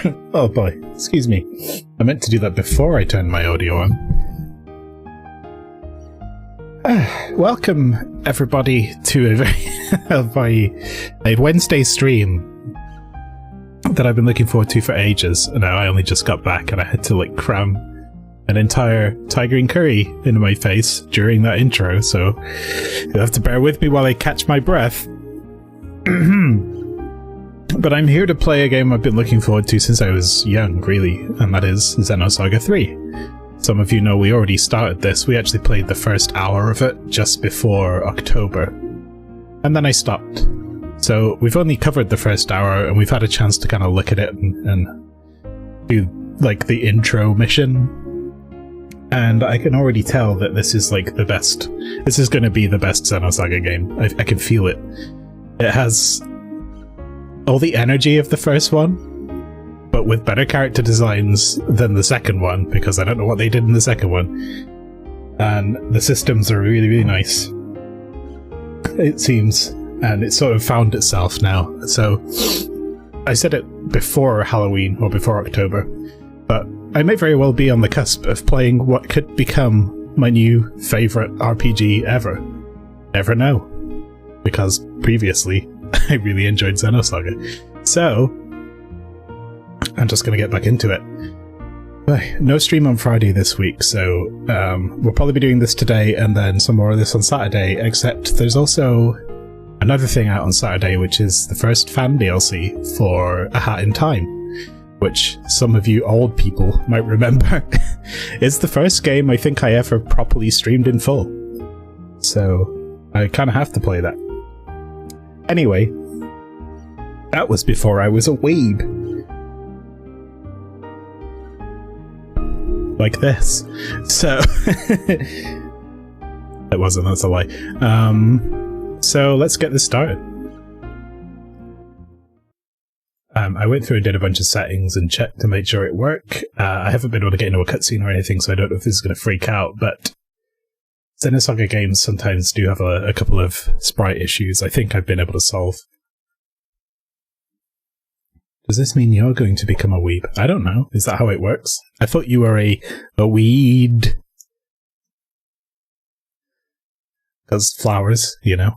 Oh boy, excuse me. I meant to do that before I turned my audio on. Welcome, everybody, to a Wednesday stream that I've been looking forward to for ages. Now, I only just got back and I had to, like, cram an entire tiger and curry into my face during that intro, so you'll have to bear with me while I catch my breath. But I'm here to play a game I've been looking forward to since I was young, really, and that is Xenosaga 3. Some of you know we already started this. We actually played the first hour of it just before October. And then I stopped. So we've only covered the first hour, and we've had a chance to kind of look at it and do, like, the intro mission. And I can already tell that this is, like, the best. This is going to be the best Xenosaga game. I can feel it. It has all the energy of the first one, but with better character designs than the second one, because I don't know what they did in the second one. And the systems are really, really nice, it seems, and it's sort of found itself now. So I said it before Halloween, or before October, but I may very well be on the cusp of playing what could become my new favourite RPG ever. Never know. Because previously, I really enjoyed Xenosaga. So, I'm just going to get back into it. No stream on Friday this week, so we'll probably be doing this today and then some more of this on Saturday, except there's also another thing out on Saturday, which is the first fan DLC for A Hat in Time, which some of you old people might remember. It's the first game I think I ever properly streamed in full. So, I kind of have to play that. Anyway, that was before I was a weeb. Like this. So, it wasn't, that's a lie. So let's get this started. I went through and did a bunch of settings and checked to make sure it worked. I haven't been able to get into a cutscene or anything, so I don't know if this is going to freak out, but Xenosaga games sometimes do have a couple of sprite issues I think I've been able to solve. Does this mean you're going to become a weeb? I don't know. Is that how it works? I thought you were a weed. Because flowers, you know.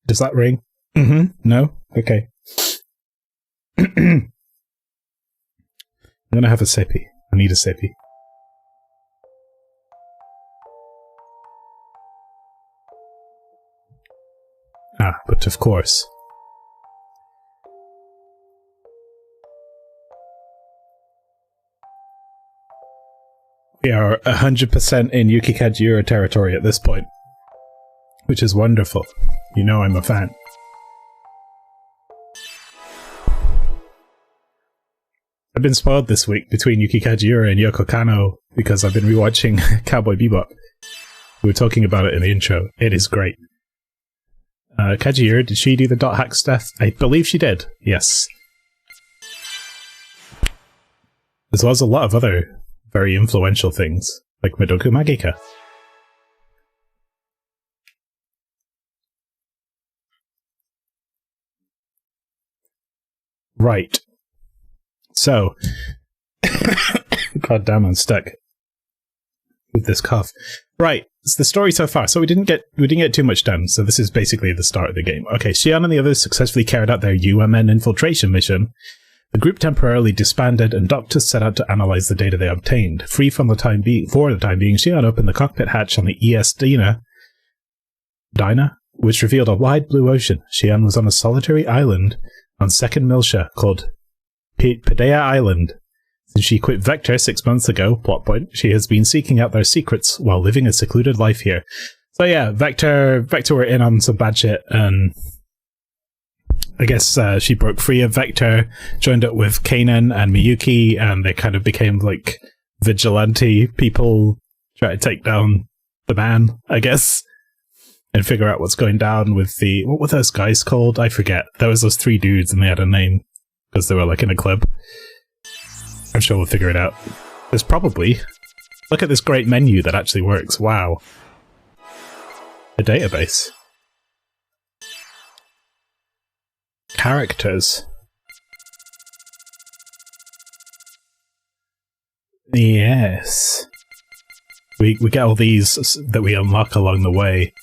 Does that ring? No? Okay. I'm gonna have a sippy. I need a sippy. Ah, but of course. We are 100% in Yuki Kajiura territory at this point, which is wonderful. You know I'm a fan. I've been spoiled this week between Yuki Kajiura and Yoko Kanno because I've been rewatching Cowboy Bebop. We were talking about it in the intro. It is great. Kajiura, did she do the dot hack stuff? I believe she did, yes. As well as a lot of other very influential things, like Midoku Magica. Right. So, god damn, I'm stuck with this cough. Right, it's the story so far. So we didn't get too much done. So this is basically the start of the game. Okay, Xian and the others successfully carried out their UMN infiltration mission. The group temporarily disbanded, and doctors set out to analyze the data they obtained. For the time being, Xian opened the cockpit hatch on the ES Dinah, which revealed a wide blue ocean. Xian was on a solitary island on Second Milsha called Paideia Island. Since she quit Vector 6 months ago, plot point, she has been seeking out their secrets while living a secluded life here. So yeah, Vector were in on some bad shit, and I guess she broke free of Vector, joined up with Kanan and Miyuki, and they kind of became like vigilante people trying to take down the man, I guess, and figure out what's going down with the... What were those guys called? I forget. There was those three dudes and they had a name because they were like in a club. I'm sure we'll figure it out. There's probably... Look at this great menu that actually works. Wow. A database. characters. Yes. We get all these that we unlock along the way.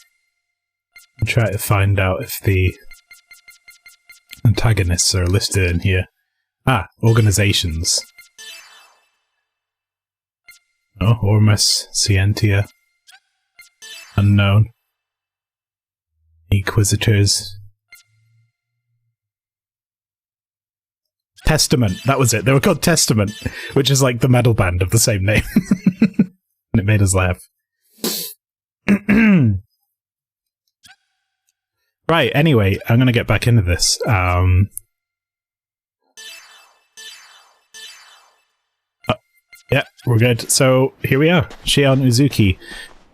And try to find out if the antagonists are listed in here. Ah, organizations. Oh, Ormus, Scientia. Unknown. Inquisitors. Testament, that was it. They were called Testament, which is like the metal band of the same name. And it made us laugh. Right, anyway, I'm going to get back into this. Yeah, we're good. So, here we are. Shion Uzuki.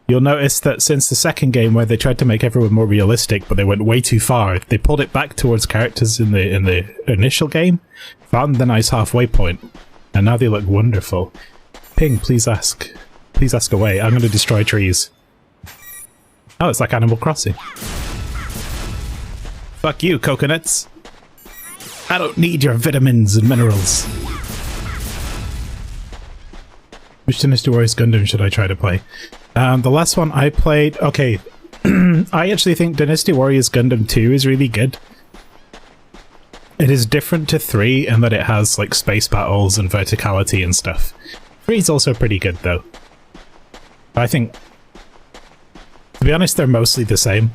You'll notice that since the second game, where they tried to make everyone more realistic, but they went way too far, they pulled it back towards characters in the initial game, found the nice halfway point, and now they look wonderful. Ping, please ask. Please ask away. I'm going to destroy trees. Oh, it's like Animal Crossing. Fuck you, coconuts. I don't need your vitamins and minerals. Which Dynasty Warriors Gundam should I try to play? The last one I played... Okay, I actually think Dynasty Warriors Gundam 2 is really good. It is different to 3 in that it has like space battles and verticality and stuff. 3 is also pretty good though. I think... To be honest, they're mostly the same.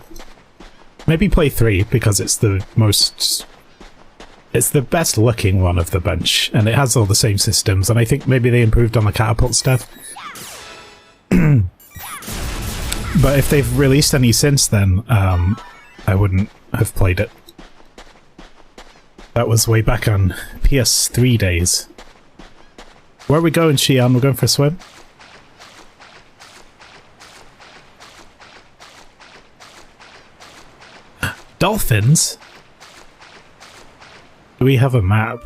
Maybe play 3 because it's the most... It's the best looking one of the bunch, and it has all the same systems, and I think maybe they improved on the catapult stuff. But if they've released any since then, I wouldn't have played it. That was way back on PS3 days. Where are we going, Shion? We're going for a swim? Dolphins? Do we have a map?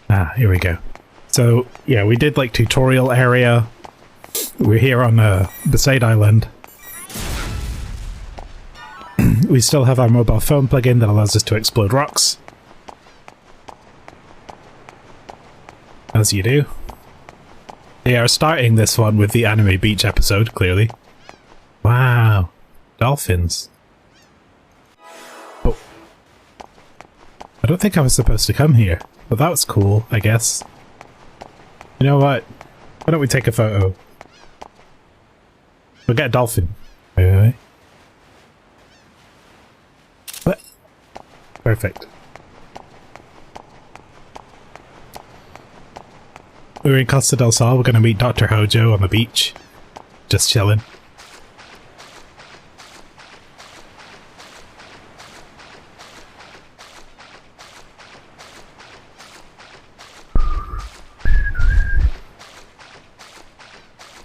Ah, here we go. So, yeah, we did like tutorial area. We're here on Besaid Island. We still have our mobile phone plugin that allows us to explode rocks. As you do. They are starting this one with the anime beach episode, clearly. Wow. Dolphins. Oh. I don't think I was supposed to come here, but that was cool, I guess. You know what? Why don't we take a photo? We'll get a dolphin. Wait. What? Perfect. We're in Costa del Sol. We're going to meet Dr. Hojo on the beach. Just chilling.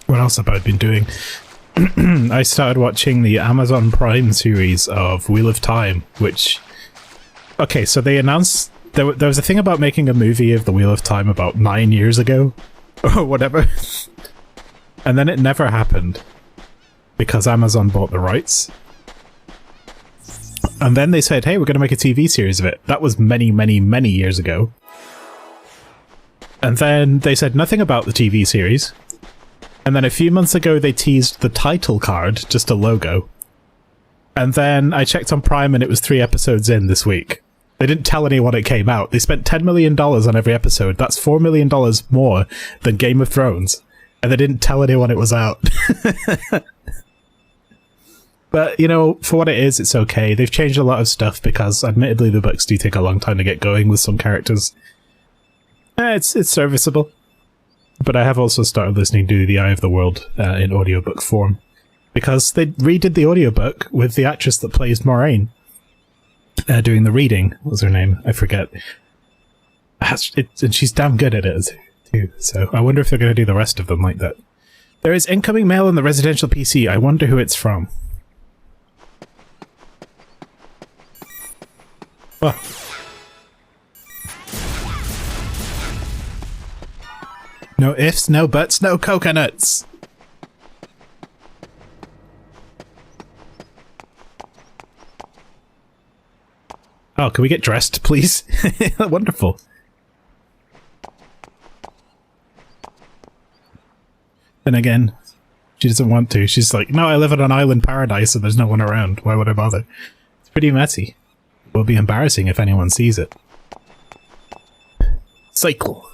What else have I been doing? I started watching the Amazon Prime series of Wheel of Time, which... Okay, so they announced... There was a thing about making a movie of the Wheel of Time about 9 years ago, or whatever. And then it never happened, because Amazon bought the rights. And then they said, hey, we're going to make a TV series of it. That was many, many, many years ago. And then they said nothing about the TV series. And then a few months ago they teased the title card, just a logo. And then I checked on Prime and it was 3 episodes in this week. They didn't tell anyone it came out. They spent $10 million on every episode. That's $4 million more than Game of Thrones. And they didn't tell anyone it was out. But, you know, for what it is, it's okay. They've changed a lot of stuff because, admittedly, the books do take a long time to get going with some characters. It's serviceable. But I have also started listening to The Eye of the World in audiobook form. Because they redid the audiobook with the actress that plays Moraine. Doing the reading. What was her name? I forget. And she's damn good at it, too. So I wonder if they're going to do the rest of them like that. There is incoming mail on the residential PC. I wonder who it's from. Oh. No ifs, no buts, no coconuts! Oh, can we get dressed, please? Wonderful. Then again, she doesn't want to. She's like, no, I live in an island paradise and there's no one around. Why would I bother? It's pretty messy. It will be embarrassing if anyone sees it. Cycle.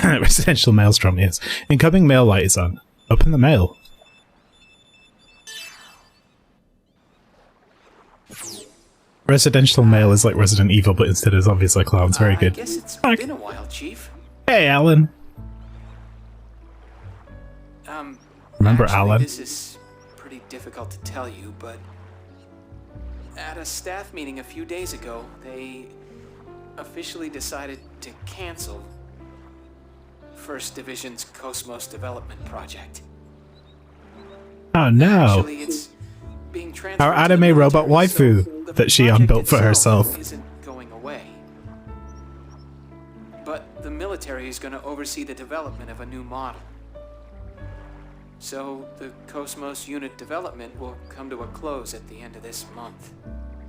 Residential maelstrom, yes. Incoming mail light is on. Open the mail. Residential mail is like Resident Evil, but instead is obviously clowns. Very good. I guess it's been a while, Chief. Hey, Alan. Remember Actually, Alan? This is pretty difficult to tell you, but at a staff meeting a few days ago, they officially decided to cancel First Division's Cosmos development project. Oh no! Actually, it's being transferred Our to the anime robot military, waifu so the that she project unbuilt for itself herself. Isn't going away. But the military is going to oversee the development of a new model. So the Cosmos unit development will come to a close at the end of this month.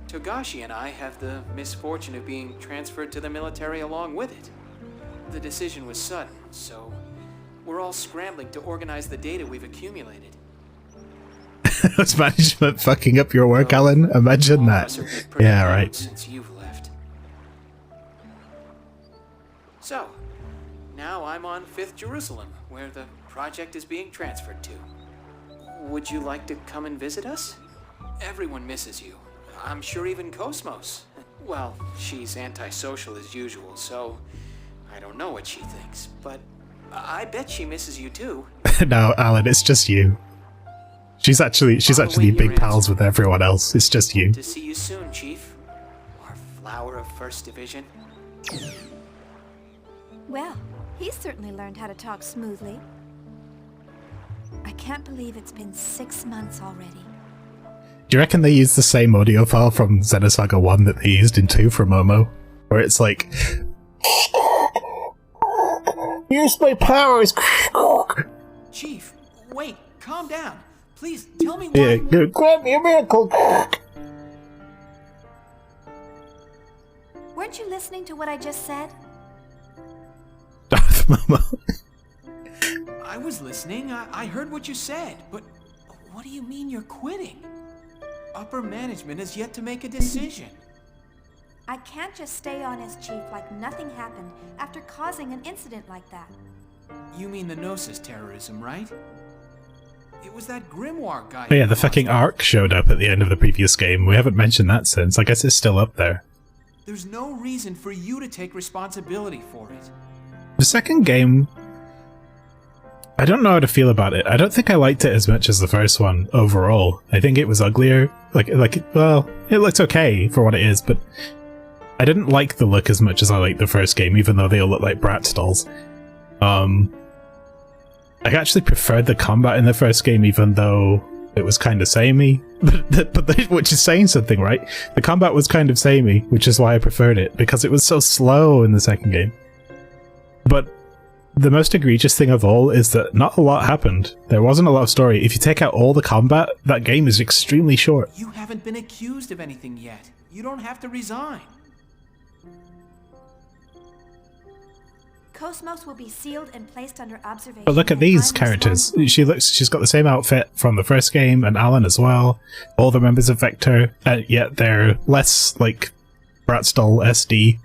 Togashi and I have the misfortune of being transferred to the military along with it. The decision was sudden, so we're all scrambling to organize the data we've accumulated. Was management fucking up your work, Alan? Imagine that. Yeah, right. Since you've left. So, now I'm on 5th Jerusalem, where the project is being transferred to. Would you like to come and visit us? Everyone misses you. I'm sure even Cosmos. Well, she's antisocial as usual, so I don't know what she thinks, but I bet she misses you too. No, Alan, it's just you. She's actually big pals with everyone else. It's just you. To see you soon, Chief. Our flower of First Division. Well, he's certainly learned how to talk smoothly. I can't believe it's been 6 months already. Do you reckon they used the same audio file from Xenosaga 1 that they used in 2 for Momo? Where it's like... Use my powers! Chief, wait, calm down. Please, tell me Yeah, why... grant me a miracle! Weren't you listening to what I just said? Darth Momo. I was listening. I heard what you said, but what do you mean you're quitting? Upper management has yet to make a decision. I can't just stay on as chief like nothing happened after causing an incident like that. You mean the Gnosis terrorism, right? It was that Grimoire guy. Oh yeah, the fucking Ark showed up at the end of the previous game. We haven't mentioned that since. I guess it's still up there. There's no reason for you to take responsibility for it. The second game... I don't know how to feel about it. I don't think I liked it as much as the first one overall. I think it was uglier. Well, it looks okay for what it is, but I didn't like the look as much as I liked the first game, even though they all look like Bratz dolls. I actually preferred the combat in the first game, even though it was kind of samey. Which is saying something, right? The combat was kind of samey, which is why I preferred it, because it was so slow in the second game. But the most egregious thing of all is that not a lot happened. There wasn't a lot of story. If you take out all the combat, that game is extremely short. You haven't been accused of anything yet. You don't have to resign. Cosmos will be sealed and placed under observation. But look at these characters. She's got the same outfit from the first game, and Alan as well. All the members of Vector, yet they're less like Bratz doll SD,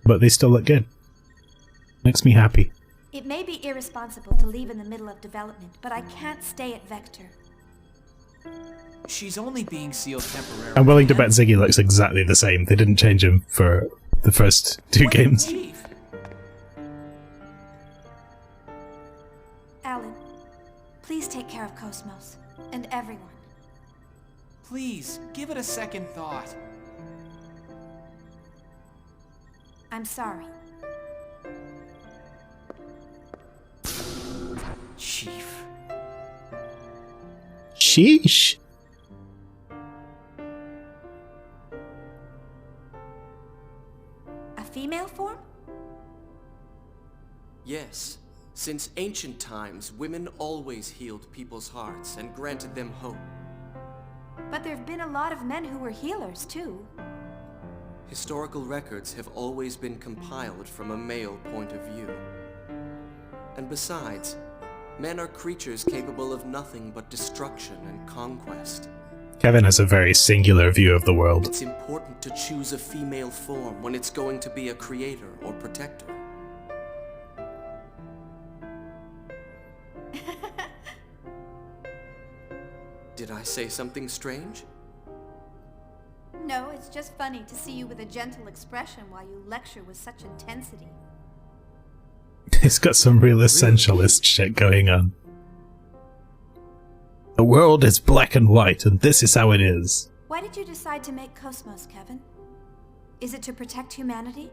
but they still look good. Makes me happy. It may be irresponsible to leave in the middle of development, but I can't stay at Vector. She's only being sealed temporarily. I'm willing to bet Ziggy looks exactly the same. They didn't change him for the first 2 games. Chief. Alan, please take care of Cosmos and everyone. Please, give it a second thought. I'm sorry. Chief. Sheesh. A female form? Yes. Since ancient times, women always healed people's hearts and granted them hope. But there have been a lot of men who were healers, too. Historical records have always been compiled from a male point of view. And besides, men are creatures capable of nothing but destruction and conquest. Kevin has a very singular view of the world. It's important to choose a female form when it's going to be a creator or protector. Did I say something strange? No, it's just funny to see you with a gentle expression while you lecture with such intensity. He's got some real essentialist shit going on. The world is black and white, and this is how it is. Why did you decide to make Cosmos, Kevin? Is it to protect humanity?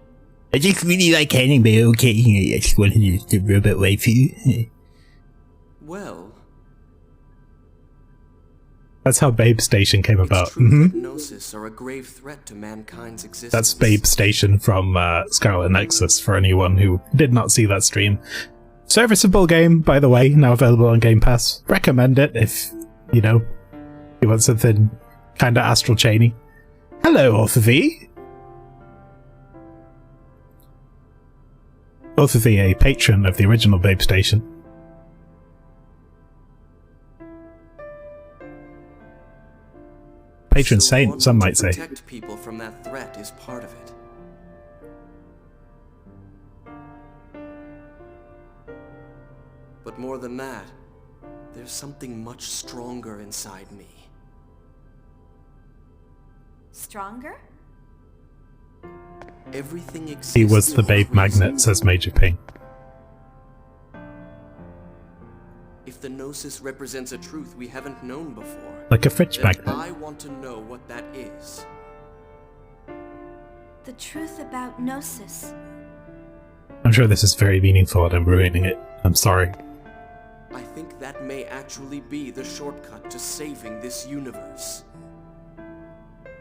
I just really like Anima, okay? I just wanted to use the robot waifu. Well... That's how Babe Station came about. It's true that Gnosis are a grave threat to mankind's existence. That's Babe Station from Scarlet Nexus, for anyone who did not see that stream. Serviceable game, by the way, now available on Game Pass. Recommend it if, you know, you want something kinda Astral Chainy. Hello, Author V! Author V, a patron of the original Babe Station. Patron saint, some might say. Protect people from that threat is part of it. But more than that, there's something much stronger inside me. Stronger? Everything exists. He was the Babe for a reason. Magnet, says Major P. If the Gnosis represents a truth we haven't known before, Like a fridge then magnet. I want to know what that is. The truth about Gnosis. I'm sure this is very meaningful and I'm ruining it. I'm sorry. I think that may actually be the shortcut to saving this universe.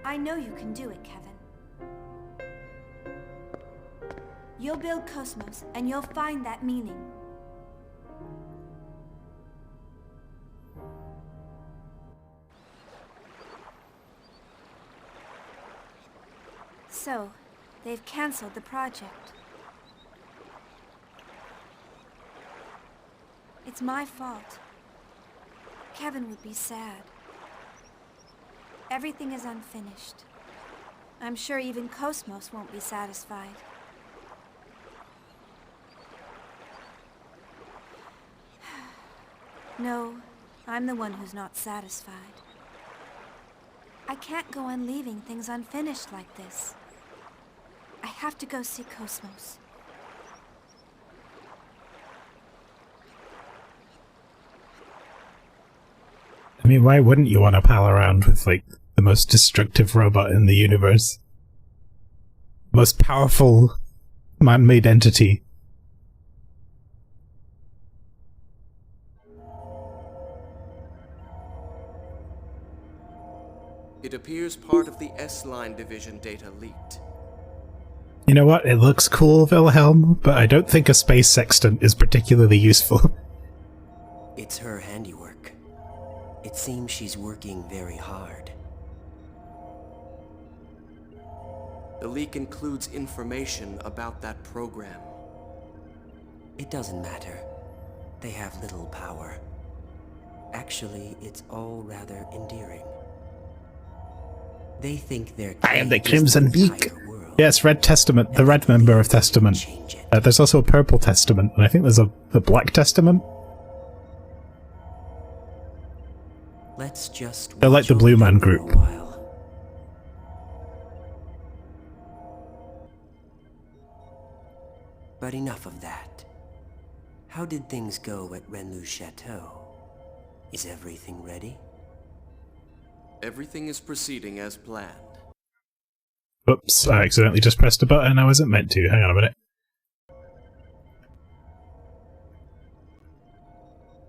I know you can do it, Kevin. You'll build Cosmos, and you'll find that meaning. So, they've cancelled the project. It's my fault. Kevin would be sad. Everything is unfinished. I'm sure even Cosmos won't be satisfied. No, I'm the one who's not satisfied. I can't go on leaving things unfinished like this. I have to go see Cosmos. I mean, why wouldn't you want to pal around with, like, the most destructive robot in the universe? Most powerful man-made entity. It appears part of the S-Line division data leaked. You know what? It looks cool, Wilhelm, but I don't think a space sextant is particularly useful. It's her handiwork. It seems she's working very hard. The leak includes information about that program. It doesn't matter. They have little power. Actually, it's all rather endearing. They think they're I am the king Crimson of the Beak. entire world. Yes, Red Testament, the Red member of Testament. Change it. There's also a Purple Testament, and I think there's the Black Testament. Let's just They're like the watch Blue over Man them for a group. while. But enough of that. How did things go at Renlu's chateau? Is everything ready? Everything is proceeding as planned. Oops, I accidentally just pressed a button I wasn't meant to. Hang on a minute.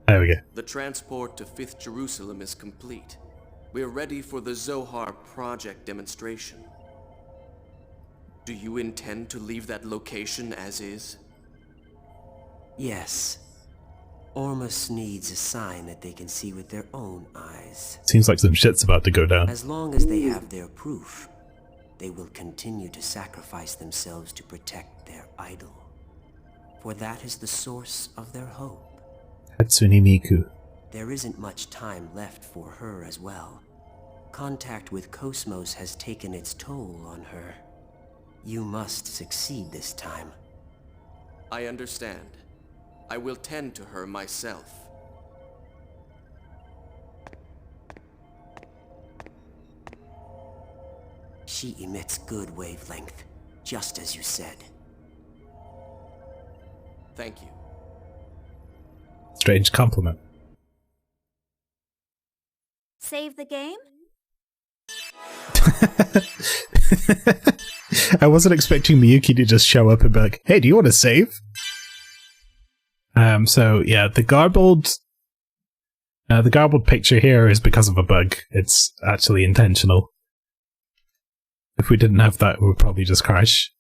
There we go. The transport to 5th Jerusalem is complete. We're ready for the Zohar project demonstration. Do you intend to leave that location as is? Yes. Ormus needs a sign that they can see with their own eyes. Seems like some shit's about to go down. As long as they have their proof, they will continue to sacrifice themselves to protect their idol. For that is the source of their hope. Hatsune Miku. There isn't much time left for her as well. Contact with Cosmos has taken its toll on her. You must succeed this time. I understand. I will tend to her myself. She emits good wavelength, just as you said. Thank you. Strange compliment. Save the game? I wasn't expecting Miyuki to just show up and be like, hey, do you want to save? So yeah, the garbled picture here is because of a bug. It's actually intentional. If we didn't have that, it would probably just crash.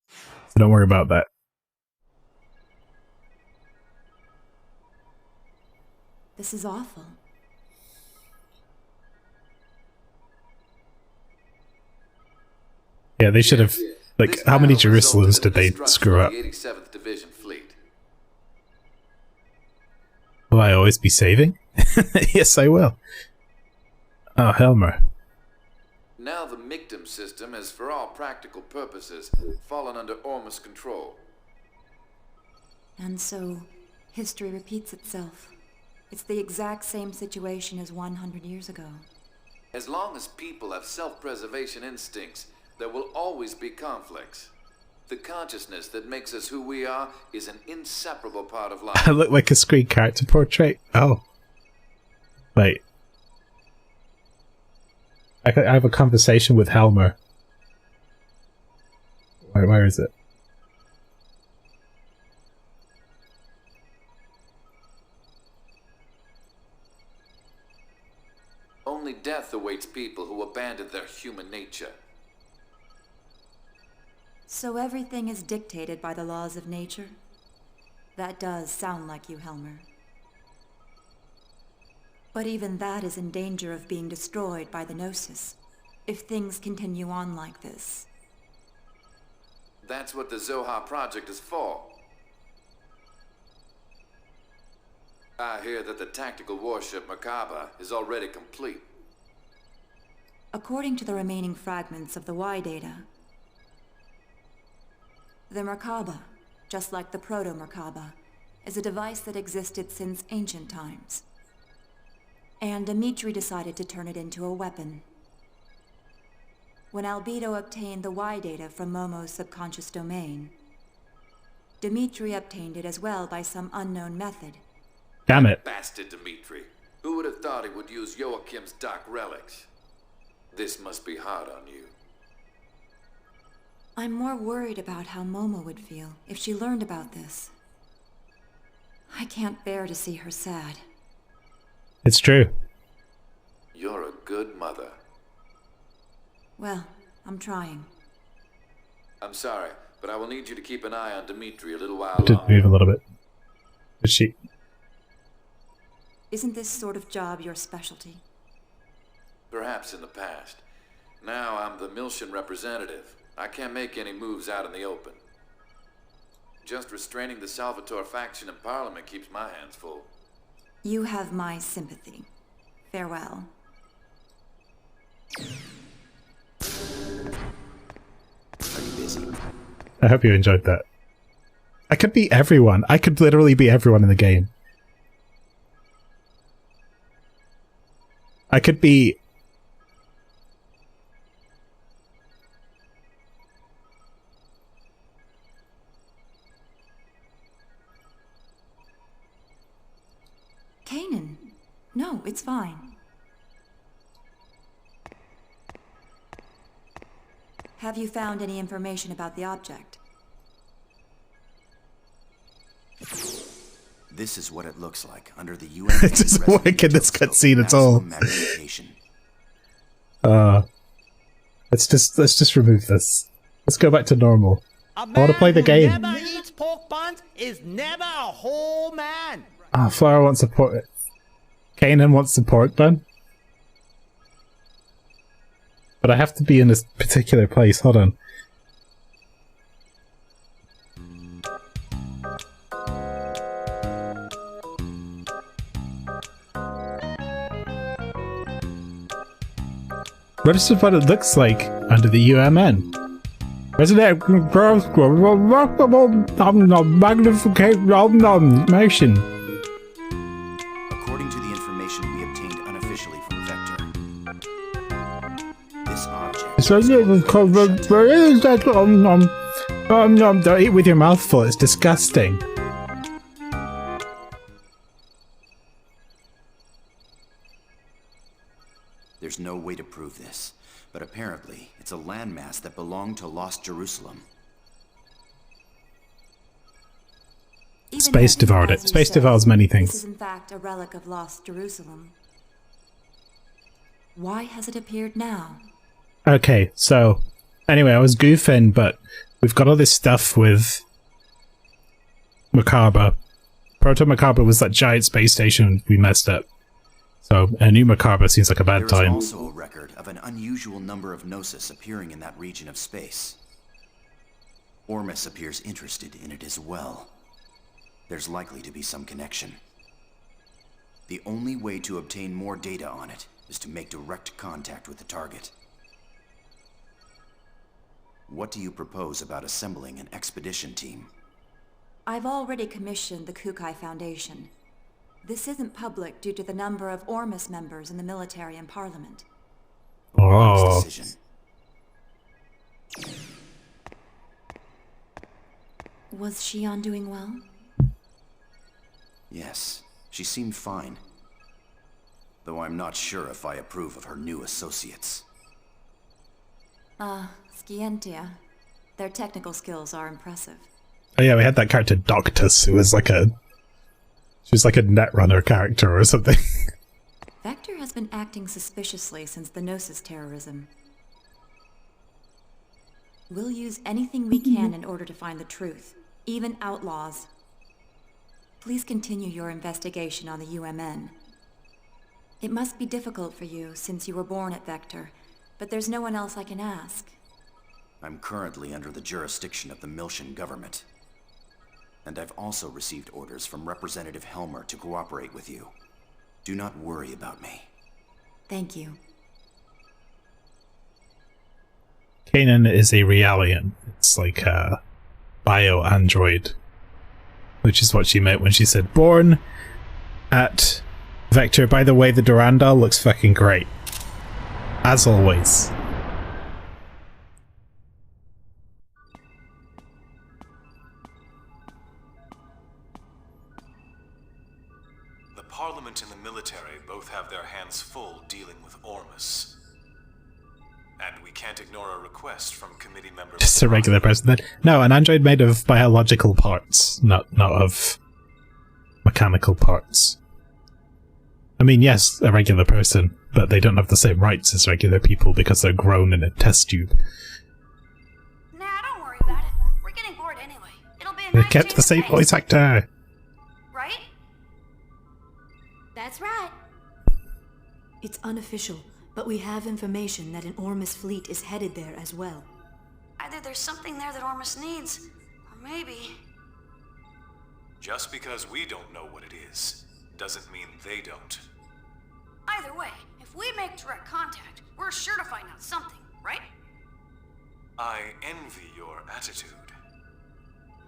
So don't worry about that. This is awful. Yeah, they should have. Like, how many Jerusalems did they screw up? The 87th Division Fleet. Will I always be saving? Yes, I will. Oh, Helmer. Now the Mictum system has, for all practical purposes, fallen under Ormus control. And so, history repeats itself. It's the exact same situation as 100 years ago. As long as people have self-preservation instincts, there will always be conflicts. The consciousness that makes us who we are is an inseparable part of life. I look like a screen character portrait? Oh. Wait. I have a conversation with Helmer. Where is it? Only death awaits people who abandon their human nature. So everything is dictated by the laws of nature? That does sound like you, Helmer. But even that is in danger of being destroyed by the Gnosis, if things continue on like this. That's what the Zoha project is for. I hear that the tactical warship Merkaba is already complete. According to the remaining fragments of the Y data, the Merkaba, just like the Proto-Merkaba, is a device that existed since ancient times. And Dimitri decided to turn it into a weapon. When Albedo obtained the Y data from Momo's subconscious domain, Dimitri obtained it as well by some unknown method. Damn it. Bastard Dimitri. Who would have thought he would use Joachim's dark relics? This must be hard on you. I'm more worried about how Momo would feel if she learned about this. I can't bear to see her sad. It's true. You're a good mother. Well, I'm trying. I'm sorry, but I will need you to keep an eye on Dimitri a little while I did longer. move a little bit. But she... Isn't this sort of job your specialty? Perhaps in the past. Now I'm the Miltian representative. I can't make any moves out in the open. Just restraining the Salvatore faction in Parliament keeps my hands full. You have my sympathy. Farewell. Are you busy? I hope you enjoyed that. I could be everyone. I could literally be everyone in the game. I could be... Kanan. No, it's fine. Have you found any information about the object? This is what it looks like under the UN. It doesn't work in this cutscene at all. Let's just remove this. Let's go back to normal. I want to play the game. Never eats pork buns is never a whole man. Ah, Flora wants a pork. Kanan wants the pork bun. But I have to be in this particular place. Hold on. What is what it looks like under the UMN? Resident magnification. According to the information we obtained unofficially from Vector, this object... Where is that? Don't eat with your mouth full, it's disgusting. There's no way to prove this, but apparently it's a landmass that belonged to Lost Jerusalem. Space devoured it. Space devours many things. This is in fact a relic of Lost Jerusalem. Why has it appeared now? Okay, so anyway, I was goofing, but we've got all this stuff with Macabre. Proto Macabre was that giant space station we messed up. So a new Macabre seems like a bad time. There is also a record of an unusual number of Gnosis appearing in that region of space. Ormus appears interested in it as well. There's likely to be some connection. The only way to obtain more data on it is to make direct contact with the target. What do you propose about assembling an expedition team? I've already commissioned the Kukai Foundation. This isn't public due to the number of Ormus members in the military and parliament. Oh. Was Shion doing well? Yes, she seemed fine. Though I'm not sure if I approve of her new associates. Scientia. Their technical skills are impressive. Oh yeah, we had that character Doctus, who was like a... She was like a Netrunner character or something. Vector has been acting suspiciously since the Gnosis terrorism. We'll use anything we can in order to find the truth, even outlaws. Please continue your investigation on the UMN. It must be difficult for you since you were born at Vector, but there's no one else I can ask. I'm currently under the jurisdiction of the Miltian government. And I've also received orders from Representative Helmer to cooperate with you. Do not worry about me. Thank you. Kanan is a Realian. It's like a bio-android. Which is what she meant when she said born at Vector. By the way, the Durandal looks fucking great. As always. The Parliament and the military both have their hands full dealing with Ormus. And we can't ignore a request from committee members. Just a regular person then. No, an android made of biological parts, not of mechanical parts. I mean, yes, a regular person, but they don't have the same rights as regular people because they're grown in a test tube. Nah, don't worry about it. We're getting bored anyway. It'll be a They nice kept change the of same pace. voice actor. Right? That's right. It's unofficial, but we have information that an Ormus fleet is headed there as well. Either there's something there that Ormus needs, or maybe... Just because we don't know what it is, doesn't mean they don't. Either way, if we make direct contact, we're sure to find out something, right? I envy your attitude.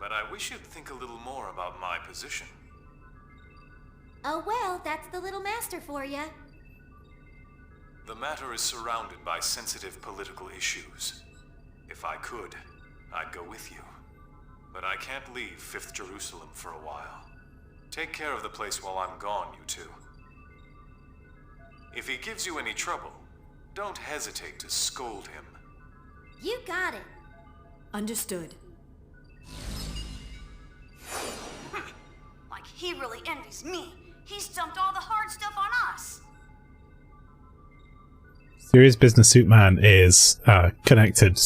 But I wish you'd think a little more about my position. Oh well, that's the little master for ya. The matter is surrounded by sensitive political issues. If I could, I'd go with you. But I can't leave 5th Jerusalem for a while. Take care of the place while I'm gone, you two. If he gives you any trouble, don't hesitate to scold him. You got it. Understood. Like he really envies me. He's dumped all the hard stuff on us. Serious Business Suit Man is connected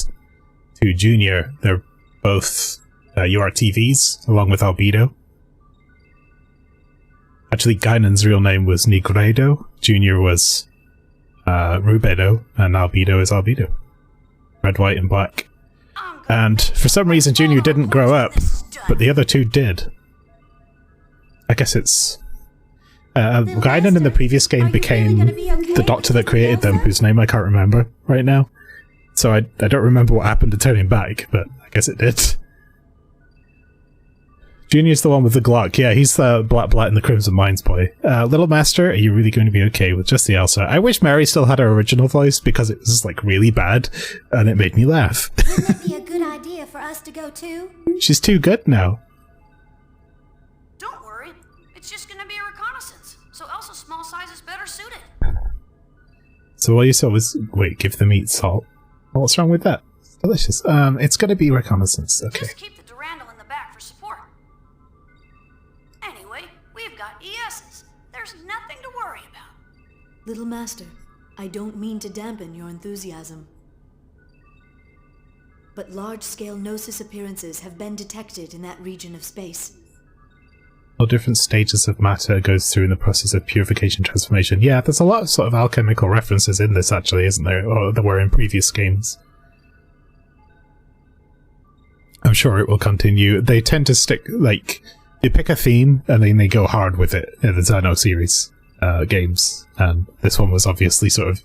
to Junior. They're both URTVs, along with Albedo. Actually, Guinan's real name was Nigredo, Junior was Rubedo, and Albedo is Albedo. Red, white, and black. And for some reason, Junior didn't grow up, but the other two did. I guess it's... Guinan in the previous game became the doctor that created them, whose name I can't remember right now. So I don't remember what happened to turn him back, but I guess it did. Junior's the one with the Glock. Yeah, he's the Black and the Crimson Mines boy. Little Master, are you really going to be okay with just the Elsa? I wish Mary still had her original voice because it was like really bad and it made me laugh. Wouldn't it be a good idea for us to go too? She's too good now. Don't worry, it's just going to be a reconnaissance, so Elsa's small size is better suited. So all you saw was, wait, give the meat salt. What's wrong with that? It's delicious. It's going to be reconnaissance. Okay. Just keep the Durandal in the back for support. Anyway, we've got ESs. There's nothing to worry about. Little Master, I don't mean to dampen your enthusiasm. But large-scale Gnosis appearances have been detected in that region of space. All different stages of matter goes through in the process of purification transformation. Yeah, there's a lot of sort of alchemical references in this actually, isn't there? Or there were in previous games. I'm sure it will continue. They tend to stick, like, they pick a theme and then they go hard with it in the Zeno series games. And this one was obviously sort of,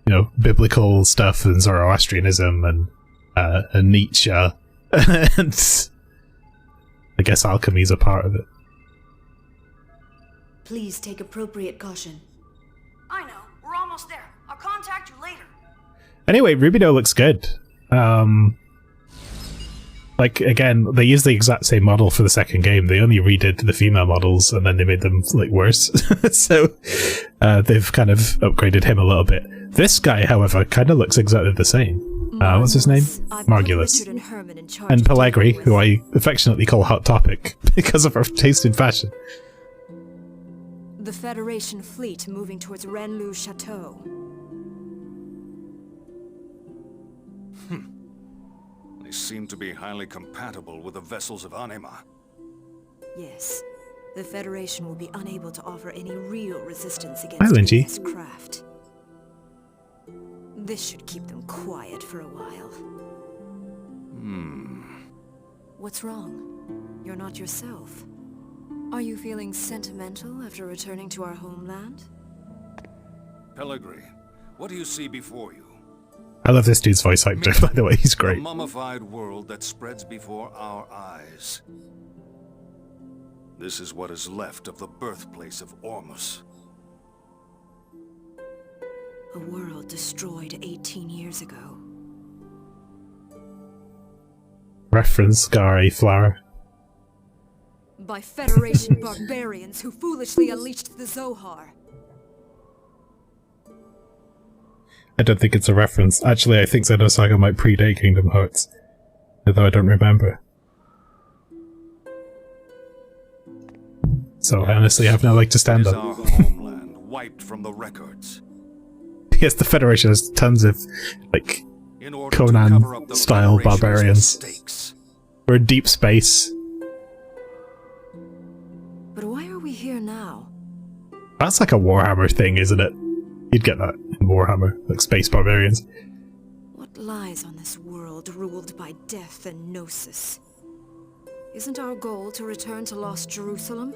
you know, biblical stuff and Zoroastrianism and Nietzsche. And I guess alchemy's a part of it. Please take appropriate caution. I know, we're almost there. I'll contact you later. Anyway, Rubido looks good. Like, again, they used the exact same model for the second game. They only redid the female models and then they made them, like, worse. So, they've kind of upgraded him a little bit. This guy, however, kind of looks exactly the same. What's his name? Margulis. And Pellegri, who I affectionately call Hot Topic because of her taste in fashion. The Federation fleet moving towards Renlu Chateau. They seem to be highly compatible with the vessels of Anima. Yes. The Federation will be unable to offer any real resistance against this craft. This should keep them quiet for a while. What's wrong? You're not yourself. Are you feeling sentimental after returning to our homeland? Pellegri, what do you see before you? I love this dude's voice actor, by the way, he's great. A mummified world that spreads before our eyes. This is what is left of the birthplace of Ormus. A world destroyed 18 years ago. Reference Gary Flower. By Federation barbarians who foolishly unleashed the Zohar. I don't think it's a reference. Actually, I think Xenosaga might predate Kingdom Hearts. Although I don't remember. So I honestly have no leg to stand on. Our homeland wiped from the records. Yes, the Federation has tons of, like, Conan-style barbarians. We're in deep space. But why are we here now? That's like a Warhammer thing, isn't it? You'd get that in Warhammer, like space barbarians. What lies on this world ruled by death and gnosis? Isn't our goal to return to Lost Jerusalem?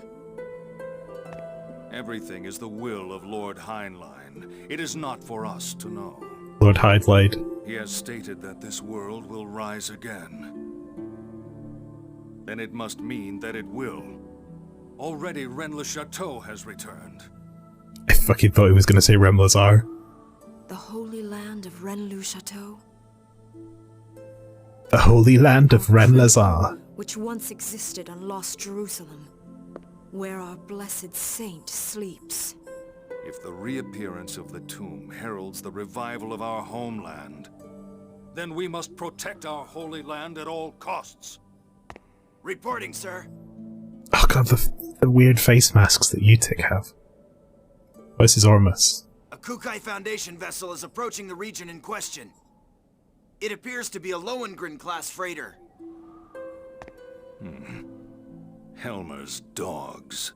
Everything is the will of Lord Heinlein. It is not for us to know. Lord Heinlein. He has stated that this world will rise again. Then it must mean that it will. Already Rennes Chateau has returned. I fucking thought he was going to say Remlazar. The Holy Land of Rennes Chateau? The Holy Land of Remlazar. Which once existed on Lost Jerusalem, where our blessed saint sleeps. If the reappearance of the tomb heralds the revival of our homeland, then we must protect our Holy Land at all costs. Reporting, sir. Oh god, the weird face masks that Utic have. This is Ormus. A Kukai Foundation vessel is approaching the region in question. It appears to be a Lohengrin-class freighter. Helmer's dogs.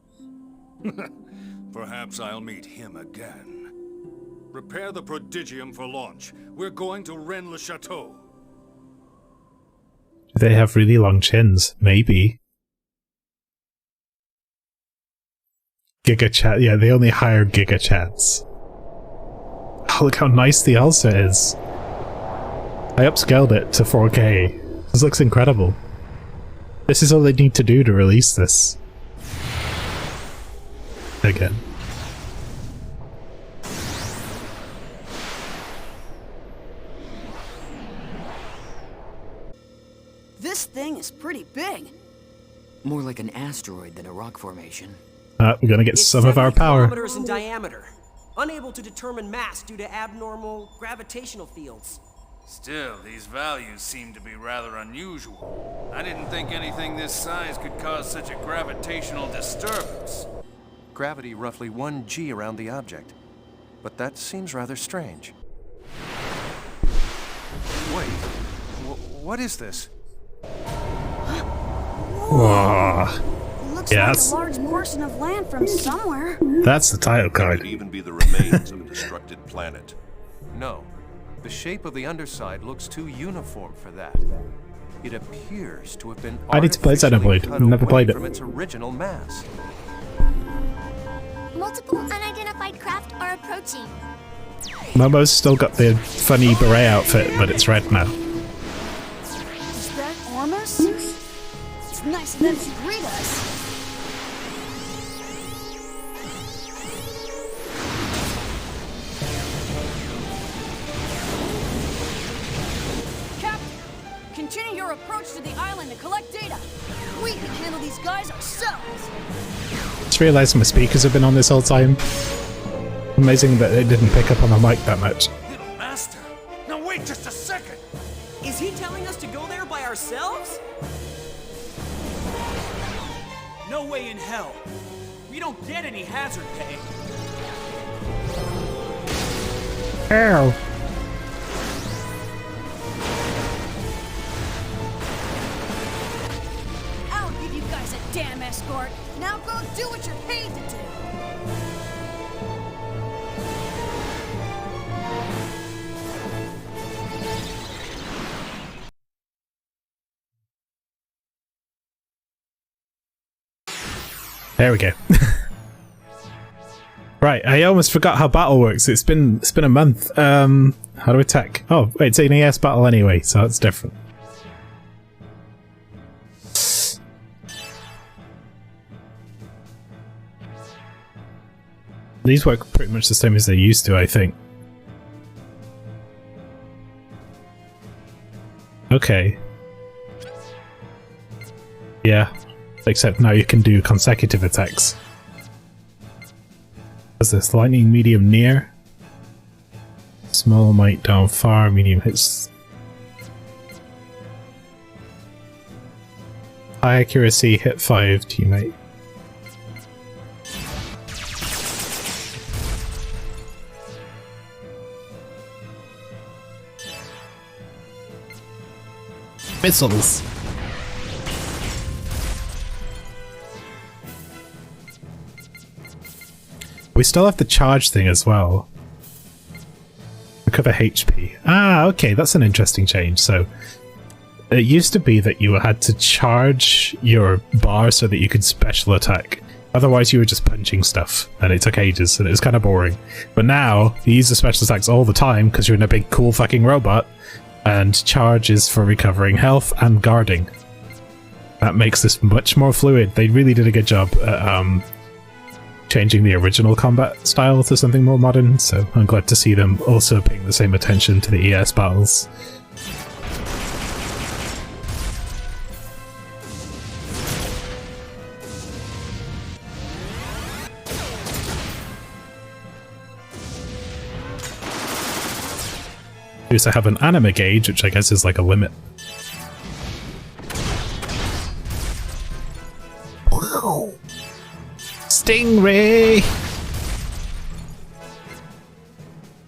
Perhaps I'll meet him again. Prepare the prodigium for launch. We're going to Rennes le Chateau. Do they have really long chins? Maybe. Giga Chat. Yeah, they only hire Giga Chats. Oh, look how nice the Elsa is. I upscaled it to 4K. This looks incredible. This is all they need to do to release this. Again. This thing is pretty big. More like an asteroid than a rock formation. We're gonna get some of our power. Kilometers in diameter. Unable to determine mass due to abnormal gravitational fields. Still, these values seem to be rather unusual. I didn't think anything this size could cause such a gravitational disturbance. Gravity roughly 1 g around the object. But that seems rather strange. Wait, what is this? Whoa. Looks Yes. like a large portion of land from somewhere. That's the title card. It could even be the remains of a destructed planet. No. The shape of the underside looks too uniform for that. It appears to have been I need to play Xenoblade. cut I've never away played it. from its original mass. Multiple unidentified craft are approaching. Momo's still got the funny beret outfit, but it's red now. Is that Ormus? It's nice of them to greet us. Captain, continue your approach to the island to collect data. We can handle these guys ourselves. Just realised my speakers have been on this whole time. Amazing that it didn't pick up on the mic that much. Little master! Now wait just a second! Is he telling us to go there by ourselves? No way in hell. We don't get any hazard pay. Ow. I'll give you guys a damn escort. Now go do what you're paid to do. There we go. Right, I almost forgot how battle works. It's been a month. How do attack? Oh, wait, it's an ES battle anyway, so that's different. These work pretty much the same as they used to, I think. Okay. Yeah. Except now you can do consecutive attacks. What's this? Lightning, medium, near. Small, might, down, far, medium hits. High accuracy, hit 5, teammate. Missiles. We still have the charge thing as well. Recover HP. Ah, okay, that's an interesting change. So it used to be that you had to charge your bar so that you could special attack. Otherwise you were just punching stuff and it took ages and it was kind of boring. But now you use the special attacks all the time because you're in a big cool fucking robot, and charge is for recovering health and guarding. That makes this much more fluid. They really did a good job at changing the original combat style to something more modern, so I'm glad to see them also paying the same attention to the ES battles. We also have an Anima gauge, which I guess is like a limit. Wow. Stingray!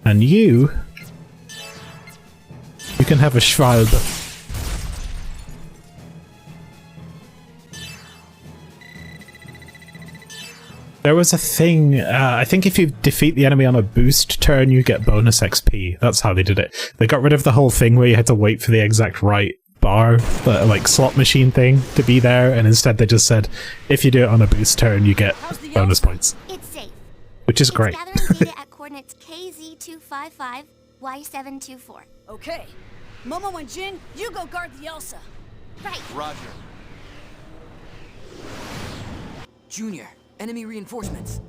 And you can have a Schwalbe. There was a thing, I think if you defeat the enemy on a boost turn, you get bonus XP. That's how they did it. They got rid of the whole thing where you had to wait for the exact right bar, the like slot machine thing, to be there, and instead they just said, if you do it on a boost turn, you get bonus points. It's safe. Which is great. Gathering data at coordinates KZ255, Y724. Okay. Momo and Jin, you go guard the Elsa. Right. Roger. Junior, enemy reinforcements.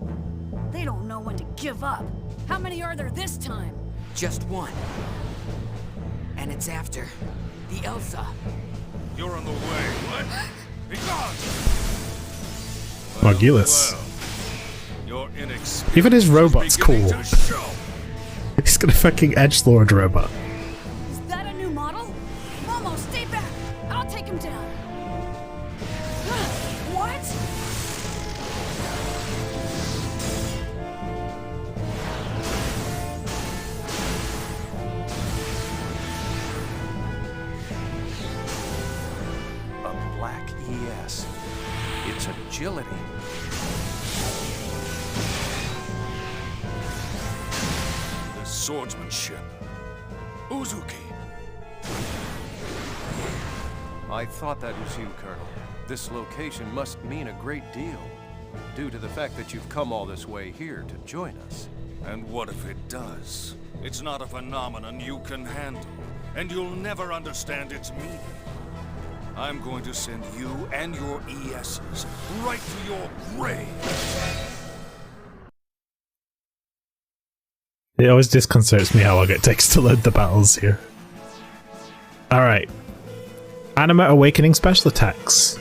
They don't know when to give up. How many are there this time? Just one. And it's after the Elsa. You're on the way. What? Be gone! Margulis. Your inexperience Even his robot's is beginning cool. to show. He's got a fucking edgelord robot. Is that a new model? Momo, stay back! I'll take him down. What? A black ES. Its agility. The swordsmanship. Uzuki. I thought that was you, Colonel. This location must mean a great deal, due to the fact that you've come all this way here to join us. And what if it does? It's not a phenomenon you can handle, and you'll never understand its meaning. I'm going to send you and your ESs right to your grave. It always disconcerts me how long it takes to load the battles here. Alright. Anima Awakening Special Attacks.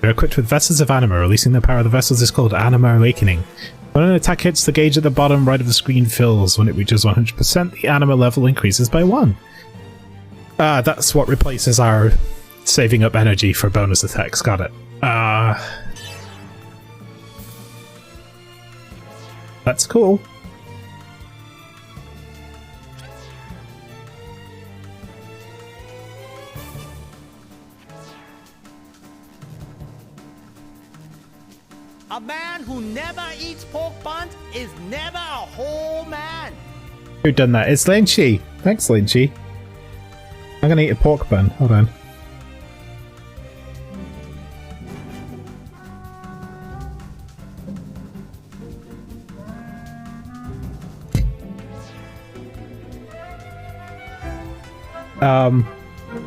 They're equipped with Vessels of Anima. Releasing the power of the vessels is called Anima Awakening. When an attack hits, the gauge at the bottom right of the screen fills. When it reaches 100%, the Anima level increases by 1. That's what replaces our saving up energy for bonus attacks. Got it. That's cool. A man who never eats pork buns is never a whole man. Who done that? It's Lynchy. Thanks, Lynchy. I'm gonna eat a pork bun. Hold on.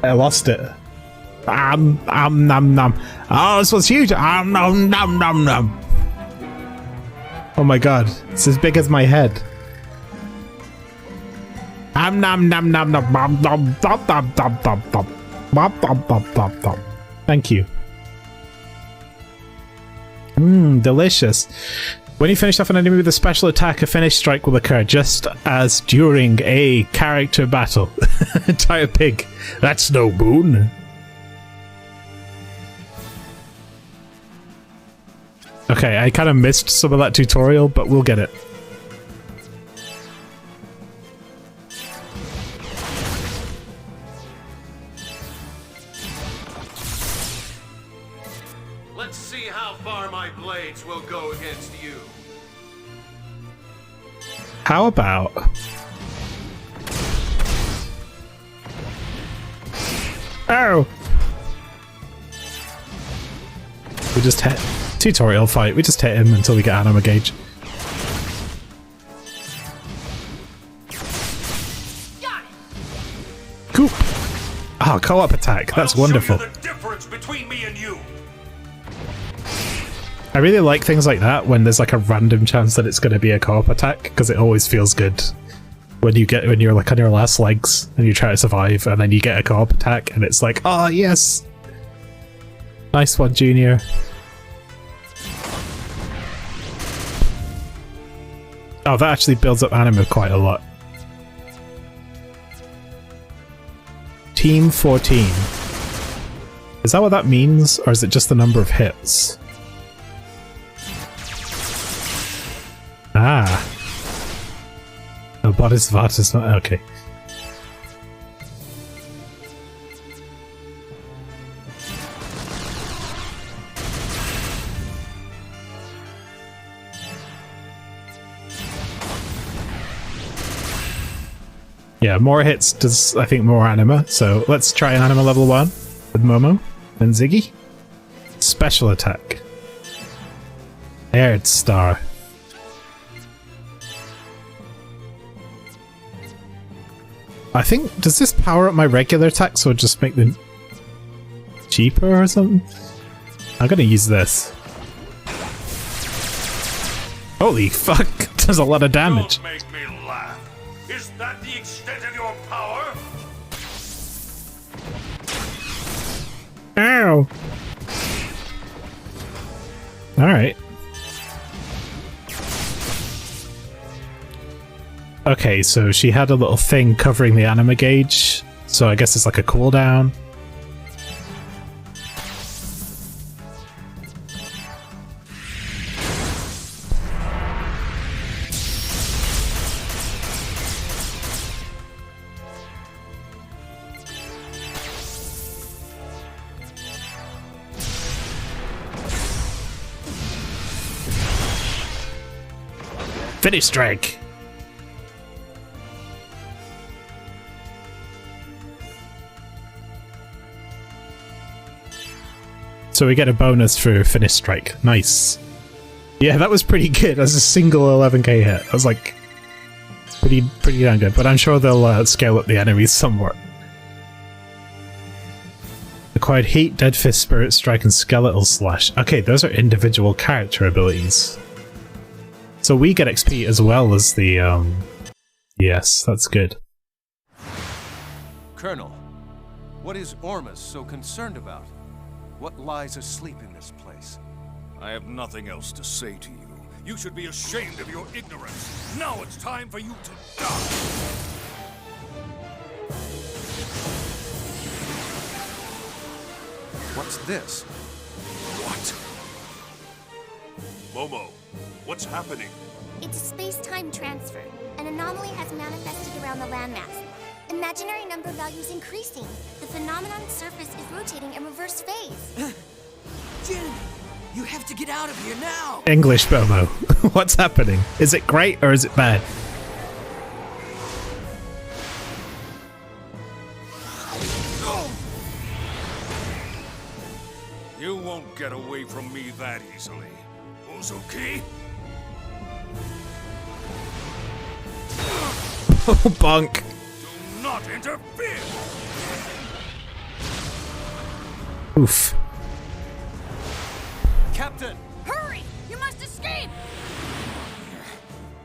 I lost it. Nom nom. Oh, this was huge. Nom nom nom nom. Oh my god, it's as big as my head. Nom nom nom nom nom nom nom nom nom nom nom nom nom nom nom. Thank you. Delicious. When you finish off an enemy with a special attack, a finish strike will occur, just as during a character battle. Entire pig. That's no boon. Okay, I kind of missed some of that tutorial, but we'll get it. Let's see how far my blades will go against you. How about... Oh! We just hit... Tutorial fight. We just hit him until we get Anima gauge. Cool. Oh, co-op attack. That's wonderful. Show you the difference between me and you. I really like things like that when there's like a random chance that it's going to be a co-op attack, because it always feels good when you're like on your last legs and you try to survive and then you get a co-op attack and it's like, oh yes, nice one, Junior. Oh, that actually builds up Anima quite a lot. Team 14. Is that what that means, or is it just the number of hits? Ah. No, Bodhisattva is not... Okay. Yeah, more hits does, I think, more Anima. So let's try Anima level 1 with Momo and Ziggy. Special attack. Aired Star. I think, does this power up my regular attacks or just make them cheaper or something? I'm gonna use this. Holy fuck, does a lot of damage. Don't make me laugh. Is that the extent of your power? Ow! Alright. Okay, so she had a little thing covering the anima gauge, so I guess it's like a cooldown. Finish strike! So we get a bonus for finish strike. Nice. Yeah, that was pretty good. As a single 11k hit. I was like, pretty damn good. But I'm sure they'll scale up the enemies somewhat. Acquired Heat, Dead Fist, Spirit Strike, and Skeletal Slash. Okay, those are individual character abilities. So we get XP as well as the, yes, that's good. Colonel, what is Ormus so concerned about? What lies asleep in this place? I have nothing else to say to you. You should be ashamed of your ignorance. Now it's time for you to die. What's this? What? Momo, what's happening? It's a space-time transfer. An anomaly has manifested around the landmass. Imaginary number values increasing. The phenomenon's surface is rotating in reverse phase. Jin, you have to get out of here now. English Bomo. What's happening? Is it great or is it bad? You won't get away from me that easily. Uzuki? Oh, bonk. Do not interfere! Oof. Captain! Hurry! You must escape!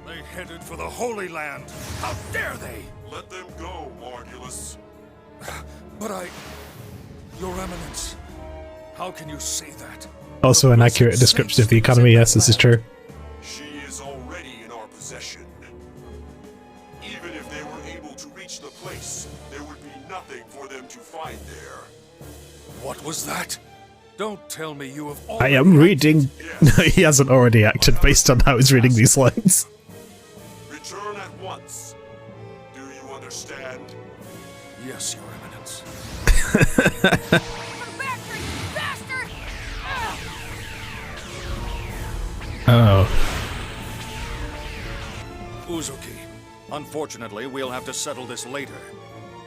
They headed for the Holy Land. How dare they? Let them go, Margulis. But Your Eminence, how can you say that? Also an accurate description of the economy, yes, this is true. She is already in our possession. Even if they were able to reach the place, there would be nothing for them to find there. What was that? Don't tell me you have I am reading. No, he hasn't already acted based on how he's reading these lines. Return at once. Do you understand? Yes, Your Eminence. Oh. Uzuki, unfortunately, we'll have to settle this later.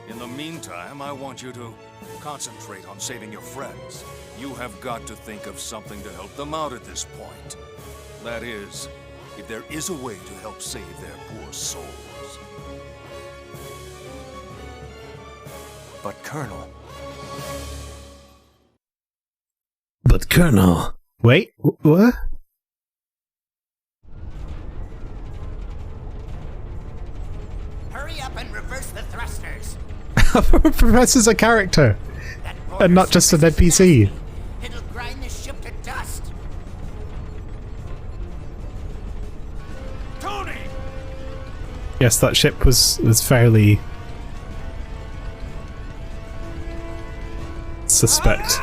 In the meantime, I want you to concentrate on saving your friends. You have got to think of something to help them out at this point. That is, if there is a way to help save their poor souls. But Colonel... But Colonel... Wait, what? Hurry up and reverse the thrusters. Professor's a character, and not just an NPC. It'll grind the ship to dust. Tony! Yes, that ship was fairly suspect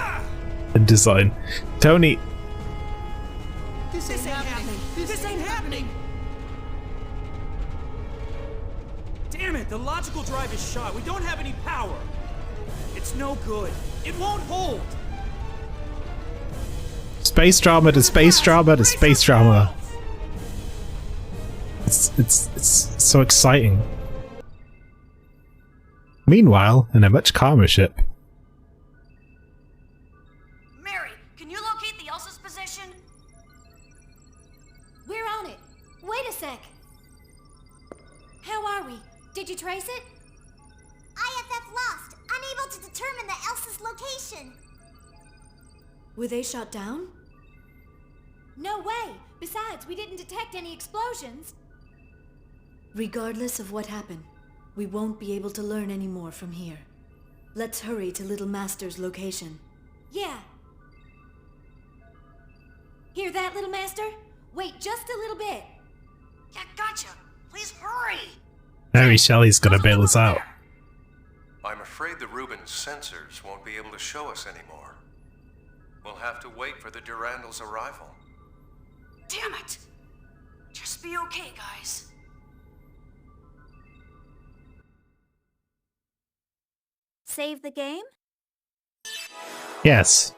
in design. Tony. This ain't happening. This ain't happening. Damn it, the logical drive is shot. We don't have any power. It's no good. It won't hold. Space drama to space drama to space drama. It's so exciting. Meanwhile, in a much calmer ship. Mary, can you locate the Elsa's position? We're on it. Wait a sec. How are we? Did you trace it? IFF lost, unable to determine the Elsa's location. Were they shot down? No way. Besides, we didn't detect any explosions. Regardless of what happened, we won't be able to learn any more from here. Let's hurry to Little Master's location. Yeah. Hear that, Little Master? Wait just a little bit. Yeah, gotcha. Please hurry. Mary Shelley's gonna bail us out. I'm afraid the Rubens sensors won't be able to show us anymore. We'll have to wait for the Durandal's arrival. Damn it. Just be okay, guys. Save the game? Yes.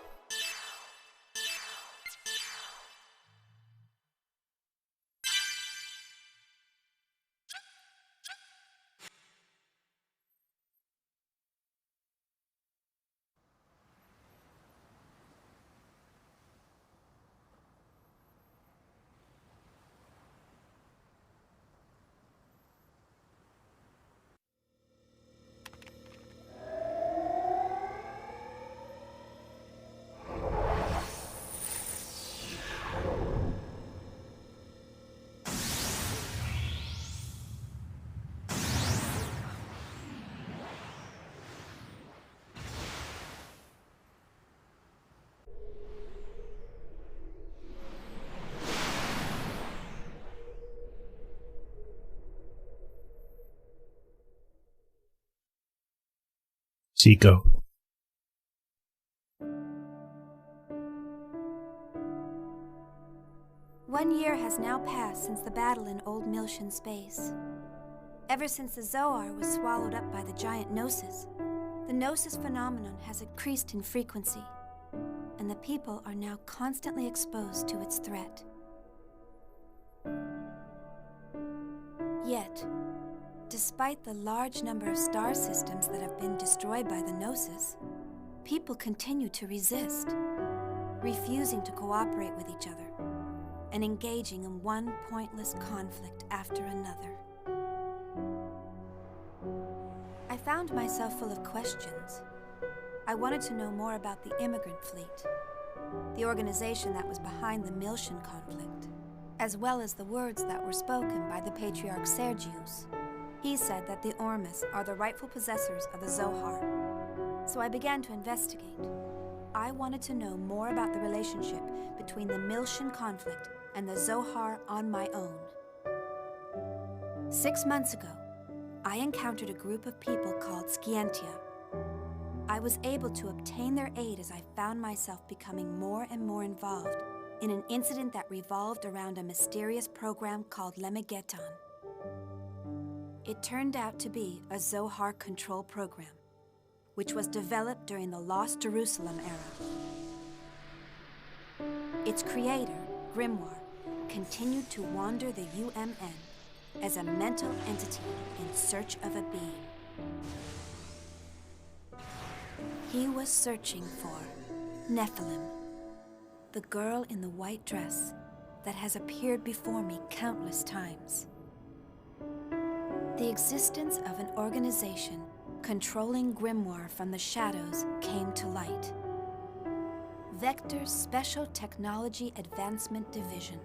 Chico. One year has now passed since the battle in Old Miltian space. Ever since the Zohar was swallowed up by the giant Gnosis, the Gnosis phenomenon has increased in frequency, and the people are now constantly exposed to its threat. Yet, despite the large number of star systems that have been destroyed by the Gnosis, people continue to resist, refusing to cooperate with each other, and engaging in one pointless conflict after another. I found myself full of questions. I wanted to know more about the immigrant fleet, the organization that was behind the Miltian conflict, as well as the words that were spoken by the Patriarch Sergius. He said that the Ormus are the rightful possessors of the Zohar. So I began to investigate. I wanted to know more about the relationship between the Miltian conflict and the Zohar on my own. 6 months ago, I encountered a group of people called Scientia. I was able to obtain their aid as I found myself becoming more and more involved in an incident that revolved around a mysterious program called Lemegeton. It turned out to be a Zohar control program, which was developed during the Lost Jerusalem era. Its creator, Grimoire, continued to wander the UMN as a mental entity in search of a being. He was searching for Nephilim, the girl in the white dress that has appeared before me countless times. The existence of an organization controlling Grimoire from the shadows came to light. Vector's Special Technology Advancement Division.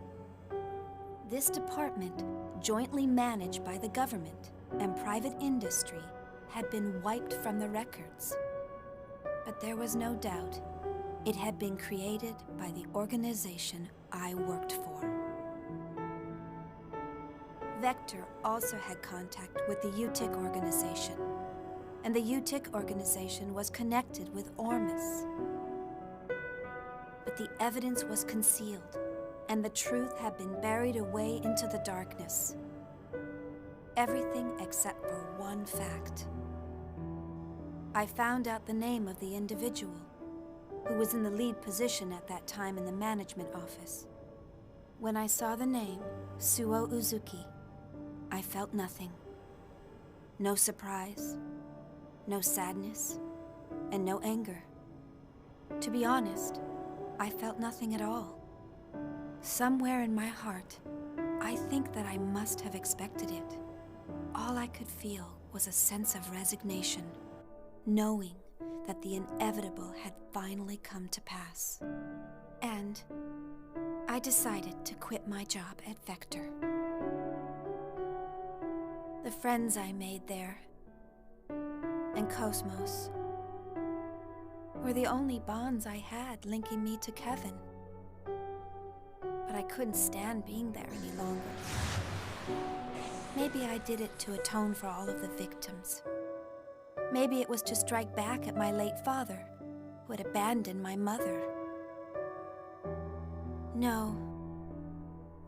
This department, jointly managed by the government and private industry, had been wiped from the records. But there was no doubt it had been created by the organization I worked for. Vector also had contact with the UTIC organization, and the UTIC organization was connected with Ormus. But the evidence was concealed, and the truth had been buried away into the darkness. Everything except for one fact. I found out the name of the individual, who was in the lead position at that time in the management office. When I saw the name, Suo Uzuki, I felt nothing. No surprise, no sadness, and no anger. To be honest, I felt nothing at all. Somewhere in my heart, I think that I must have expected it. All I could feel was a sense of resignation, knowing that the inevitable had finally come to pass. And I decided to quit my job at Vector. The friends I made there, and Cosmos, were the only bonds I had linking me to Kevin. But I couldn't stand being there any longer. Maybe I did it to atone for all of the victims. Maybe it was to strike back at my late father, who had abandoned my mother. No,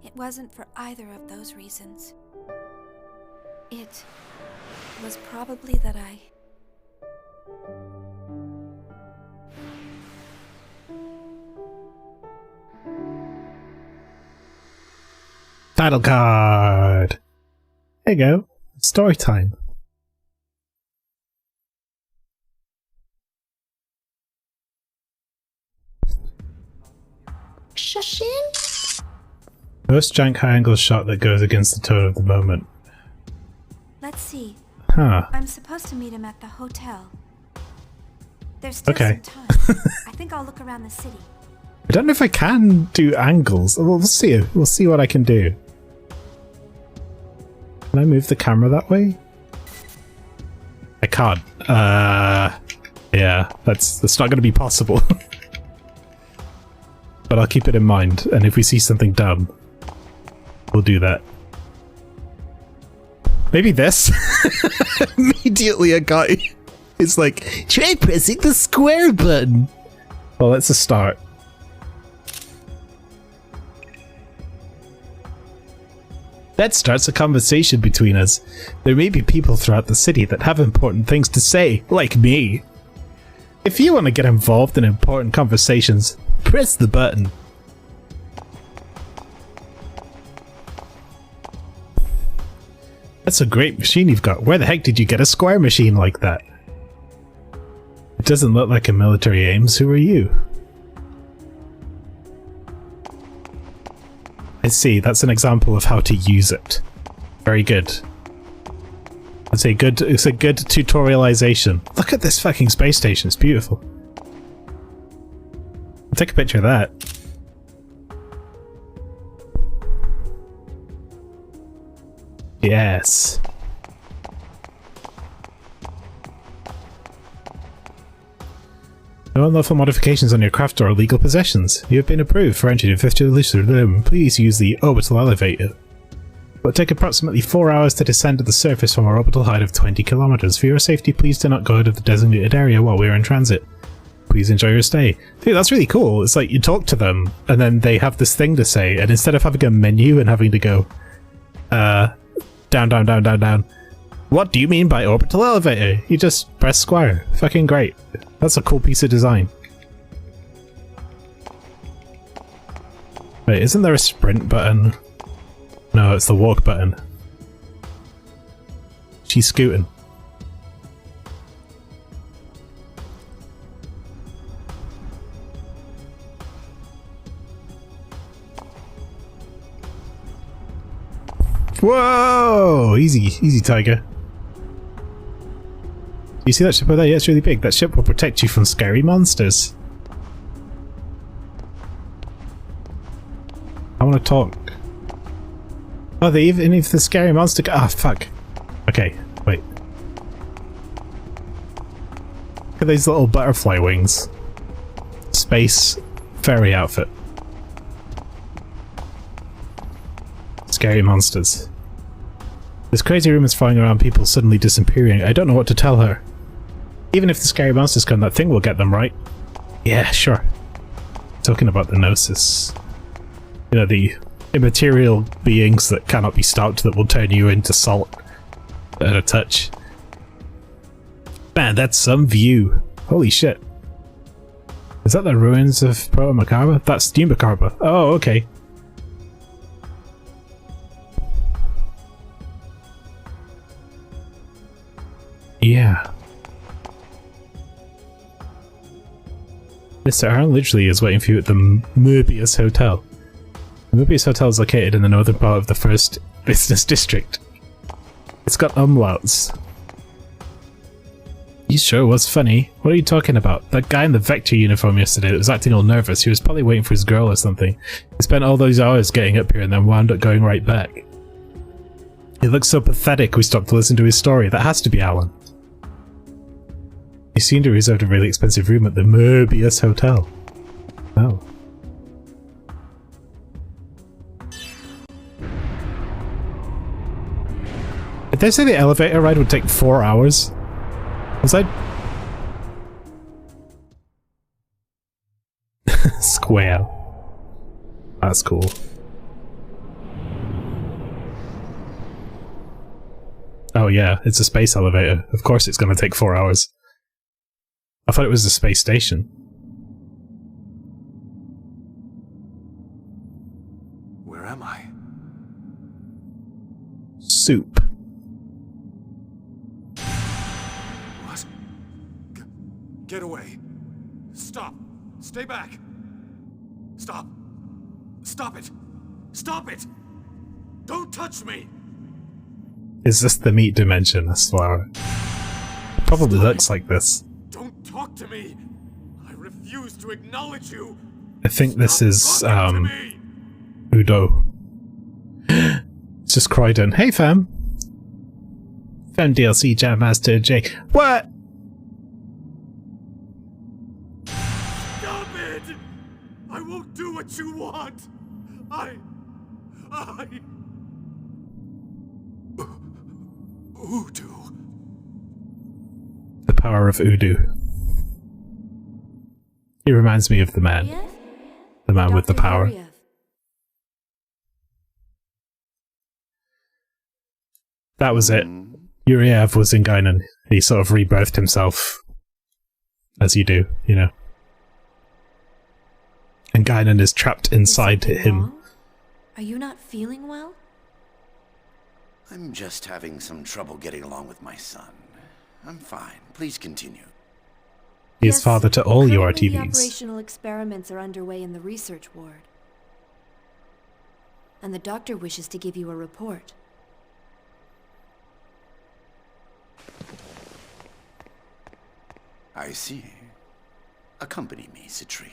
it wasn't for either of those reasons. It was probably that I... Title card! There you go. Story time. Shushin? Most jank high angle shot that goes against the tone of the moment. Let's see. Huh. I'm supposed to meet him at the hotel. There's still Okay. some time. I think I'll look around the city. I don't know if I can do angles. We'll see. We'll see what I can do. Can I move the camera that way? I can't. Yeah, that's not going to be possible. But I'll keep it in mind, and if we see something dumb, we'll do that. Maybe this? Immediately a guy is like, try pressing the square button! Well, that's a start. That starts a conversation between us. There may be people throughout the city that have important things to say, like me. If you want to get involved in important conversations, press the button. That's a great machine you've got. Where the heck did you get a square machine like that? It doesn't look like a military aims. Who are you? I see, that's an example of how to use it. Very good. It's a good tutorialization. Look at this fucking space station, it's beautiful. I'll take a picture of that. Yes. No unlawful modifications on your craft or illegal possessions. You have been approved for entry to 50 Jerusalem. Please use the orbital elevator. It will take approximately 4 hours to descend to the surface from our orbital height of 20 kilometers. For your safety, please do not go out of the designated area while we are in transit. Please enjoy your stay. Dude, that's really cool. It's like you talk to them, and then they have this thing to say, and instead of having a menu and having to go, down, down, down, down, down. What do you mean by orbital elevator? You just press square. Fucking great. That's a cool piece of design. Wait, isn't there a sprint button? No, it's the walk button. She's scooting. Whoa! Easy, easy, Tiger. You see that ship over there? Yeah, it's really big. That ship will protect you from scary monsters. I want to talk. Oh, they even if the scary monster. Ah, fuck. Okay, wait. Look at these little butterfly wings. Space fairy outfit. Scary monsters. There's crazy rumors flying around people suddenly disappearing. I don't know what to tell her. Even if the scary monsters come, that thing will get them, right? Yeah, sure. Talking about the Gnosis. You know, the immaterial beings that cannot be stopped that will turn you into salt at a touch. Man, that's some view. Holy shit. Is that the ruins of Proto Macabre? That's New Macabre. Oh, okay. Yeah. Mr. Aaron literally is waiting for you at the Mobius Hotel. The Mobius Hotel is located in the northern part of the first business district. It's got umlauts. You sure was funny. What are you talking about? That guy in the Vector uniform yesterday that was acting all nervous, he was probably waiting for his girl or something. He spent all those hours getting up here and then wound up going right back. He looks so pathetic we stopped to listen to his story. That has to be Alan. He seemed to reserve a really expensive room at the Mobius Hotel. Oh. Did they say the elevator ride would take 4 hours? Was I... Square. That's cool. Oh yeah, it's a space elevator. Of course it's gonna take 4 hours. I thought it was a space station. Where am I? Soup. What? Get away. Stop. Stay back. Stop. Stop it. Stop it. Don't touch me. Is this the meat dimension, I swear? It probably looks like this. Don't talk to me. I refuse to acknowledge you. I think this is, Udo. It's just Croydon. Hey fam! Fam DLC Jam Master J. What? Stop it! I won't do what you want! Udo. The power of Udo. He reminds me of the man. The man with the power. That was it. Yuriev was in Guinan. He sort of rebirthed himself. As you do, you know. And Guinan is trapped inside him. Are you not feeling well? I'm just having some trouble getting along with my son. I'm fine. Please continue. He is father to all Currently, URTVs. The operational experiments are underway in the research ward. And the doctor wishes to give you a report. I see. Accompany me, Citrine.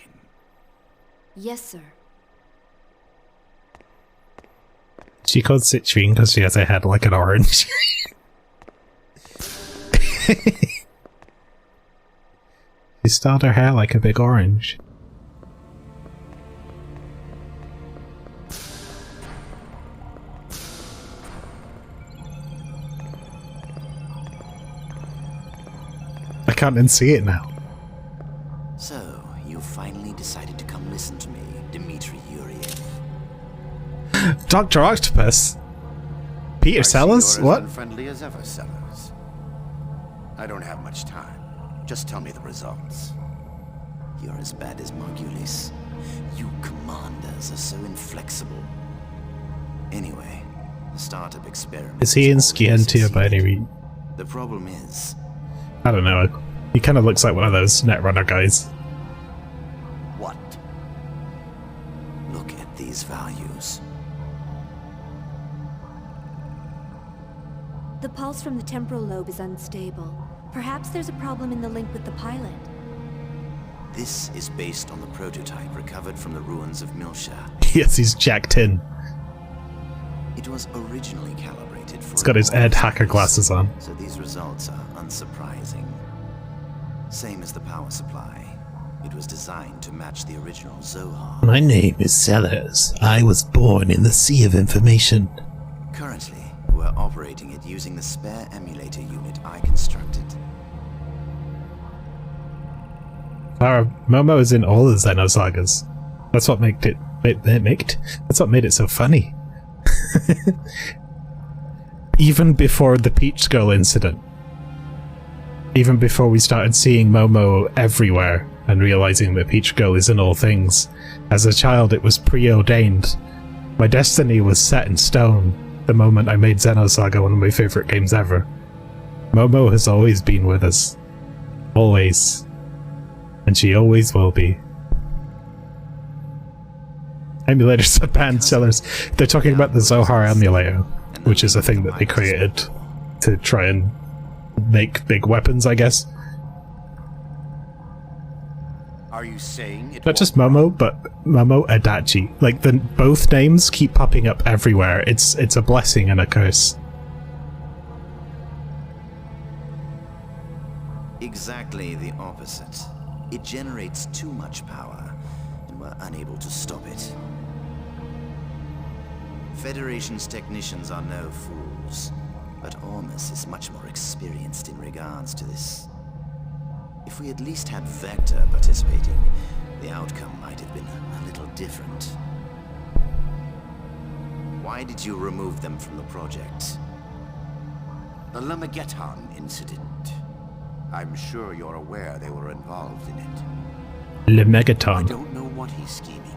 Yes, sir. She called Citrine because she has a head like an orange. She styled her hair like a big orange. I can't unsee it now. So, you finally decided to come listen to me, Dmitry Yuriev. Dr. Octopus? Peter Sellers? You're What? as unfriendly as ever, Sellers. I don't have much time. Just tell me the results. You're as bad as Margulis. You commanders are so inflexible. Anyway, the startup experiment. Is he in Scientia by any reason? The problem is, I don't know. He kind of looks like one of those Netrunner guys. what? Look at these values. The pulse from the temporal lobe is unstable. Perhaps there's a problem in the link with the pilot. This is based on the prototype recovered from the ruins of Milsha. Yes, he's jacked in. It was originally calibrated for... He's got his Ed Hacker glasses on. So these results are unsurprising. Same as the power supply. It was designed to match the original Zohar. My name is Sellers. I was born in the Sea of Information. Currently, we're operating it using the spare emulator unit I constructed. Momo is in all the Xenosagas. That's what made it. That's what made it so funny. Even before the Peach Girl incident. Even before we started seeing Momo everywhere and realizing that Peach Girl is in all things. As a child, it was preordained. My destiny was set in stone the moment I made Xenosaga one of my favorite games ever. Momo has always been with us. Always. And she always will be. Emulators are banned sellers. They're talking about the Zohar emulator, which is a thing that they created to try and make big weapons, I guess. Are you saying it Not just Momo, but Momo Adachi. Like, both names keep popping up everywhere. It's a blessing and a curse. Exactly the opposite. It generates too much power, and we're unable to stop it. Federation's technicians are no fools, but Ormus is much more experienced in regards to this. If we at least had Vector participating, the outcome might have been a little different. Why did you remove them from the project? The Lemegeton incident. I'm sure you're aware they were involved in it. Lemegeton. I don't know what he's scheming,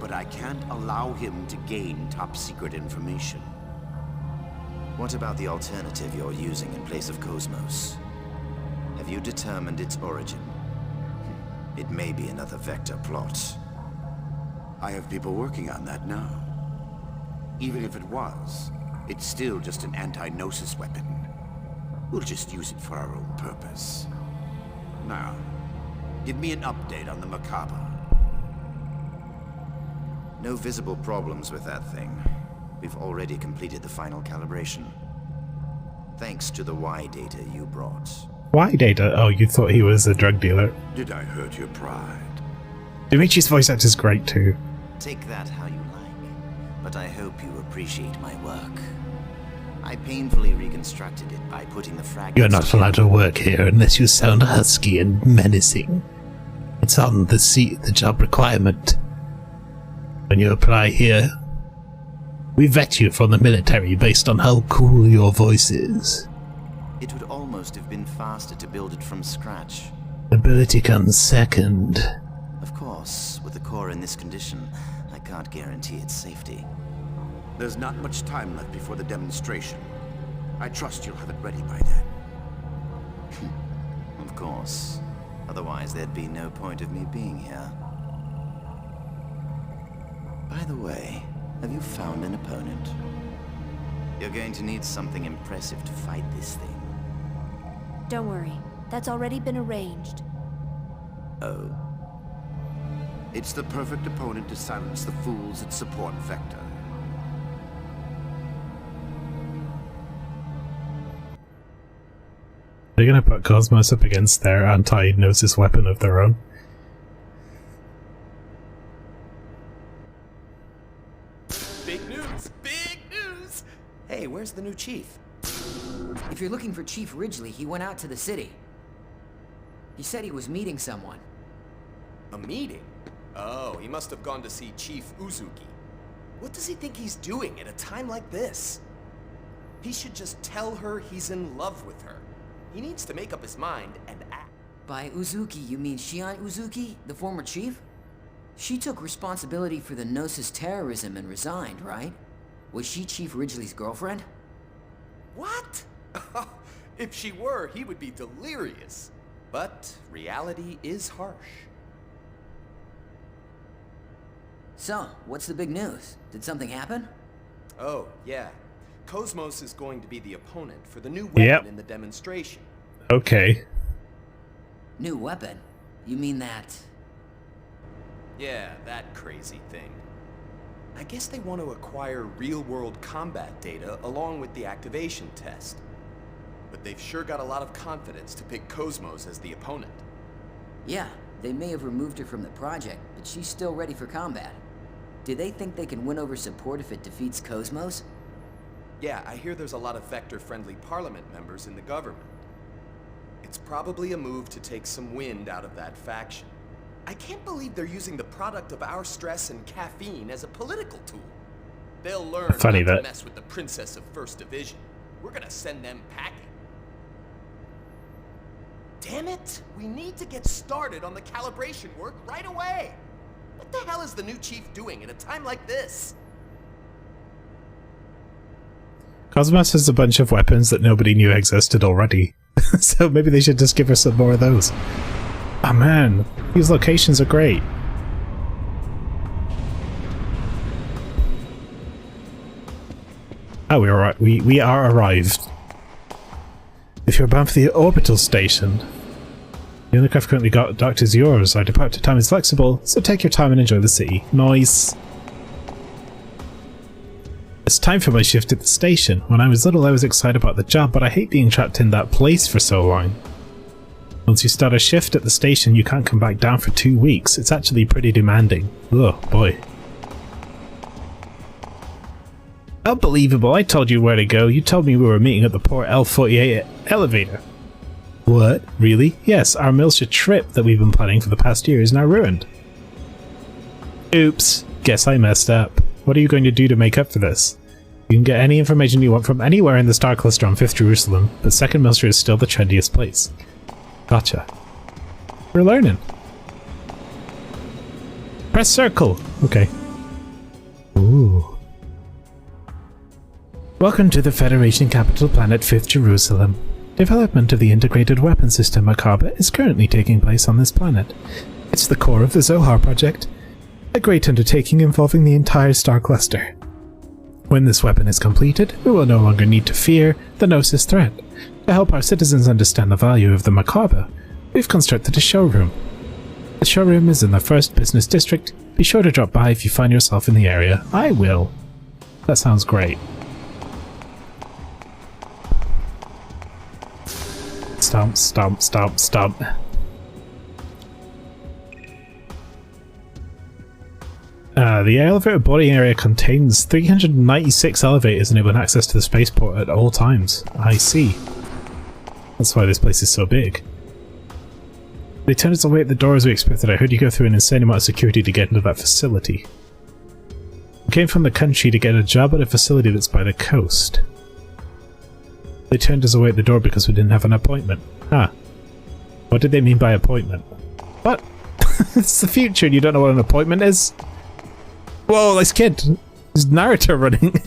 but I can't allow him to gain top-secret information. What about the alternative you're using in place of Cosmos? Have you determined its origin? It may be another Vector plot. I have people working on that now. Even if it was, it's still just an anti-Gnosis weapon. We'll just use it for our own purpose. Now, give me an update on the Macabre. No visible problems with that thing. We've already completed the final calibration. Thanks to the Y data you brought. Why data? Oh, you thought he was a drug dealer. Did I hurt your pride? Dimitri's voice actor is great too. Take that how you like, but I hope you appreciate my work. I painfully reconstructed it by putting the fragments... You're not allowed to work here unless you sound husky and menacing. It's on the job requirement. When you apply here, we vet you from the military based on how cool your voice is. It would almost have been faster to build it from scratch. Ability comes second. Of course, with the core in this condition, I can't guarantee its safety. There's not much time left before the demonstration. I trust you'll have it ready by then. Of course. Otherwise, there'd be no point of me being here. By the way, have you found an opponent? You're going to need something impressive to fight this thing. Don't worry. That's already been arranged. Oh? It's the perfect opponent to silence the fools that support Vector. They're gonna put Cosmos up against their anti-Gnosis weapon of their own. Big news! Big news! Hey, where's the new chief? If you're looking for Chief Ridgely, he went out to the city. He said he was meeting someone. A meeting? Oh, he must have gone to see Chief Uzuki. What does he think he's doing at a time like this? He should just tell her he's in love with her. He needs to make up his mind and act. By Uzuki, you mean Shion Uzuki, the former chief? She took responsibility for the Gnosis terrorism and resigned, right? Was she Chief Ridgely's girlfriend? What? If she were, he would be delirious. But reality is harsh. So, what's the big news? Did something happen? Oh, yeah. Cosmos is going to be the opponent for the new weapon in the demonstration. Okay. New weapon? You mean that... Yeah, that crazy thing. I guess they want to acquire real-world combat data along with the activation test. But they've sure got a lot of confidence to pick Cosmos as the opponent. Yeah, they may have removed her from the project, but she's still ready for combat. Do they think they can win over support if it defeats Cosmos? Yeah, I hear there's a lot of Vector-friendly Parliament members in the government. It's probably a move to take some wind out of that faction. I can't believe they're using the product of our stress and caffeine as a political tool. They'll learn not to mess with the Princess of First Division. We're gonna send them packing. Damn it! We need to get started on the calibration work right away! What the hell is the new chief doing at a time like this? Cosmos has a bunch of weapons that nobody knew existed already. So maybe they should just give her some more of those. Oh man, these locations are great. Oh, we are arrived. If you're bound for the orbital station, the only craft currently docked is yours. Our departure time is flexible, so take your time and enjoy the city. Nice. It's time for my shift at the station. When I was little, I was excited about the job, but I hate being trapped in that place for so long. Once you start a shift at the station, you can't come back down for 2 weeks. It's actually pretty demanding. Oh boy. Unbelievable, I told you where to go. You told me we were meeting at the port L48 elevator. What? Really? Yes, our Milsha trip that we've been planning for the past year is now ruined. Oops. Guess I messed up. What are you going to do to make up for this? You can get any information you want from anywhere in the Star Cluster on 5th Jerusalem, but 2nd Milsha is still the trendiest place. Gotcha. We're learning. Press circle! Okay. Ooh. Welcome to the Federation capital planet 5th Jerusalem. Development of the integrated weapon system Macabre is currently taking place on this planet. It's the core of the Zohar project, a great undertaking involving the entire star cluster. When this weapon is completed, we will no longer need to fear the Gnosis threat. To help our citizens understand the value of the Macabre, we've constructed a showroom. The showroom is in the 1st Business District. Be sure to drop by if you find yourself in the area. I will. That sounds great. Stomp, stomp, stomp, stomp. The elevator boarding area contains 396 elevators enabling access to the spaceport at all times. I see. That's why this place is so big. They turned us away at the door as we expected. I heard you go through an insane amount of security to get into that facility. We came from the country to get a job at a facility that's by the coast. They turned us away at the door because we didn't have an appointment. Huh. What did they mean by appointment? What? It's the future and you don't know what an appointment is? Whoa, this kid! There's Naruto running!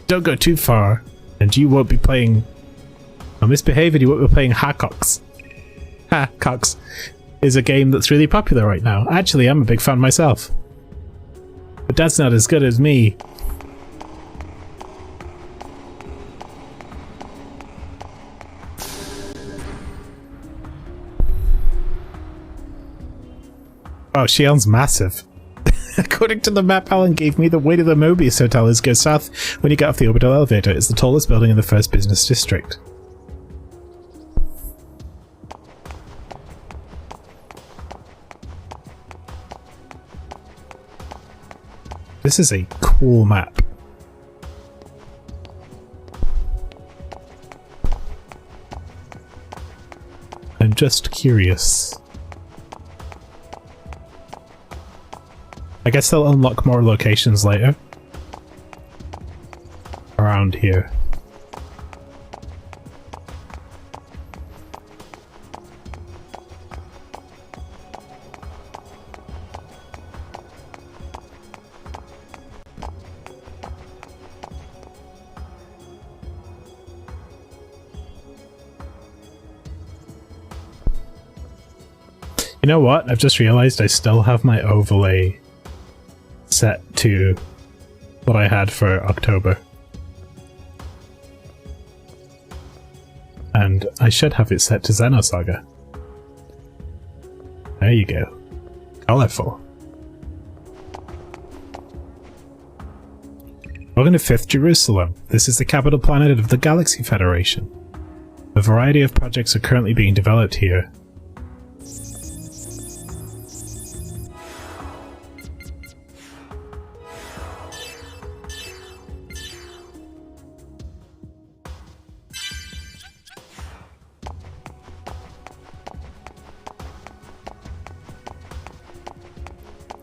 Don't go too far, and you won't be playing... misbehave and you won't be playing Hacox. Hacox is a game that's really popular right now. Actually, I'm a big fan myself. But that's not as good as me. Oh, Shion's massive. According to the map Alan gave me, the way to the Mobius Hotel is go south when you get off the orbital elevator. It's the tallest building in the 1st Business District. This is a cool map. I'm just curious. I guess they'll unlock more locations later. Around here. You know what? I've just realized I still have my overlay set to what I had for October. And I should have it set to Xenosaga. There you go. Colorful. Welcome to 5th Jerusalem. This is the capital planet of the Galaxy Federation. A variety of projects are currently being developed here.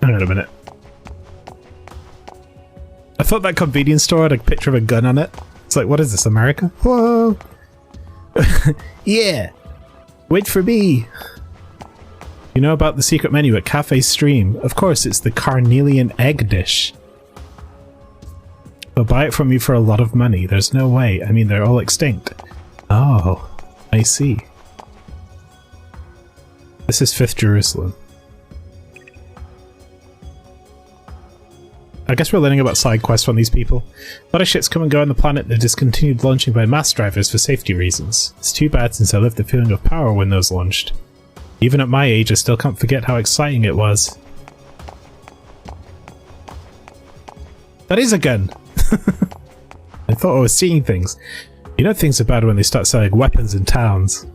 Hang on a minute. I thought that convenience store had a picture of a gun on it. It's like, what is this, America? Whoa! Yeah! Wait for me! You know about the secret menu at Cafe Stream? Of course, it's the carnelian egg dish. They'll buy it from you for a lot of money. There's no way. I mean, they're all extinct. Oh, I see. This is 5th Jerusalem. I guess we're learning about side quests from these people. A lot of shit's come and go on the planet that discontinued launching by mass drivers for safety reasons. It's too bad since I lived the feeling of power when those launched. Even at my age, I still can't forget how exciting it was. That is a gun! I thought I was seeing things. You know things are bad when they start selling weapons in towns.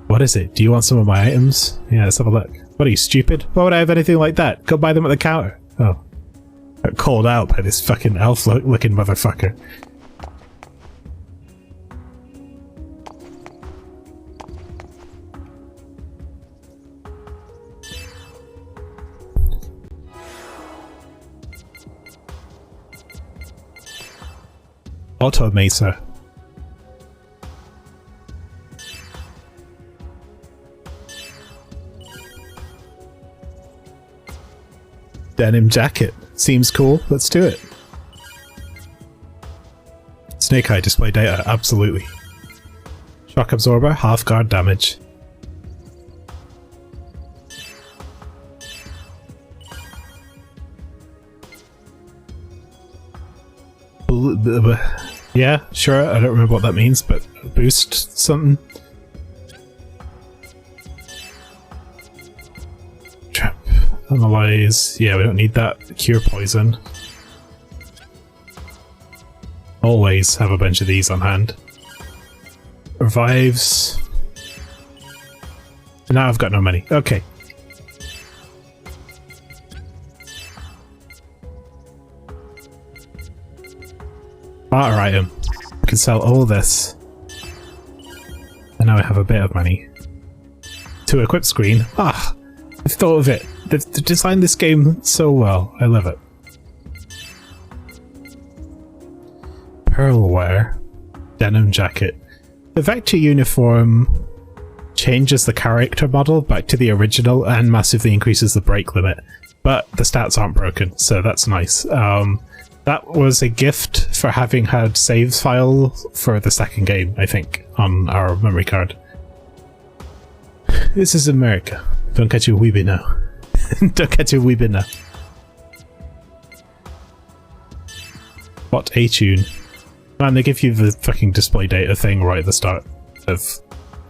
What is it? Do you want some of my items? Yeah, let's have a look. What are you, stupid? Why would I have anything like that? Go buy them at the counter. Oh. Got called out by this fucking elf-looking motherfucker. Auto Mesa. Denim jacket. Seems cool. Let's do it. Snake Eye display data. Absolutely. Shock absorber. Half guard damage. Yeah, sure. I don't remember what that means, but boost something. Trap. Analyze. Yeah, we don't need that. Cure poison. Always have a bunch of these on hand. Revives. Now I've got no money. Okay. Barter item. I can sell all this. And now I have a bit of money. To equip screen. Ah! I've thought of it. They've designed this game so well. I love it. Pearlware. Denim jacket. The Vector uniform changes the character model back to the original and massively increases the break limit. But the stats aren't broken, so that's nice. That was a gift for having had saves file for the second game, I think, on our memory card. This is America. Don't catch you weeping now. Don't catch you weeping now. What a tune. Man, they give you the fucking display data thing right at the start of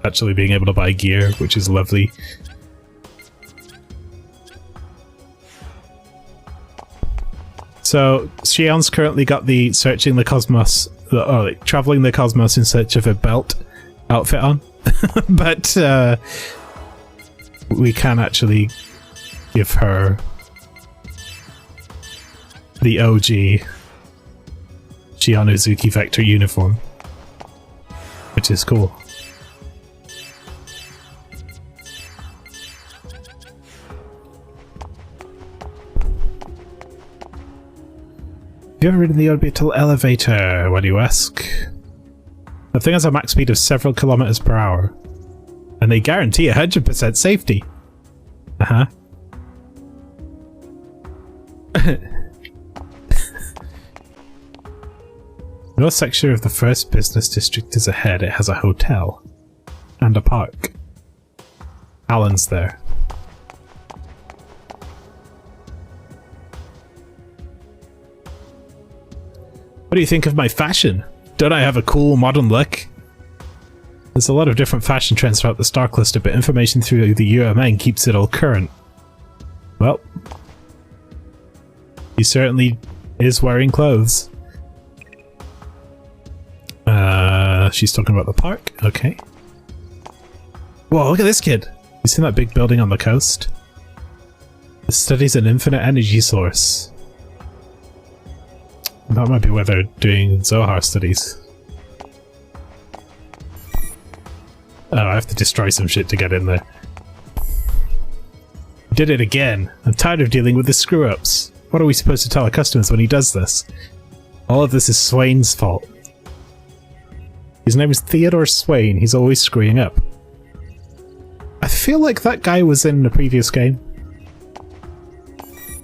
actually being able to buy gear, which is lovely. So, Shion's currently got the searching the cosmos, traveling the cosmos in search of a belt outfit on, but we can actually give her the OG Shion Uzuki Vector uniform, which is cool. Have you ever ridden the orbital elevator? Why do you ask? The thing has a max speed of several kilometers per hour, and they guarantee 100% safety. Uh-huh. North section of the first business district is ahead. It has a hotel and a park. Alan's there. What do you think of my fashion? Don't I have a cool modern look? There's a lot of different fashion trends throughout the star cluster, but information through the UMN keeps it all current. Well, he certainly is wearing clothes. She's talking about the park. Okay. Whoa, look at this kid. You seen that big building on the coast? It studies an infinite energy source. That might be where they're doing Zohar studies. Oh, I have to destroy some shit to get in there. Did it again. I'm tired of dealing with the screw-ups. What are we supposed to tell our customers when he does this? All of this is Swain's fault. His name is Theodore Swain. He's always screwing up. I feel like that guy was in the previous game.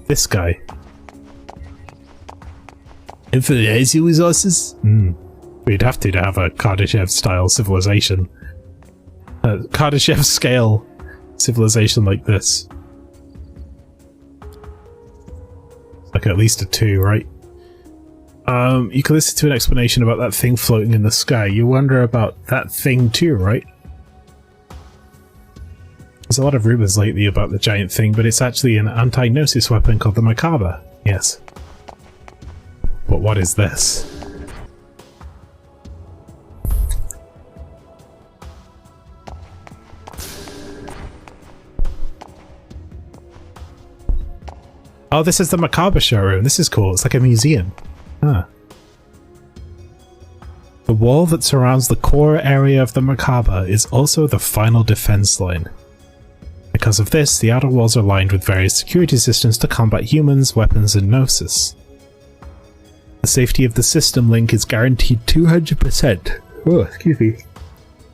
This guy. Infinite energy resources? We'd have to have a Kardashev-style civilization. Kardashev-scale civilization like this? Like at least a 2, right? You can listen to an explanation about that thing floating in the sky. You wonder about that thing too, right? There's a lot of rumors lately about the giant thing, but it's actually an anti-gnosis weapon called the Macabre. Yes. But what is this? Oh, this is the Macabre showroom. This is cool. It's like a museum. Huh. The wall that surrounds the core area of the Macabre is also the final defense line. Because of this, the outer walls are lined with various security systems to combat humans, weapons, and Gnosis. The safety of the system link is guaranteed 200%. Oh, excuse me.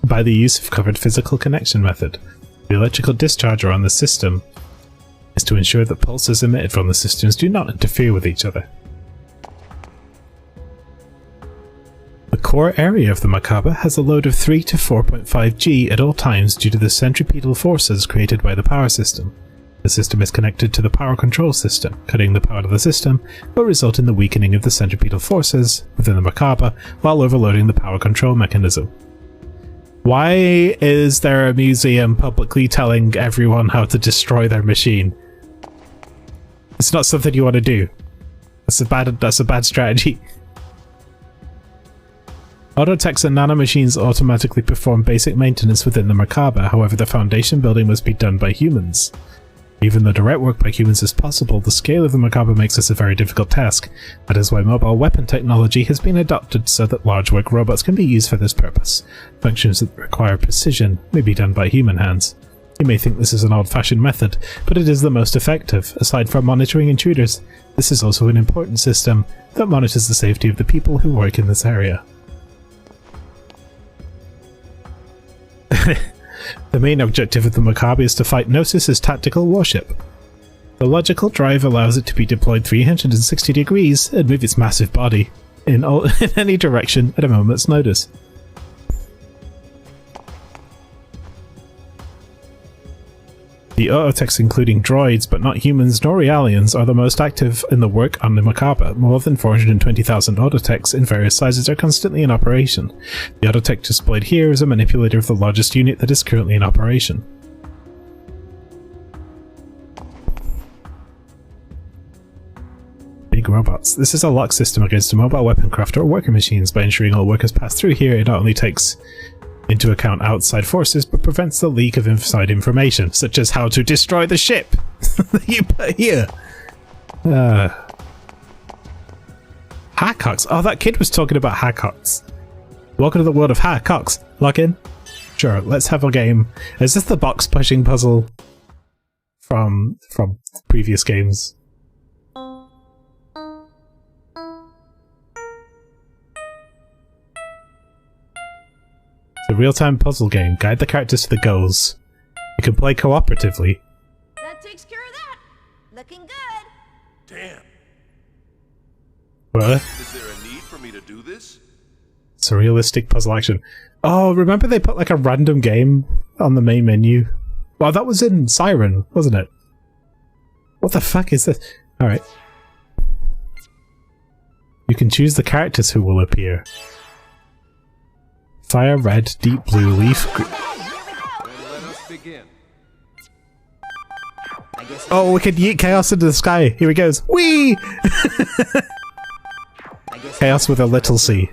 By the use of covered physical connection method. The electrical discharger on the system is to ensure that pulses emitted from the systems do not interfere with each other. The core area of the Macabre has a load of 3 to 4.5 G at all times due to the centripetal forces created by the power system. The system is connected to the power control system. Cutting the power to the system will result in the weakening of the centripetal forces within the Macabre while overloading the power control mechanism. Why is there a museum publicly telling everyone how to destroy their machine? It's not something you want to do. That's a bad strategy. Autotechs and nanomachines automatically perform basic maintenance within the Macabre, however the foundation building must be done by humans. Even though direct work by humans is possible, the scale of the Macabre makes this a very difficult task. That is why mobile weapon technology has been adopted so that large work robots can be used for this purpose. Functions that require precision may be done by human hands. You may think this is an old-fashioned method, but it is the most effective. Aside from monitoring intruders, this is also an important system that monitors the safety of the people who work in this area. The main objective of the Macabre is to fight Gnosis' tactical warship. The logical drive allows it to be deployed 360 degrees and move its massive body in any direction at a moment's notice. The Autotechs, including droids but not humans nor aliens, are the most active in the work on the Macabre. More than 420,000 Autotechs in various sizes are constantly in operation. The Autotech displayed here is a manipulator of the largest unit that is currently in operation. Big robots. This is a lock system against a mobile weapon crafter or worker machines. By ensuring all workers pass through here, it not only takes into account outside forces, but prevents the leak of inside information, such as how to destroy the ship that you put here. Hackox. Oh, that kid was talking about Hackox. Welcome to the world of Hackox. Log in. Sure, let's have a game. Is this the box pushing puzzle from previous games? A real-time puzzle game. Guide the characters to the goals. You can play cooperatively. That takes care of that. Looking good. Damn. What? Is there a need for me to do this? It's a realistic puzzle action. Oh, remember they put like a random game on the main menu? Well, that was in Siren, wasn't it? What the fuck is this? Alright. You can choose the characters who will appear. Fire, red, deep blue, leaf, oh, we can yeet Chaos into the sky. Here he goes. Whee! Chaos with a little c.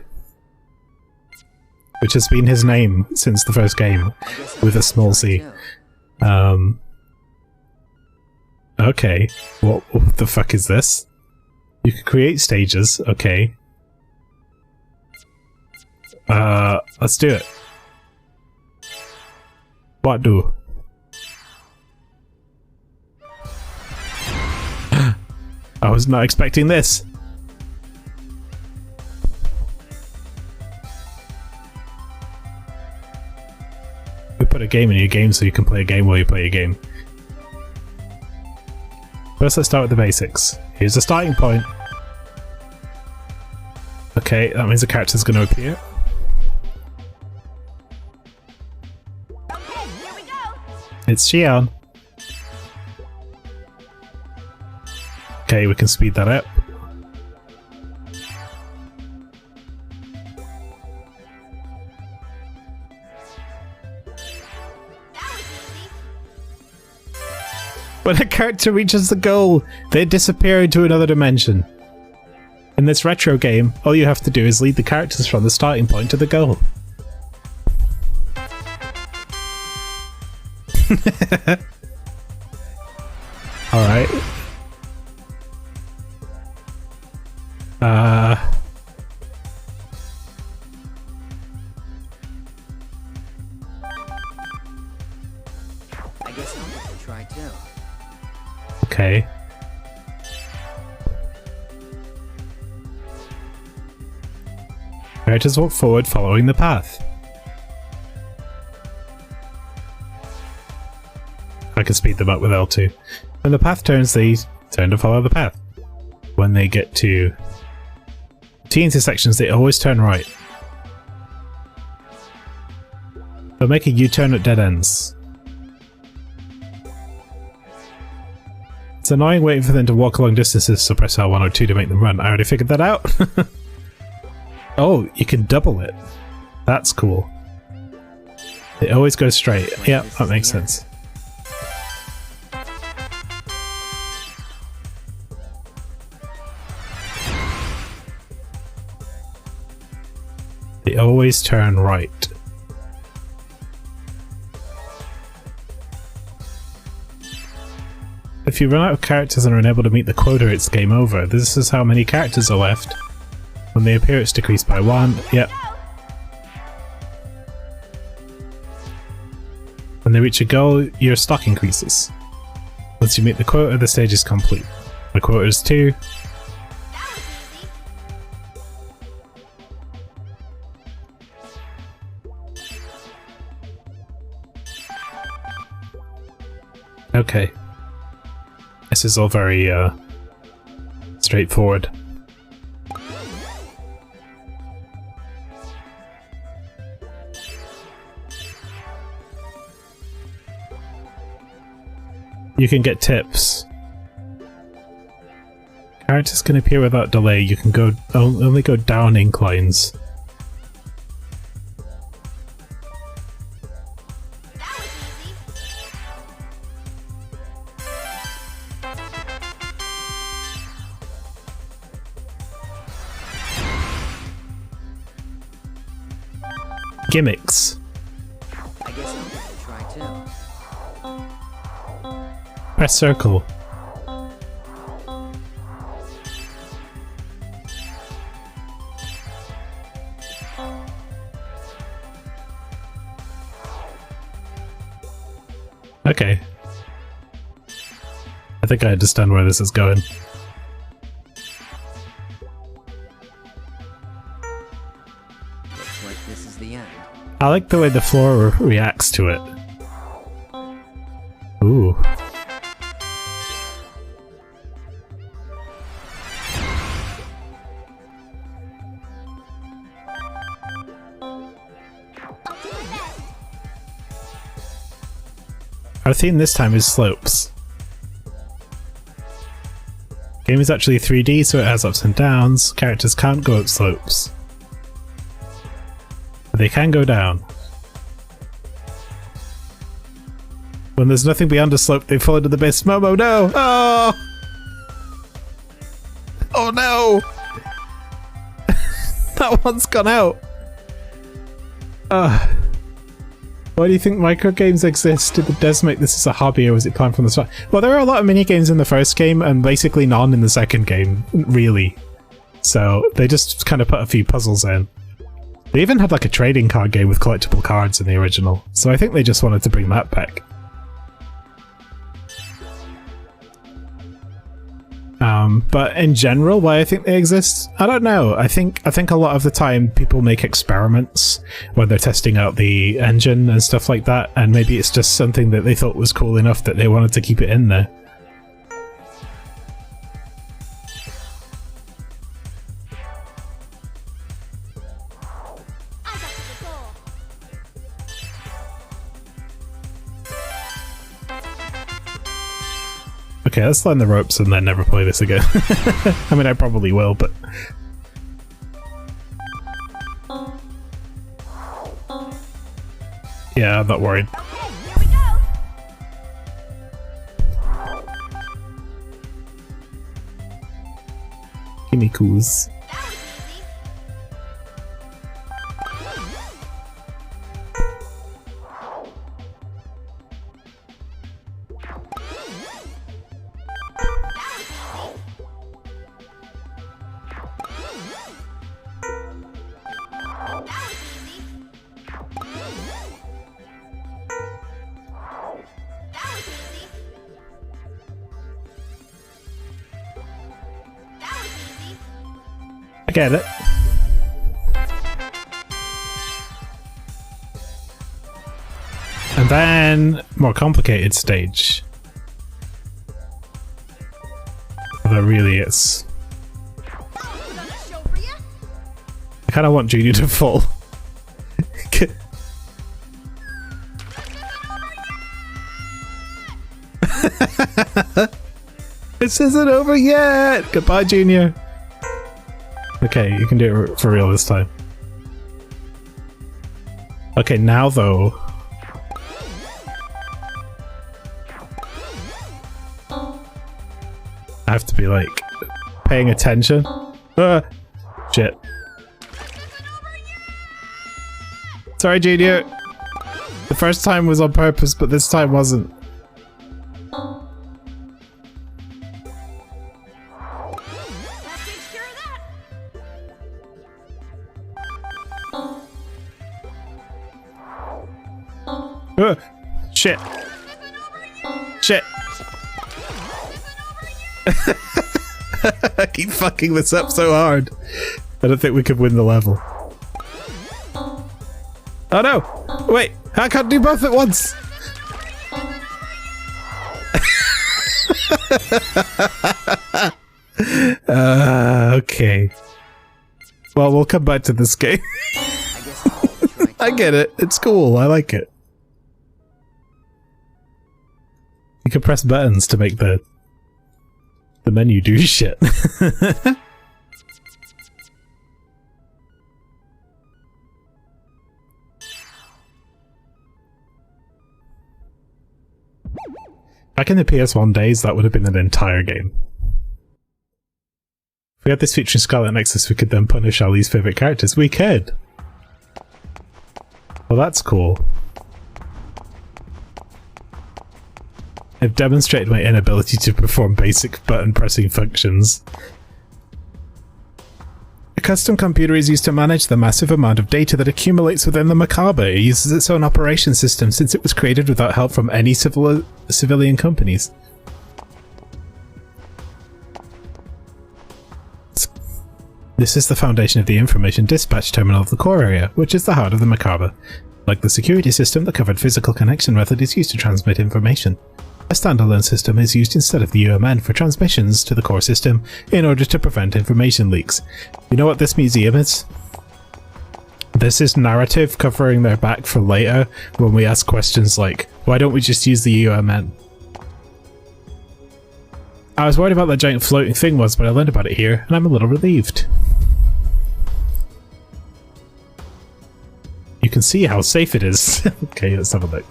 Which has been his name since the first game. With a small c. Okay. What the fuck is this? You can create stages. Okay. Let's do it. What do? I was not expecting this. We put a game in your game so you can play a game while you play a game. First, let's start with the basics. Here's the starting point. Okay, that means the character's going to appear. It's Xion. Okay, we can speed that up. When a character reaches the goal, they disappear into another dimension. In this retro game, all you have to do is lead the characters from the starting point to the goal. Alright. I guess I'll have to try too. Okay. Characters walk forward following the path. I can speed them up with L2. When the path turns, they turn to follow the path. When they get to T intersections, they always turn right. They'll make a U-turn at dead ends. It's annoying waiting for them to walk long distances, so press R1 or 2 to make them run. I already figured that out. Oh, you can double it. That's cool. It always goes straight. Yeah, that makes sense. They always turn right. If you run out of characters and are unable to meet the quota, it's game over. This is how many characters are left. When they appear, it's decreased by 1. Yep. When they reach a goal, your stock increases. Once you meet the quota, the stage is complete. The quota is 2. Okay. This is all very straightforward. You can get tips. Characters can appear without delay. You can go only go down inclines. Gimmicks. I guess I'll have to try too. Press circle. Okay. I think I understand where this is going. Looks like this is the end. I like the way the floor reacts to it. Ooh. Our theme this time is slopes. Game is actually 3D, so it has ups and downs. Characters can't go up slopes. But they can go down. When there's nothing beyond a slope, they fall into the abyss. Momo, no! Oh! Oh no! That one's gone out! Why do you think microgames exist? Did the devs make this as a hobby, or was it planned from the start? Well, there are a lot of minigames in the first game, and basically none in the second game, really. So, they just kind of put a few puzzles in. They even had like a trading card game with collectible cards in the original, so I think they just wanted to bring that back. But in general, why I think they exist, I don't know. I think a lot of the time people make experiments when they're testing out the engine and stuff like that, and maybe it's just something that they thought was cool enough that they wanted to keep it in there. Okay, let's learn the ropes and then never play this again. I mean, I probably will, but... Yeah, I'm not worried. Gimme coos. I get it. And then more complicated stage. Although really it's... I kind of want Junior to fall. This isn't over yet! Goodbye, Junior. Okay, you can do it for real this time. Okay, now though... I have to be like paying attention. Shit. Sorry, Junior. The first time was on purpose, but this time wasn't. Shit. Shit. I keep fucking this up so hard. I don't think we could win the level. Oh no! Wait, I can't do both at once! Okay. Well, we'll come back to this game. I get it. It's cool. I like it. You can press buttons to make the menu do shit. Back in the PS1 days, that would have been an entire game. If we had this feature in Scarlet Nexus, we could then punish our least favorite characters. We could! Well, that's cool. I've demonstrated my inability to perform basic button pressing functions. A custom computer is used to manage the massive amount of data that accumulates within the Macabre. It uses its own operation system since it was created without help from any civilian companies. This is the foundation of the information dispatch terminal of the core area, which is the heart of the Macabre. Like the security system, the covered physical connection method is used to transmit information. A standalone system is used instead of the UMN for transmissions to the core system in order to prevent information leaks. You know what this museum is? This is narrative covering their back for later when we ask questions like, why don't we just use the UMN? I was worried about that giant floating thing once, but I learned about it here, and I'm a little relieved. You can see how safe it is. Okay, let's have a look.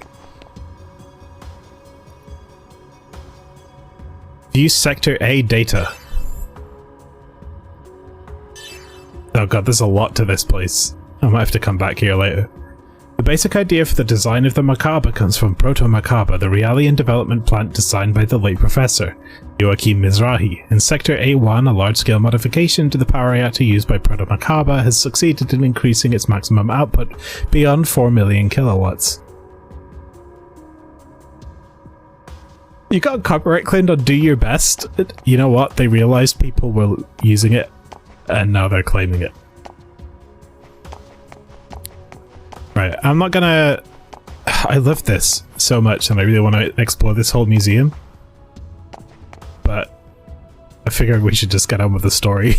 View Sector A data. Oh god, there's a lot to this place. I might have to come back here later. The basic idea for the design of the Macabre comes from Proto-Macabre, the Realian development plant designed by the late Professor Joachim Mizrahi. In Sector A1, a large-scale modification to the power reactor used by Proto-Macabre has succeeded in increasing its maximum output beyond 4 million kilowatts. You got copyright claimed on Do Your Best? You know what? They realized people were using it, and now they're claiming it. Right, I'm not gonna... I love this so much, and I really want to explore this whole museum. But I figured we should just get on with the story.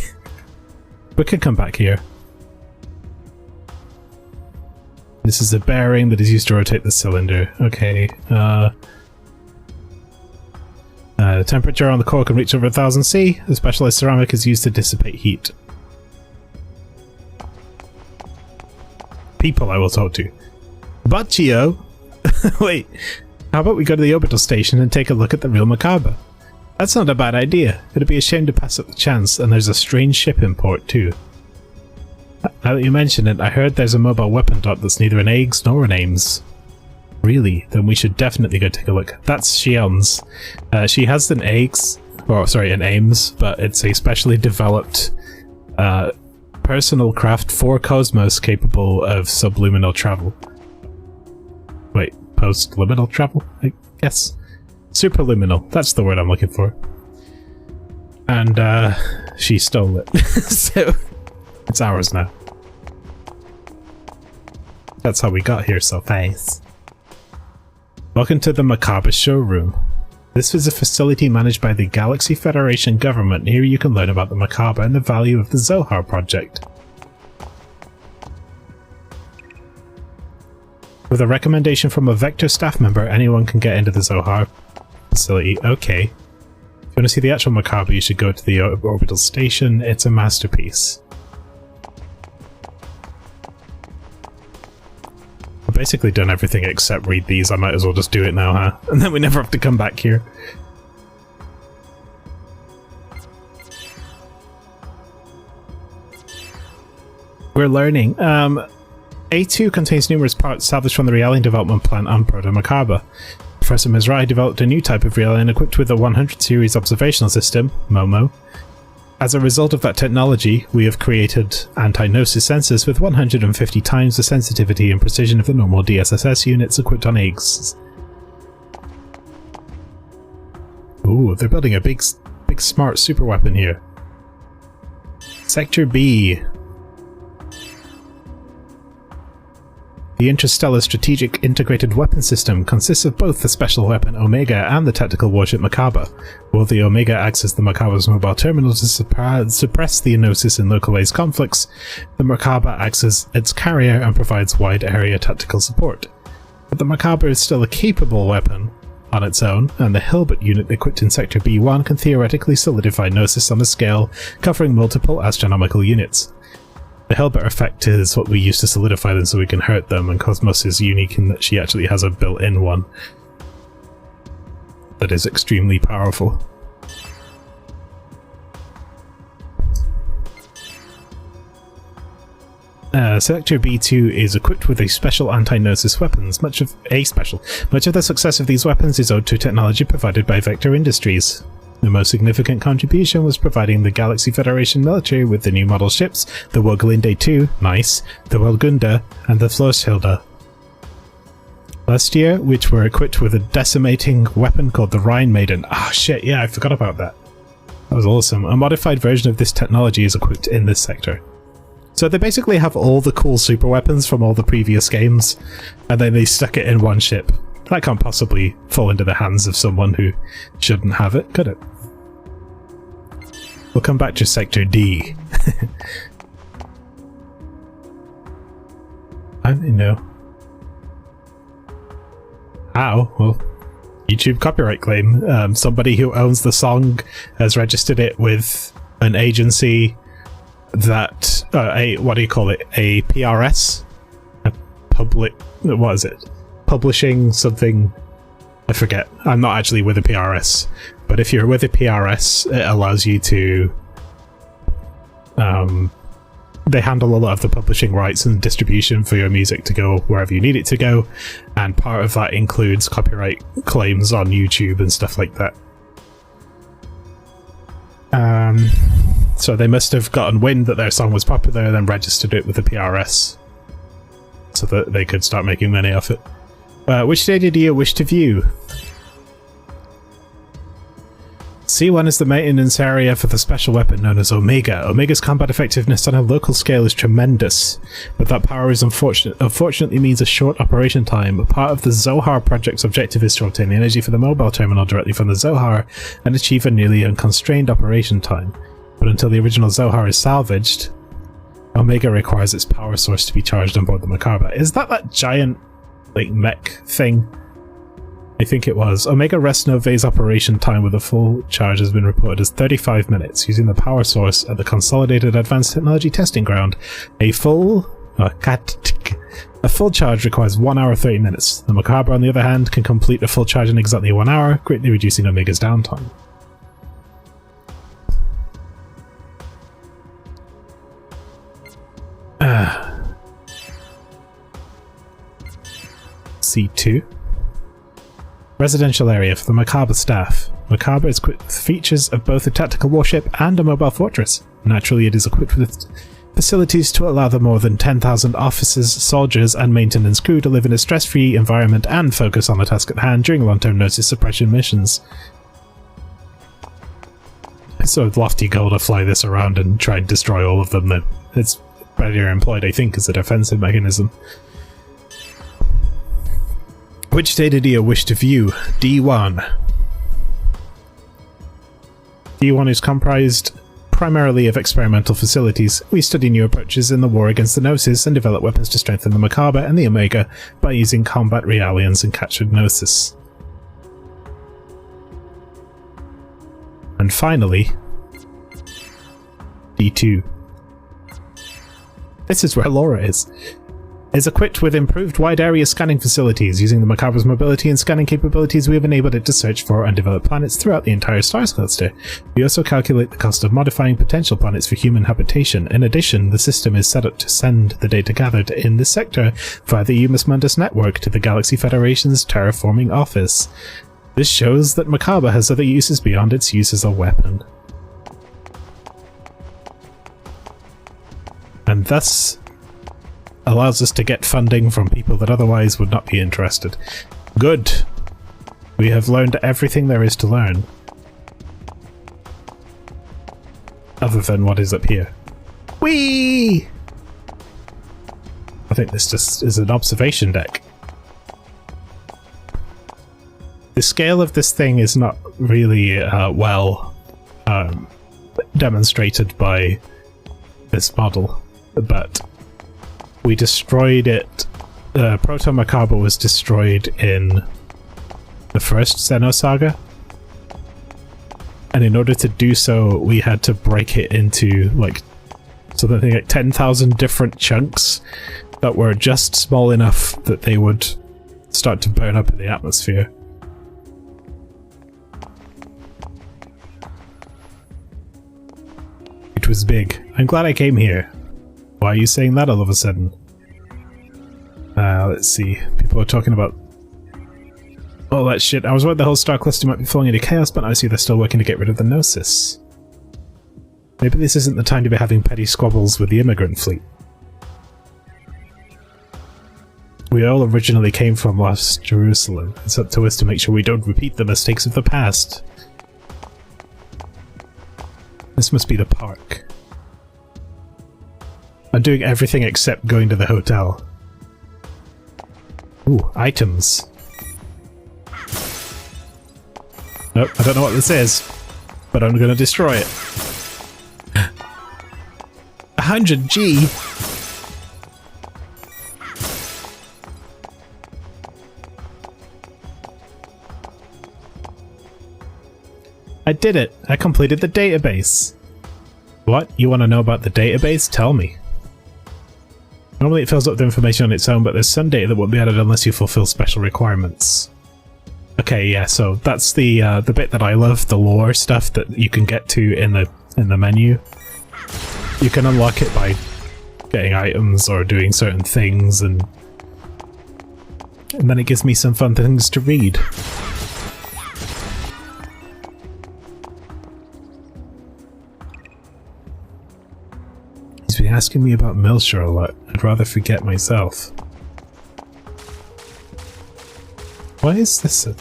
We could come back here. This is a bearing that is used to rotate the cylinder. Okay, The temperature on the core can reach over 1000 C. The specialized ceramic is used to dissipate heat. People I will talk to. Baccio! Wait, how about we go to the orbital station and take a look at the real Macabre? That's not a bad idea. It'd be a shame to pass up the chance, and there's a strange ship in port too. Now that you mention it, I heard there's a mobile weapon dot that's neither an Aegis nor an Ames. Really? Then we should definitely go take a look. That's Shion's. She has an Aegis, or sorry, an Ames, but it's a specially developed personal craft for Cosmos capable of subliminal travel. Wait, post-liminal travel? I guess. Superliminal, that's the word I'm looking for. And she stole it. So it's ours now. That's how we got here so fast. Welcome to the Macabre showroom. This is a facility managed by the Galaxy Federation government. Here you can learn about the Macabre and the value of the Zohar project. With a recommendation from a Vector staff member, anyone can get into the Zohar facility. Okay. If you want to see the actual Macabre, you should go to the orbital station. It's a masterpiece. I've basically done everything except read these. I might as well just do it now, huh? And then we never have to come back here. We're learning. A2 contains numerous parts salvaged from the realign development plant on Proto Macabre. Professor Mizrahi developed a new type of realign equipped with a 100 series observational system, MOMO. As a result of that technology, we have created anti-gnosis sensors with 150 times the sensitivity and precision of the normal DSSS units equipped on Aegis. Ooh, they're building a big smart super weapon here. Sector B. The Interstellar Strategic Integrated Weapon System consists of both the special weapon Omega and the tactical warship Macabre. While the Omega acts as the Macabre's mobile terminal to suppress the Gnosis in localized conflicts, the Macabre acts as its carrier and provides wide area tactical support. But the Macabre is still a capable weapon on its own, and the Hilbert unit equipped in Sector B1 can theoretically solidify Gnosis on a scale covering multiple astronomical units. The Hilbert effect is what we use to solidify them so we can hurt them, and Cosmos is unique in that she actually has a built-in one that is extremely powerful. Sector B2 is equipped with a special anti-gnosis weapons. Much of the success of these weapons is owed to technology provided by Vector Industries. The most significant contribution was providing the Galaxy Federation military with the new model ships, the Woglinde 2, nice, the Welgunda, and the Florshilda. Last year, which were equipped with a decimating weapon called the Rhine Maiden. Ah, shit, yeah, I forgot about that. That was awesome. A modified version of this technology is equipped in this sector. So they basically have all the cool super weapons from all the previous games, and then they stuck it in one ship. That can't possibly fall into the hands of someone who shouldn't have it, could it? We'll come back to Sector D. I don't know. How? Well, YouTube copyright claim. Somebody who owns the song has registered it with an agency that... what do you call it? A PRS? A public... what is it? Publishing something, I forget. I'm not actually with a PRS, but if you're with a PRS, it allows you to they handle a lot of the publishing rights and distribution for your music to go wherever you need it to go, and part of that includes copyright claims on YouTube and stuff like that. So they must have gotten wind that their song was popular and then registered it with the PRS so that they could start making money off it. Which data do you wish to view? C1 is the maintenance area for the special weapon known as Omega. Omega's combat effectiveness on a local scale is tremendous, but that power is unfortunately means a short operation time. Part of the Zohar project's objective is to obtain energy for the mobile terminal directly from the Zohar and achieve a nearly unconstrained operation time. But until the original Zohar is salvaged, Omega requires its power source to be charged on board the Macabre. Is that giant, like, mech thing? I think it was. Omega Rest Novae's operation time with a full charge has been reported as 35 minutes, using the power source at the Consolidated Advanced Technology Testing Ground. A full charge requires 1 hour 30 minutes. The Macabre, on the other hand, can complete a full charge in exactly 1 hour, greatly reducing Omega's downtime. C2. Residential area for the Macabre staff. Macabre is equipped with features of both a tactical warship and a mobile fortress. Naturally, it is equipped with facilities to allow the more than 10,000 officers, soldiers, and maintenance crew to live in a stress-free environment and focus on the task at hand during long-term Gnosis suppression missions. It's sort of lofty goal to fly this around and try and destroy all of them, though. It's better employed, I think, as a defensive mechanism. Which data do you wish to view? D1. D1 is comprised primarily of experimental facilities. We study new approaches in the war against the Gnosis and develop weapons to strengthen the Macabre and the Omega by using combat realians and captured Gnosis. And finally, D2. This is where Laura is equipped with improved wide area scanning facilities. Using the Macabre's mobility and scanning capabilities, we have enabled it to search for and develop planets throughout the entire stars cluster. We also calculate the cost of modifying potential planets for human habitation. In addition, the system is set up to send the data gathered in this sector via the Humus Mundus network to the Galaxy Federation's terraforming office. This shows that Macabre has other uses beyond its use as a weapon. And thus allows us to get funding from people that otherwise would not be interested. Good. We have learned everything there is to learn. Other than what is up here. Whee! I think this just is an observation deck. The scale of this thing is not really well demonstrated by this model, but we destroyed it. Proto Macabre was destroyed in the first Xenosaga, and in order to do so we had to break it into like something like 10,000 different chunks that were just small enough that they would start to burn up in the atmosphere. It was big. I'm glad I came here. Why are you saying that all of a sudden? Let's see. People are talking about all that shit. I was worried the whole star cluster might be falling into chaos, but I see they're still working to get rid of the Gnosis. Maybe this isn't the time to be having petty squabbles with the immigrant fleet. We all originally came from Lost Jerusalem. It's up to us to make sure we don't repeat the mistakes of the past. This must be the park. I'm doing everything except going to the hotel. Ooh, items. Nope, I don't know what this is, but I'm gonna destroy it. 100G? I did it! I completed the database! What? You want to know about the database? Tell me. Normally it fills up the information on its own, but there's some data that won't be added unless you fulfill special requirements. Okay, yeah, so that's the bit that I love, the lore stuff that you can get to in the menu. You can unlock it by getting items or doing certain things, and then it gives me some fun things to read. He's been asking me about Milshire a lot. I'd rather forget myself. Why is this a...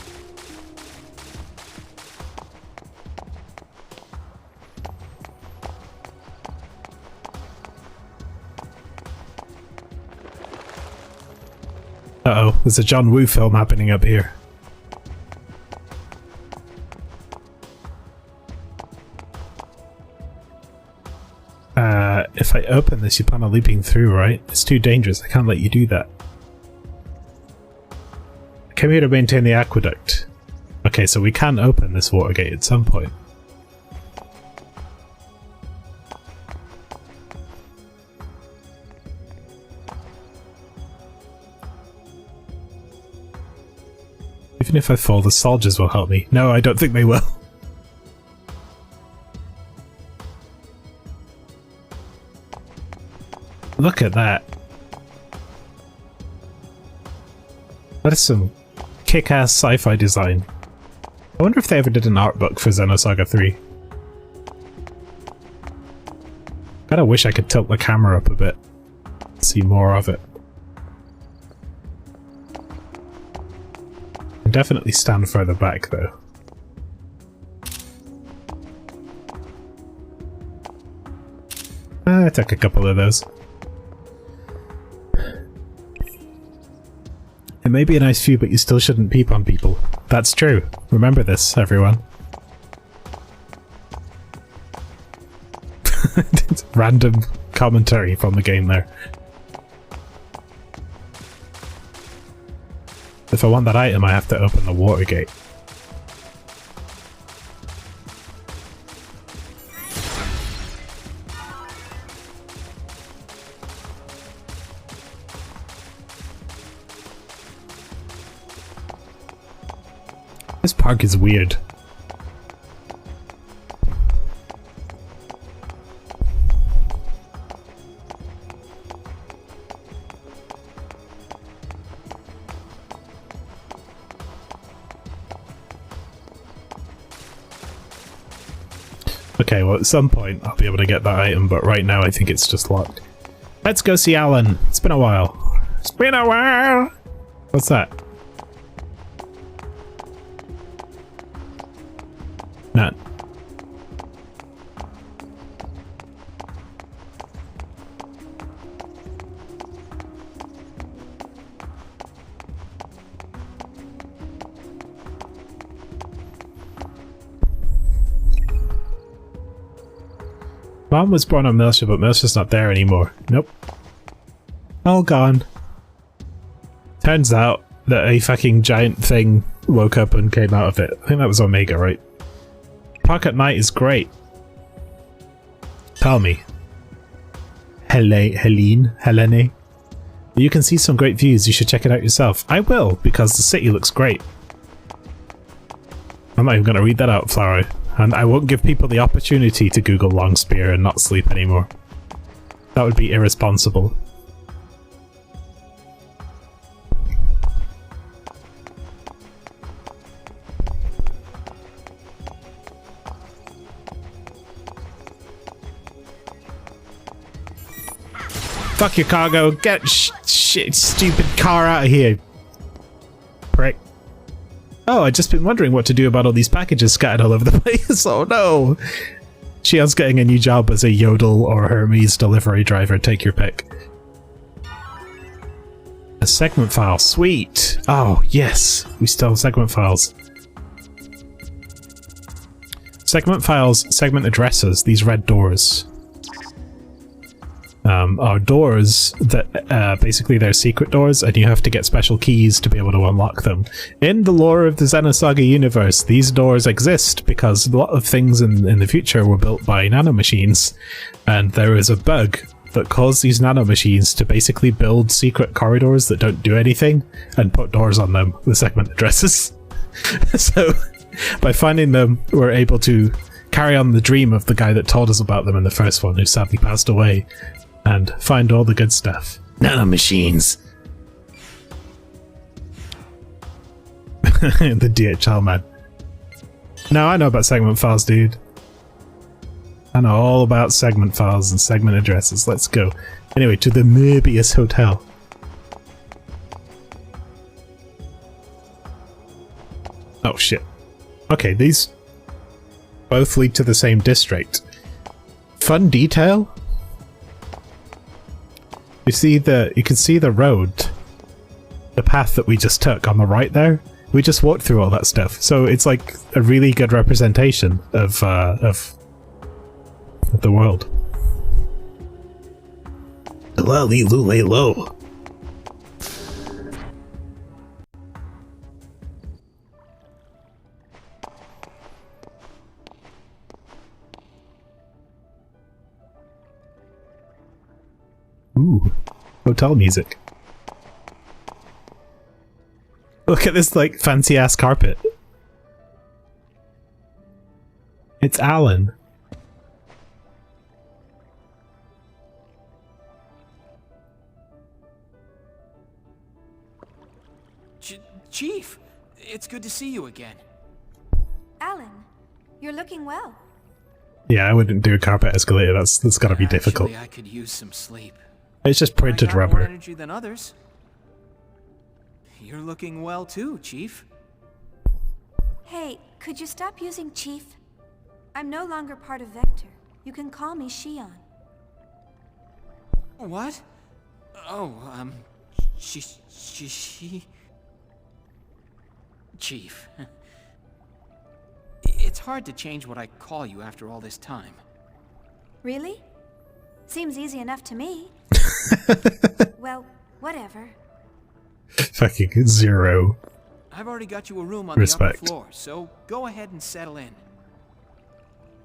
Uh-oh, there's a John Woo film happening up here. If I open this, you plan on leaping through, right? It's too dangerous, I can't let you do that. came here to maintain the aqueduct. Okay, so we can open this water gate at some point. Even if I fall, the soldiers will help me. No, I don't think they will. Look at that. That is some kick-ass sci-fi design. I wonder if they ever did an art book for Xenosaga 3. Kinda wish I could tilt the camera up a bit. See more of it. I can definitely stand further back though. I took a couple of those. It may be a nice view, but you still shouldn't peep on people. That's true. Remember this, everyone. Random commentary from the game there. If I want that item, I have to open the water gate. This park is weird. Okay, well at some point I'll be able to get that item, but right now I think it's just locked. Let's go see Alan. It's been a while. It's been a while! What's that? None. Mom was born on Milsha, but Milsha's not there anymore. Nope. All gone. Turns out that a fucking giant thing woke up and came out of it. I think that was Omega, right? Park at night is great. Tell me. Helene. You can see some great views. You should check it out yourself. I will, because the city looks great. I'm not even going to read that out, Flower. And I won't give people the opportunity to Google Longspear and not sleep anymore. That would be irresponsible. Fuck your cargo. Get shit, stupid car out of here. Prick. Oh, I'd just been wondering what to do about all these packages scattered all over the place. Oh no! Shion's getting a new job as a Yodel or Hermes delivery driver. Take your pick. A segment file. Sweet! Oh, yes! We still have segment files. Segment files, segment addresses, these red doors. Are doors that basically they're secret doors and you have to get special keys to be able to unlock them. In the lore of the Xenosaga universe, these doors exist because a lot of things in the future were built by nanomachines, and there is a bug that caused these nanomachines to basically build secret corridors that don't do anything and put doors on them with segment addresses. So by finding them, we're able to carry on the dream of the guy that told us about them in the first one, who sadly passed away, and find all the good stuff. Nanomachines. The DHL man. No, I know about segment files, dude. I know all about segment files and segment addresses. Let's go. Anyway, to the Möbius Hotel. Oh shit. Okay, these both lead to the same district. Fun detail? You can see the road, the path that we just took on the right there. We just walked through all that stuff, so it's like a really good representation of the world. Lali Lule Lo. Ooh, hotel music. Look at this, like, fancy-ass carpet. It's Alan. Chief, it's good to see you again. Alan, you're looking well. Yeah, I wouldn't do a carpet escalator. That's gotta be difficult. Actually, I could use some sleep. It's just printed I got rubber. More energy than others. You're looking well too, Chief. Hey, could you stop using Chief? I'm no longer part of Vector. You can call me Shion. What? Oh, she... Chief. It's hard to change what I call you after all this time. Really? Seems easy enough to me. Well, whatever. Fucking zero. I've already got you a room on Respect. the upper floor, so go ahead and settle in.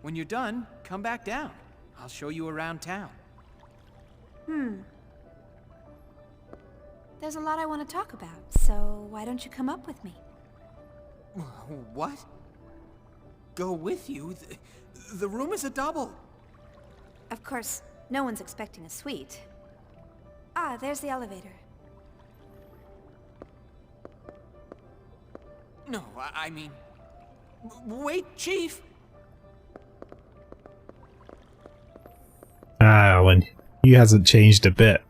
When you're done, come back down. I'll show you around town. There's a lot I want to talk about, so why don't you come up with me? What? Go with you? The room is a double. Of course, no one's expecting a suite. Ah, there's the elevator. No, I mean... Wait, Chief! Alan, he hasn't changed a bit.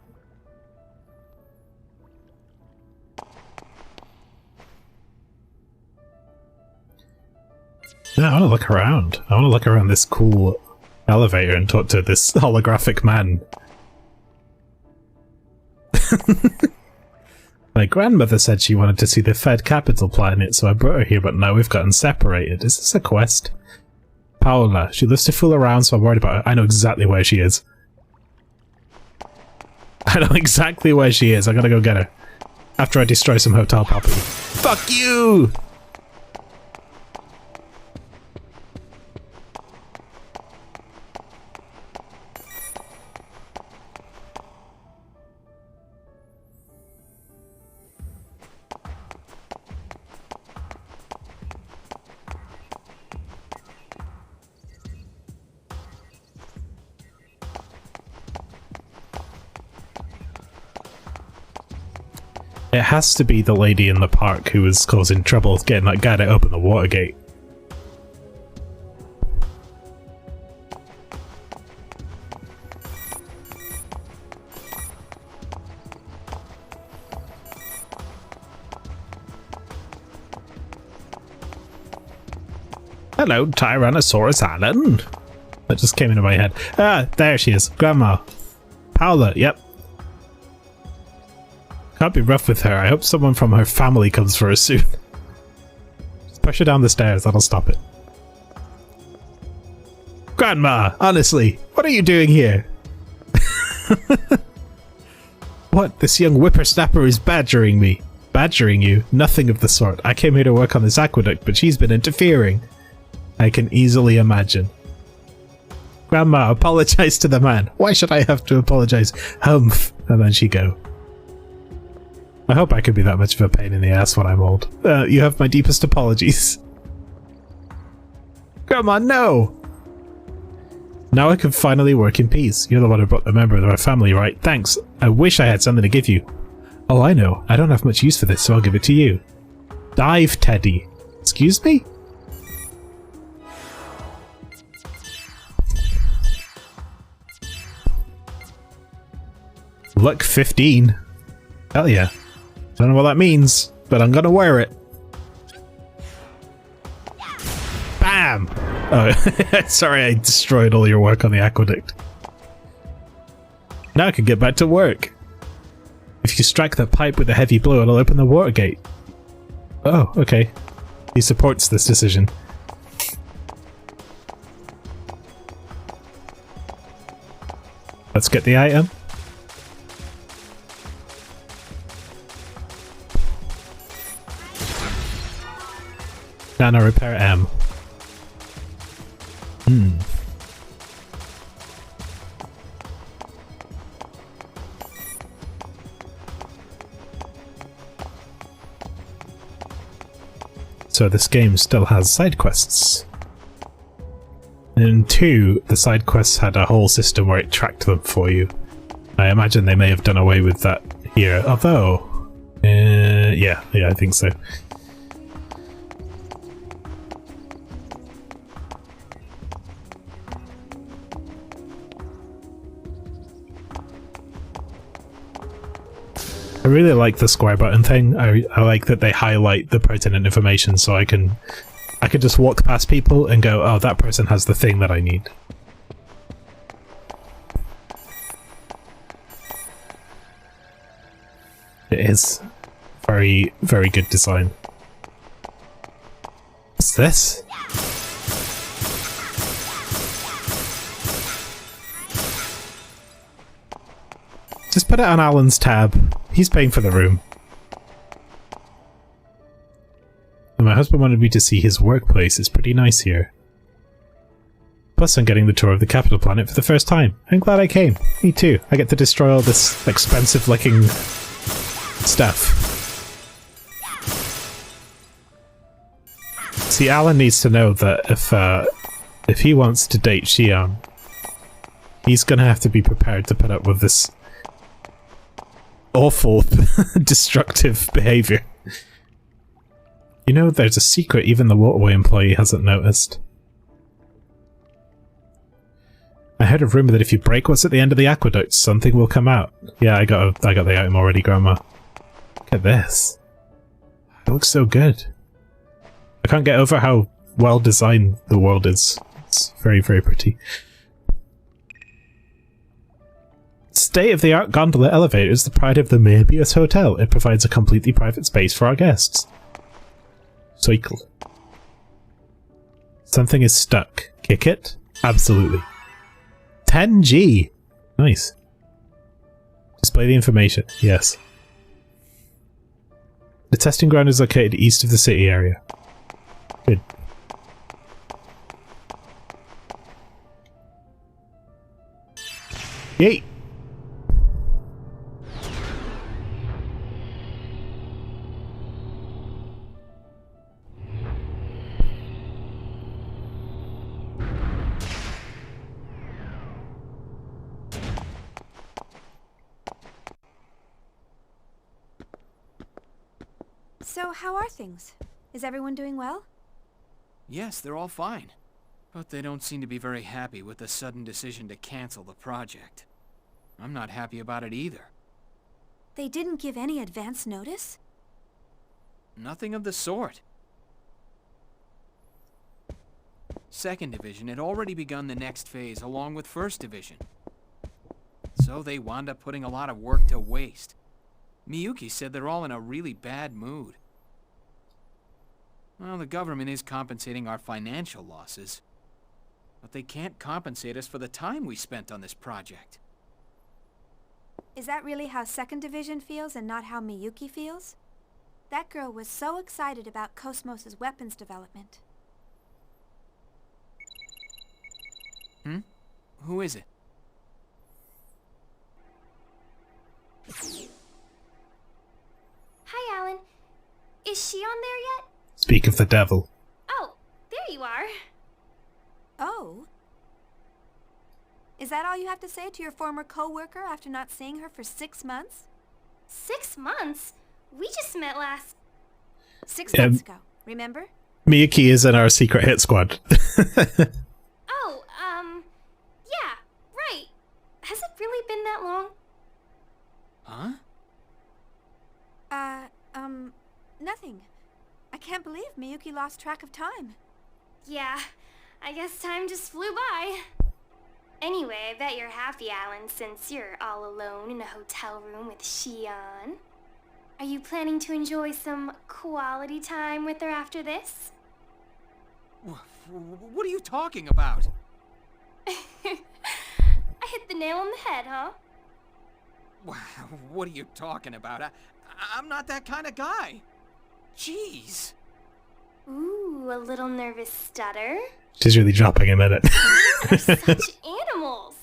Yeah, I want to look around. I want to look around this cool elevator and talk to this holographic man. My grandmother said she wanted to see the Fed capital planet, so I brought her here, but now we've gotten separated. Is this a quest? Paola. She loves to fool around, so I'm worried about her. I know exactly where she is. I know exactly where she is. I gotta go get her. After I destroy some hotel property. Fuck you! It has to be the lady in the park who was causing trouble getting that guy to open the water gate. Hello, Tyrannosaurus Alan. That just came into my head. Ah, there she is. Grandma. Paola, yep. Can't be rough with her. I hope someone from her family comes for her soon. Just push her down the stairs, that'll stop it. Grandma, honestly, what are you doing here? What? This young whippersnapper is badgering me. Badgering you? Nothing of the sort. I came here to work on this aqueduct, but she's been interfering. I can easily imagine. Grandma, apologize to the man. Why should I have to apologize? Humph. And then she go. I hope I could be that much of a pain in the ass when I'm old. You have my deepest apologies. Grandma, no! Now I can finally work in peace. You're the one who brought the member of my family, right? Thanks. I wish I had something to give you. Oh, I know. I don't have much use for this, so I'll give it to you. Dive, Teddy. Excuse me? Luck 15. Hell yeah. Don't know what that means, but I'm gonna wear it. Bam! Oh, sorry I destroyed all your work on the aqueduct. Now I can get back to work. If you strike the pipe with a heavy blow, it'll open the water gate. Oh, okay. He supports this decision. Let's get the item. Nano repair M. so this game still has side quests. In 2, the side quests had a whole system where it tracked them for you. I imagine they may have done away with that here, although... yeah, I think so. I really like the square button thing. I like that they highlight the pertinent information so I can just walk past people and go, oh, that person has the thing that I need. It is very, very good design. What's this? Just put it on Alan's tab. He's paying for the room. And my husband wanted me to see his workplace. It's pretty nice here. Plus I'm getting the tour of the capital planet for the first time. I'm glad I came. Me too. I get to destroy all this expensive looking stuff. See, Alan needs to know that if he wants to date Xion, he's gonna have to be prepared to put up with this awful, destructive behavior. You know, there's a secret even the waterway employee hasn't noticed. I heard a rumor that if you break what's at the end of the aqueduct, something will come out. Yeah, I got the item already, Grandma. Look at this. It looks so good. I can't get over how well designed the world is. It's very, very pretty. State-of-the-art gondola elevator is the pride of the Möbius Hotel. It provides a completely private space for our guests. Cycle. Something is stuck. Kick it? Absolutely. 10G! Nice. Display the information. Yes. The testing ground is located east of the city area. Good. Yay! So, how are things? Is everyone doing well? Yes, they're all fine. But they don't seem to be very happy with the sudden decision to cancel the project. I'm not happy about it either. They didn't give any advance notice? Nothing of the sort. Second Division had already begun the next phase along with First Division. So they wound up putting a lot of work to waste. Miyuki said they're all in a really bad mood. Well, the government is compensating our financial losses. But they can't compensate us for the time we spent on this project. Is that really how Second Division feels and not how Miyuki feels? That girl was so excited about Cosmos' weapons development. Who is it? Hi, Alan. Is she on there yet? Speak of the devil. Oh, there you are. Oh? Is that all you have to say to your former co-worker after not seeing her for 6 months? 6 months? We just met last... 6 months ago, remember? Miyuki is in our secret hit squad. Oh, yeah, right. Has it really been that long? Huh? Nothing. I can't believe Miyuki lost track of time. Yeah, I guess time just flew by. Anyway, I bet you're happy, Alan, since you're all alone in a hotel room with Xion. Are you planning to enjoy some quality time with her after this? What are you talking about? I hit the nail on the head, huh? What are you talking about? I'm not that kind of guy. Jeez. Ooh, a little nervous stutter. She's really dropping him in it. Are such animals.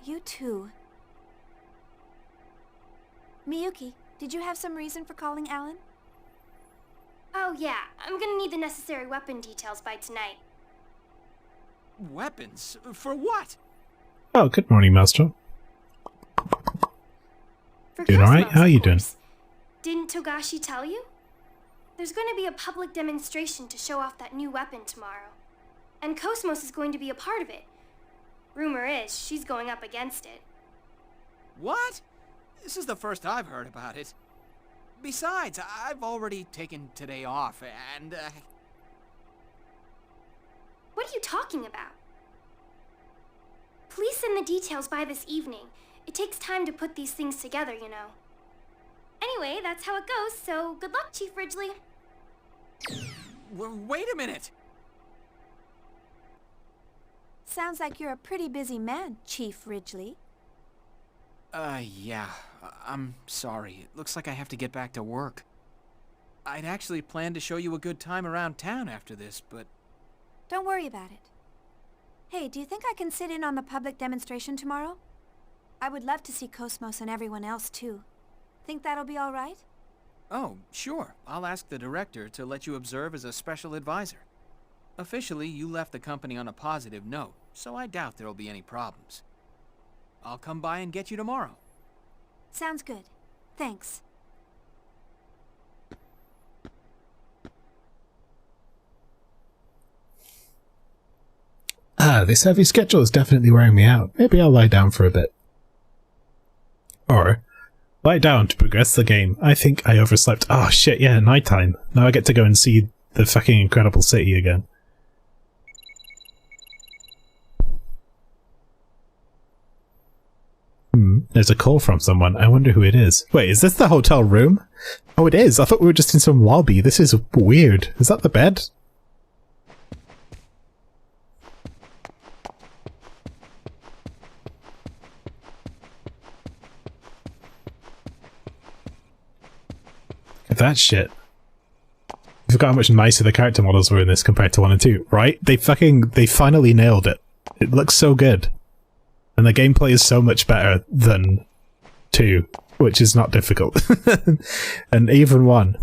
You too. Miyuki, did you have some reason for calling Alan? Oh yeah, I'm gonna need the necessary weapon details by tonight. Weapons? For what? Oh, good morning, Master. For Doing alright? Cosmos, How are you of doing? course. Didn't Togashi tell you? There's going to be a public demonstration to show off that new weapon tomorrow. And Cosmos is going to be a part of it. Rumor is she's going up against it. What? This is the first I've heard about it. Besides, I've already taken today off, and, What are you talking about? Please send the details by this evening. It takes time to put these things together, you know. Anyway, that's how it goes, so good luck, Chief Ridgely. Wait a minute! Sounds like you're a pretty busy man, Chief Ridgely. Yeah. I'm sorry. It looks like I have to get back to work. I'd actually planned to show you a good time around town after this, but... Don't worry about it. Hey, do you think I can sit in on the public demonstration tomorrow? I would love to see Cosmos and everyone else, too. Think that'll be all right? Oh, sure. I'll ask the director to let you observe as a special advisor. Officially, you left the company on a positive note, so I doubt there'll be any problems. I'll come by and get you tomorrow. Sounds good. Thanks. This heavy schedule is definitely wearing me out. Maybe I'll lie down for a bit. Or, lie down to progress the game. I think I overslept. Oh shit, yeah, nighttime. Now I get to go and see the fucking incredible city again. There's a call from someone. I wonder who it is. Wait, is this the hotel room? Oh, it is. I thought we were just in some lobby. This is weird. Is that the bed? Look at that shit. I forgot how much nicer the character models were in this compared to 1 and 2, right? They finally nailed it. It looks so good. And the gameplay is so much better than 2, which is not difficult. And even 1.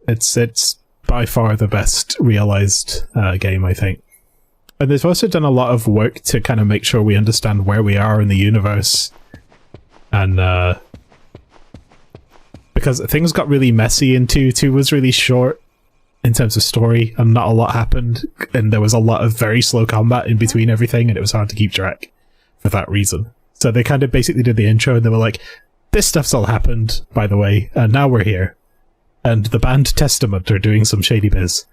It's by far the best realized game, I think. And they've also done a lot of work to kind of make sure we understand where we are in the universe. And because things got really messy in 2. 2 was really short in terms of story, and not a lot happened, and there was a lot of very slow combat in between everything, and it was hard to keep track for that reason. So they kind of basically did the intro, and they were like, this stuff's all happened, by the way, and now we're here. And the band Testament are doing some shady biz.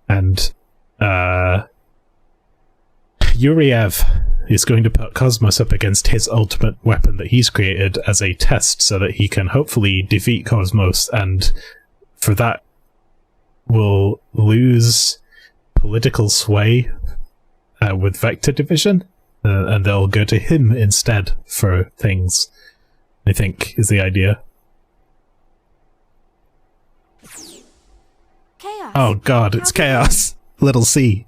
And, Yuriev is going to put Cosmos up against his ultimate weapon that he's created as a test so that he can hopefully defeat Cosmos, and for that will lose political sway with Vector Division, and they'll go to him instead for things, I think, is the idea. Chaos. Oh god, it's Chaos! Little C.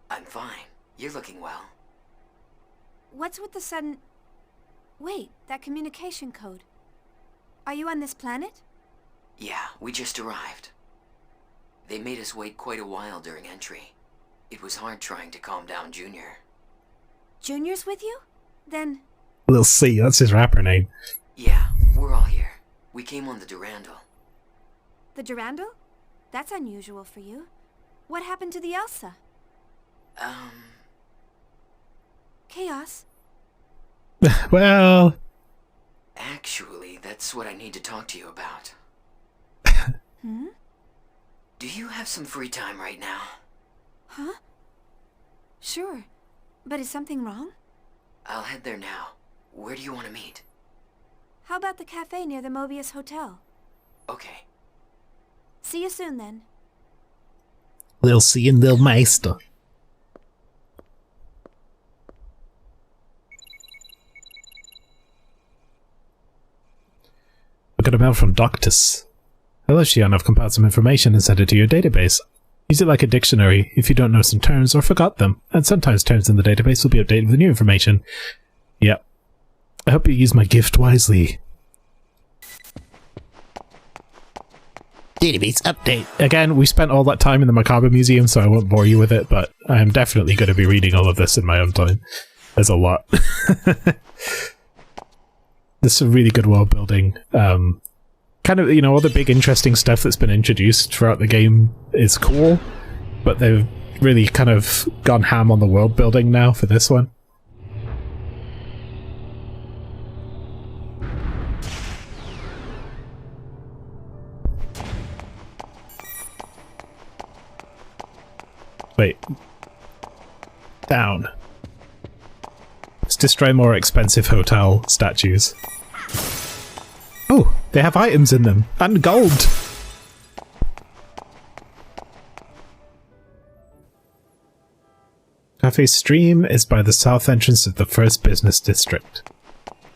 I'm fine. You're looking well. What's with the sudden... Wait, that communication code. Are you on this planet? Yeah, we just arrived. They made us wait quite a while during entry. It was hard trying to calm down Junior. Junior's with you? Then... Little C, that's his rapper name. Yeah, we're all here. We came on the Durandal. The Durandal? That's unusual for you. What happened to the Elsa? Chaos? Well... Actually, that's what I need to talk to you about. Hmm? Do you have some free time right now? Huh? Sure. But is something wrong? I'll head there now. Where do you want to meet? How about the cafe near the Mobius Hotel? Okay. See you soon, then. Lil C and Lil Meister. We got a mail from Doctus. Hello, Shion, I've compiled some information and sent it to your database. Use it like a dictionary if you don't know some terms or forgot them, and sometimes terms in the database will be updated with new information. Yep. I hope you use my gift wisely. Database update. Again, we spent all that time in the Macabre Museum, so I won't bore you with it, but I am definitely going to be reading all of this in my own time. There's a lot. There's some really good world building. Kind of, you know, all the big interesting stuff that's been introduced throughout the game is cool, but they've really kind of gone ham on the world building now for this one. Wait. Down. Let's destroy more expensive hotel statues. Oh, they have items in them. And gold! Cafe Stream is by the south entrance of the first business district.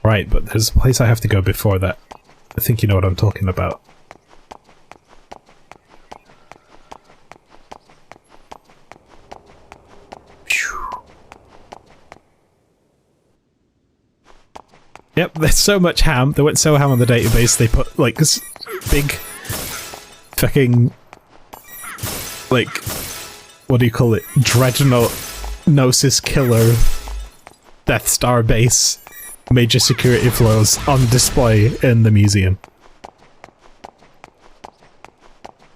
Right, but there's a place I have to go before that. I think you know what I'm talking about. Yep, there's so much ham. They went so ham on the database, they put, like, this big fucking, like, what do you call it? Dreadnought Gnosis Killer Death Star base major security floors on display in the museum.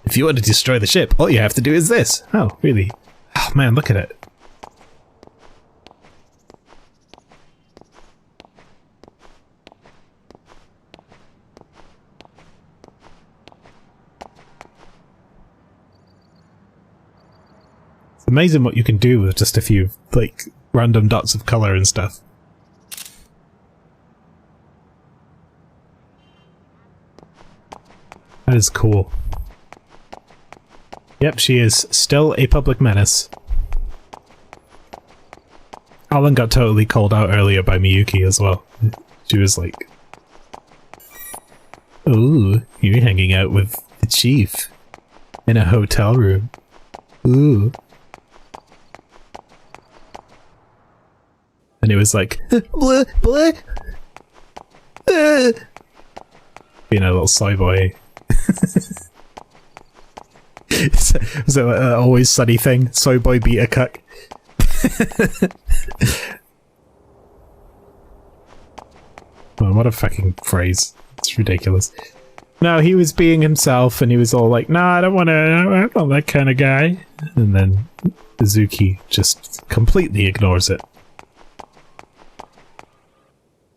If you want to destroy the ship, all you have to do is this. Oh, really? Oh man, look at it. It's amazing what you can do with just a few, like, random dots of colour and stuff. That is cool. Yep, she is still a public menace. Alan got totally called out earlier by Miyuki as well. She was like, "Ooh, you're hanging out with the chief in a hotel room. Ooh." And it was like, "Blah, blah. Being a little soy boy. Is it an always sunny thing? Soy boy beat a cuck. Oh, what a fucking phrase. It's ridiculous. No, he was being himself and he was all like, "Nah, I don't want to, I'm not that kind of guy." And then Izuki just completely ignores it.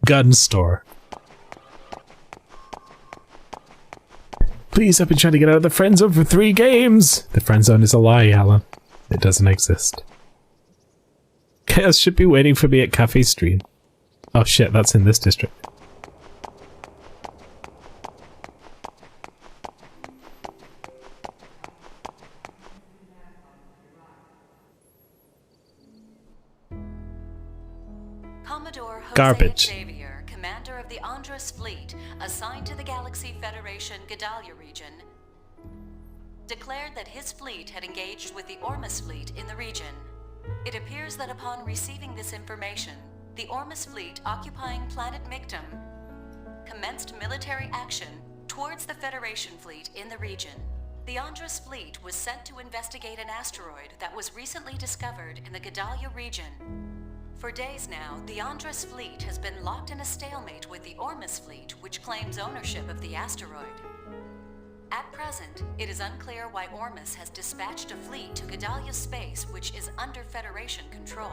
Gun store. Please, I've been trying to get out of the friend zone for 3 games! The friend zone is a lie, Alan. It doesn't exist. Chaos should be waiting for me at Cafe Stream. Oh shit, that's in this district. Commodore Jose Garbage. Xavier, commander of the Andros fleet, assigned to the Galaxy Federation Gedalia region, declared that his fleet had engaged with the Ormus fleet in the region. It appears that upon receiving this information, the Ormus fleet occupying planet Mictum commenced military action towards the Federation fleet in the region. The Andros fleet was sent to investigate an asteroid that was recently discovered in the Gedalia region. For days now, the Andros fleet has been locked in a stalemate with the Ormus fleet, which claims ownership of the asteroid. At present, it is unclear why Ormus has dispatched a fleet to Gedalia space, which is under Federation control.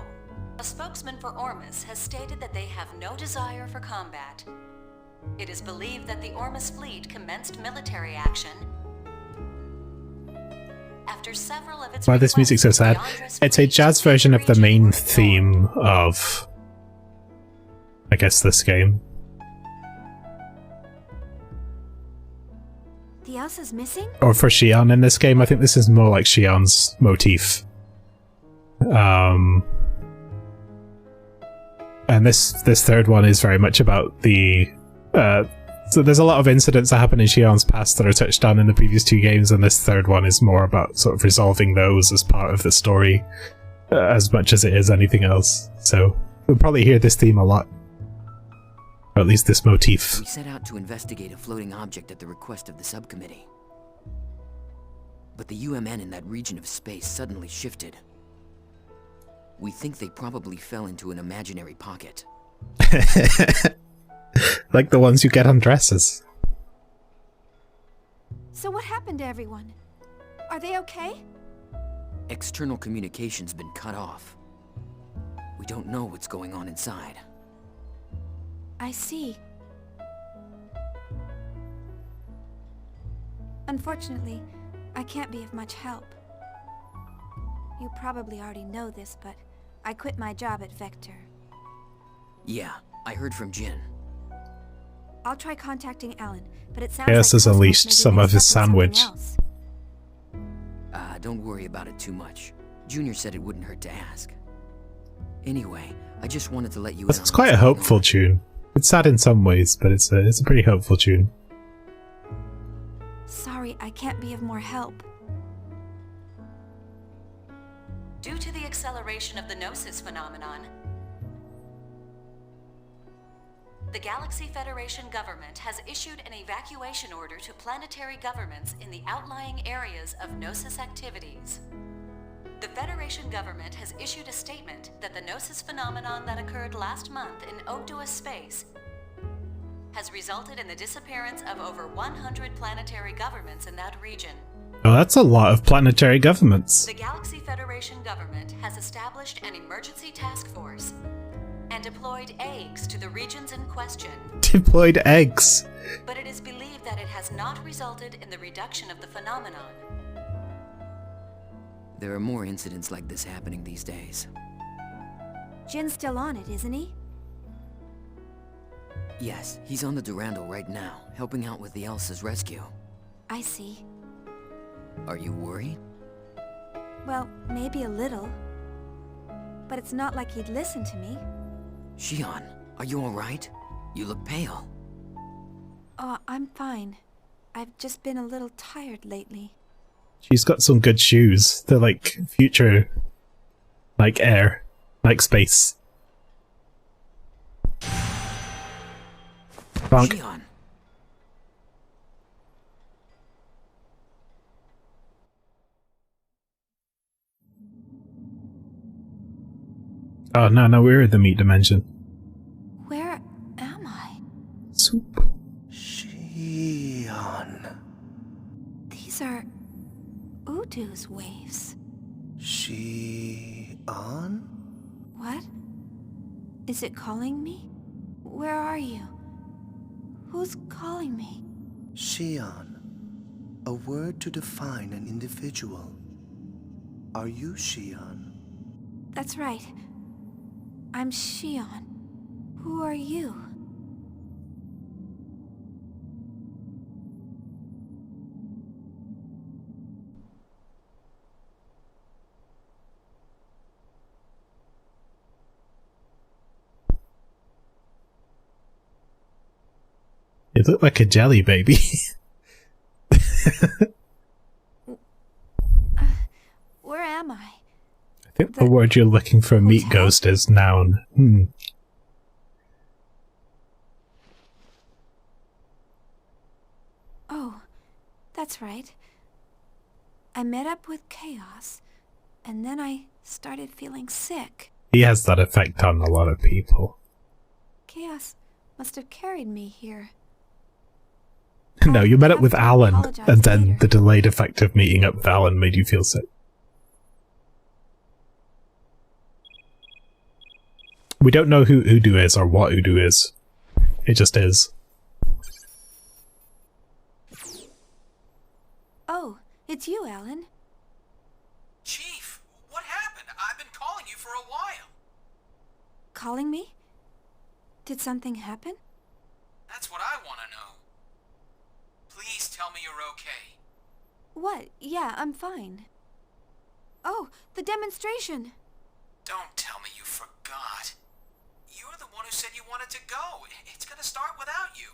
A spokesman for Ormus has stated that they have no desire for combat. It is believed that the Ormus fleet commenced military action after several of its Why this music's so sad? It's a jazz version of the main theme of, I guess, this game. The Elsa's missing? Or for Xion in this game. I think this is more like Xion's motif. And this third one is very much about the... so there's a lot of incidents that happen in Xion's past that are touched on in the previous 2 games, and this third one is more about sort of resolving those as part of the story, as much as it is anything else. So we'll probably hear this theme a lot. Or at least this motif. We set out to investigate a floating object at the request of the subcommittee. but the UMN in that region of space suddenly shifted. We think they probably fell into an imaginary pocket. Like the ones you get on dresses. So what happened to everyone? Are they okay? External communication's been cut off. We don't know what's going on inside. I see. Unfortunately, I can't be of much help. You probably already know this, but I quit my job at Vector. Yeah, I heard from Jin. I'll try contacting Alan, but it sounds Chaos has unleashed some of his sandwich. Don't worry about it too much. Junior said it wouldn't hurt to ask. Anyway, I just wanted to let you know. It's quite a hopeful tune. It's sad in some ways, but it's a pretty hopeful tune. Sorry, I can't be of more help. Due to the acceleration of the Gnosis phenomenon, the Galaxy Federation government has issued an evacuation order to planetary governments in the outlying areas of Gnosis activities. The Federation government has issued a statement that the Gnosis phenomenon that occurred last month in Ogdoa space has resulted in the disappearance of over 100 planetary governments in that region. Oh, that's a lot of planetary governments. The Galaxy Federation government has established an emergency task force and deployed eggs to the regions in question. Deployed eggs. But it is believed that it has not resulted in the reduction of the phenomenon. There are more incidents like this happening these days. Jin's still on it, isn't he? Yes, he's on the Durandal right now, helping out with the Elsa's rescue. I see. Are you worried? Well, maybe a little. But it's not like he'd listen to me. Shion, are you alright? You look pale. Oh, I'm fine. I've just been a little tired lately. She's got some good shoes. They're like future, like air, like space. Bonk. Shion. Oh no, we're in the meat dimension. Where am I? Soup. Shion. These are Udu's waves. Shion? What? Is it calling me? Where are you? Who's calling me? Shion. A word to define an individual. Are you Shion? That's right. I'm Shion. Who are you? You look like a jelly baby. Where am I? I think the word you're looking for, meat ghost, is noun. Oh, that's right. I met up with Chaos, and then I started feeling sick. He has that effect on a lot of people. Chaos must have carried me here. No, you met up with Alan, and then the delayed effect of meeting up with Alan made you feel sick. We don't know who Udu is or what Udu is. It just is. Oh, it's you, Alan. Chief, what happened? I've been calling you for a while. Calling me? Did something happen? That's what I want to know. Please tell me you're okay. What? Yeah, I'm fine. Oh, the demonstration! Don't tell me you forgot. You're the one who said you wanted to go. It's gonna start without you.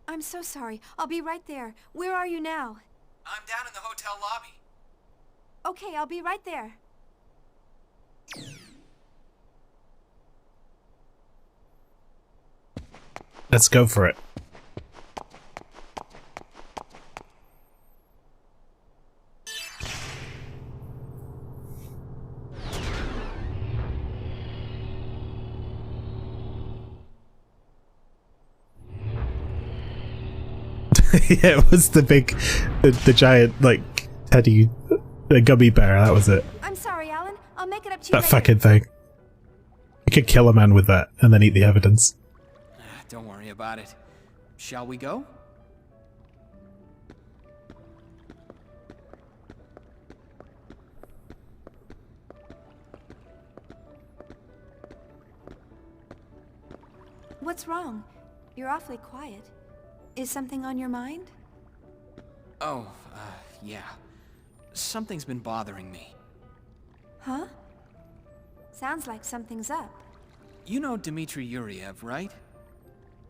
I'm so sorry. I'll be right there. Where are you now? I'm down in the hotel lobby. Okay, I'll be right there. Let's go for it. Yeah, it was the giant, like, teddy, the gummy bear, that was it. I'm sorry, Alan. I'll make it up to you That later. fucking thing. You could kill a man with that, and then eat the evidence. Don't worry about it. Shall we go? What's wrong? You're awfully quiet. Is something on your mind? Oh, yeah. Something's been bothering me. Huh? Sounds like something's up. You know Dmitry Yuriev, right?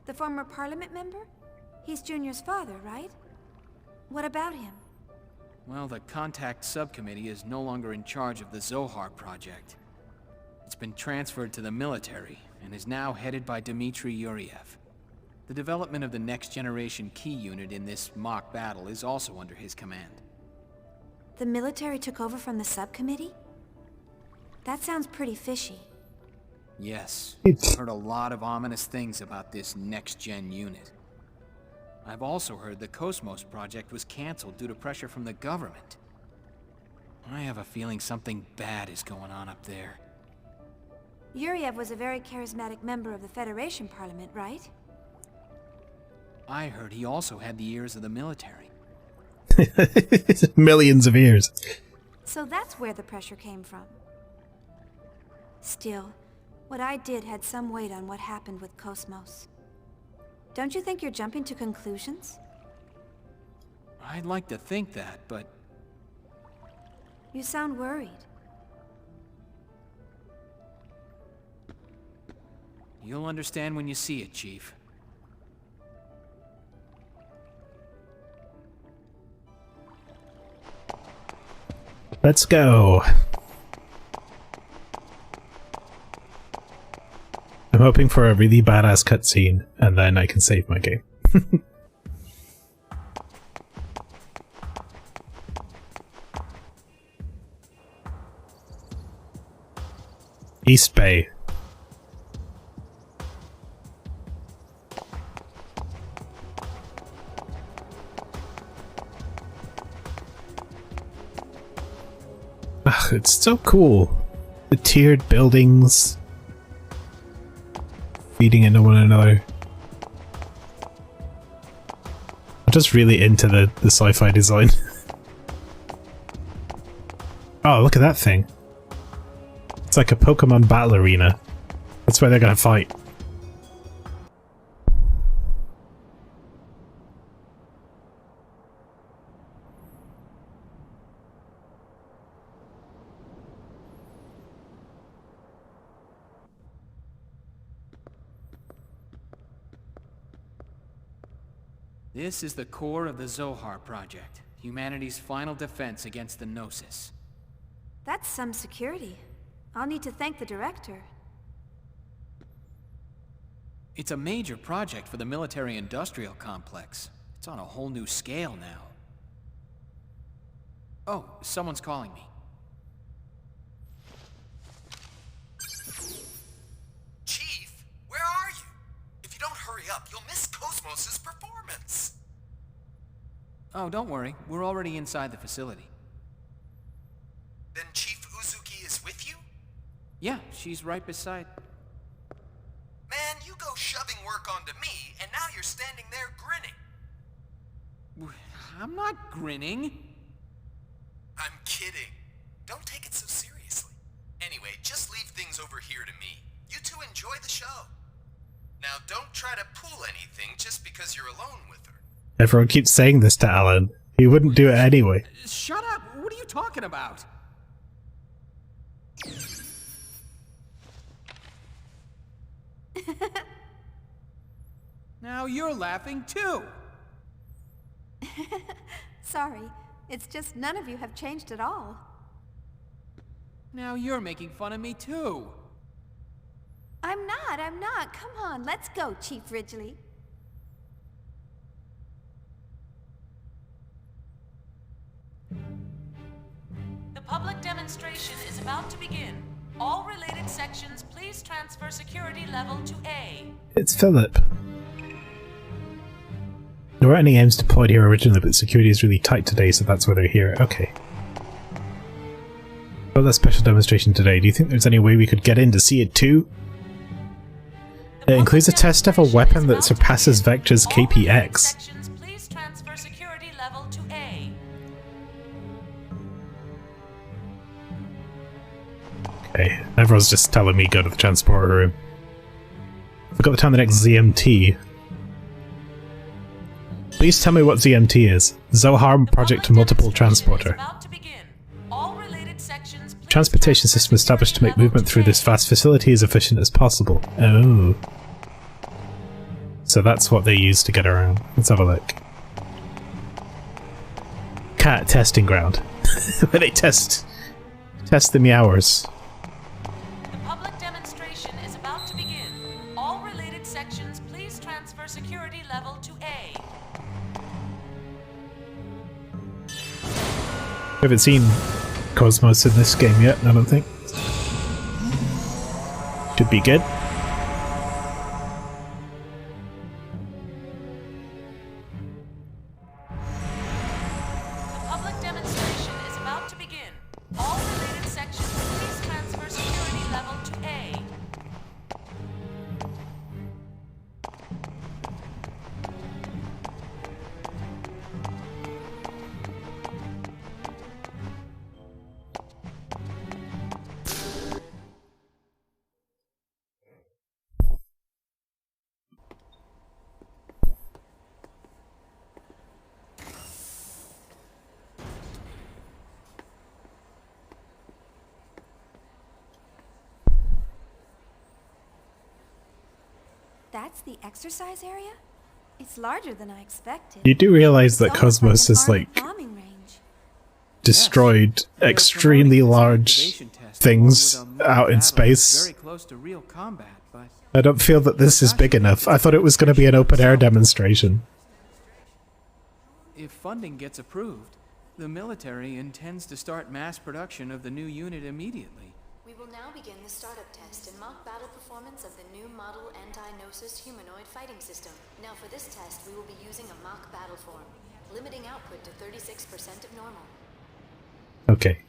The former parliament member? He's Junior's father, right? What about him? Well, the Contact Subcommittee is no longer in charge of the Zohar project. It's been transferred to the military, and is now headed by Dmitry Yuriev. The development of the next-generation key unit in this mock battle is also under his command. The military took over from the subcommittee? That sounds pretty fishy. Yes, I've heard a lot of ominous things about this next-gen unit. I've also heard the Cosmos project was cancelled due to pressure from the government. I have a feeling something bad is going on up there. Yuriev was a very charismatic member of the Federation Parliament, right? I heard he also had the ears of the military. Millions of years. So that's where the pressure came from. Still, what I did had some weight on what happened with Cosmos. Don't you think you're jumping to conclusions? I'd like to think that, but... You sound worried. You'll understand when you see it, Chief. Let's go. I'm hoping for a really badass cutscene, and then I can save my game. East Bay. Ugh, it's so cool. The tiered buildings feeding into one another. I'm just really into the sci-fi design. Oh, look at that thing. It's like a Pokemon battle arena. That's where they're gonna fight. This is the core of the Zohar project, humanity's final defense against the Gnosis. That's some security. I'll need to thank the director. It's a major project for the military-industrial complex. It's on a whole new scale now. Oh, someone's calling me. Chief, where are you? If you don't hurry up, you'll miss Cosmos' performance. Oh, don't worry. We're already inside the facility. Then Chief Uzuki is with you? Yeah, she's right beside... Man, you go shoving work onto me, and now you're standing there grinning. I'm not grinning. I'm kidding. Don't take it so seriously. Anyway, just leave things over here to me. You two enjoy the show. Now, don't try to pull anything just because you're alone with her. Everyone keeps saying this to Alan. He wouldn't do it anyway. Shut up! What are you talking about? Now you're laughing too! Sorry, it's just none of you have changed at all. Now you're making fun of me too! I'm not. Come on, let's go, Chief Ridgely. The public demonstration is about to begin. All related sections, please transfer security level to A. It's Philip. There weren't any aims deployed here originally, but security is really tight today, so that's why they're here. Okay. About that special demonstration today, do you think there's any way we could get in to see it too? It includes a test of a weapon that surpasses Vector's KPX. Please transfer security level to A. Okay, everyone's just telling me go to the transporter room. I forgot the time the next ZMT. Please tell me what ZMT is. Zohar Project Multiple Transporter. Transportation system established to make movement through this vast facility as efficient as possible. Oh. So that's what they use to get around. Let's have a look. Cat testing ground. Where they test the meowers. The public demonstration is about to begin. All related sections, please transfer security level to A. We haven't seen Cosmos in this game yet, I don't think. Should be good. The public demonstration is about to begin. All related sections, please transfer security level to A. That's the exercise area? It's larger than I expected. You do realize that Cosmos is like destroyed extremely large things out in space. Very close to real combat, but I don't feel that this is big enough. I thought it was going to be an open air demonstration. if funding gets approved, the military intends to start mass production of the new unit immediately. We will now begin the startup test and mock battle performance of the new model anti-Gnosis humanoid fighting system. Now for this test, we will be using a mock battle form, limiting output to 36% of normal. Okay.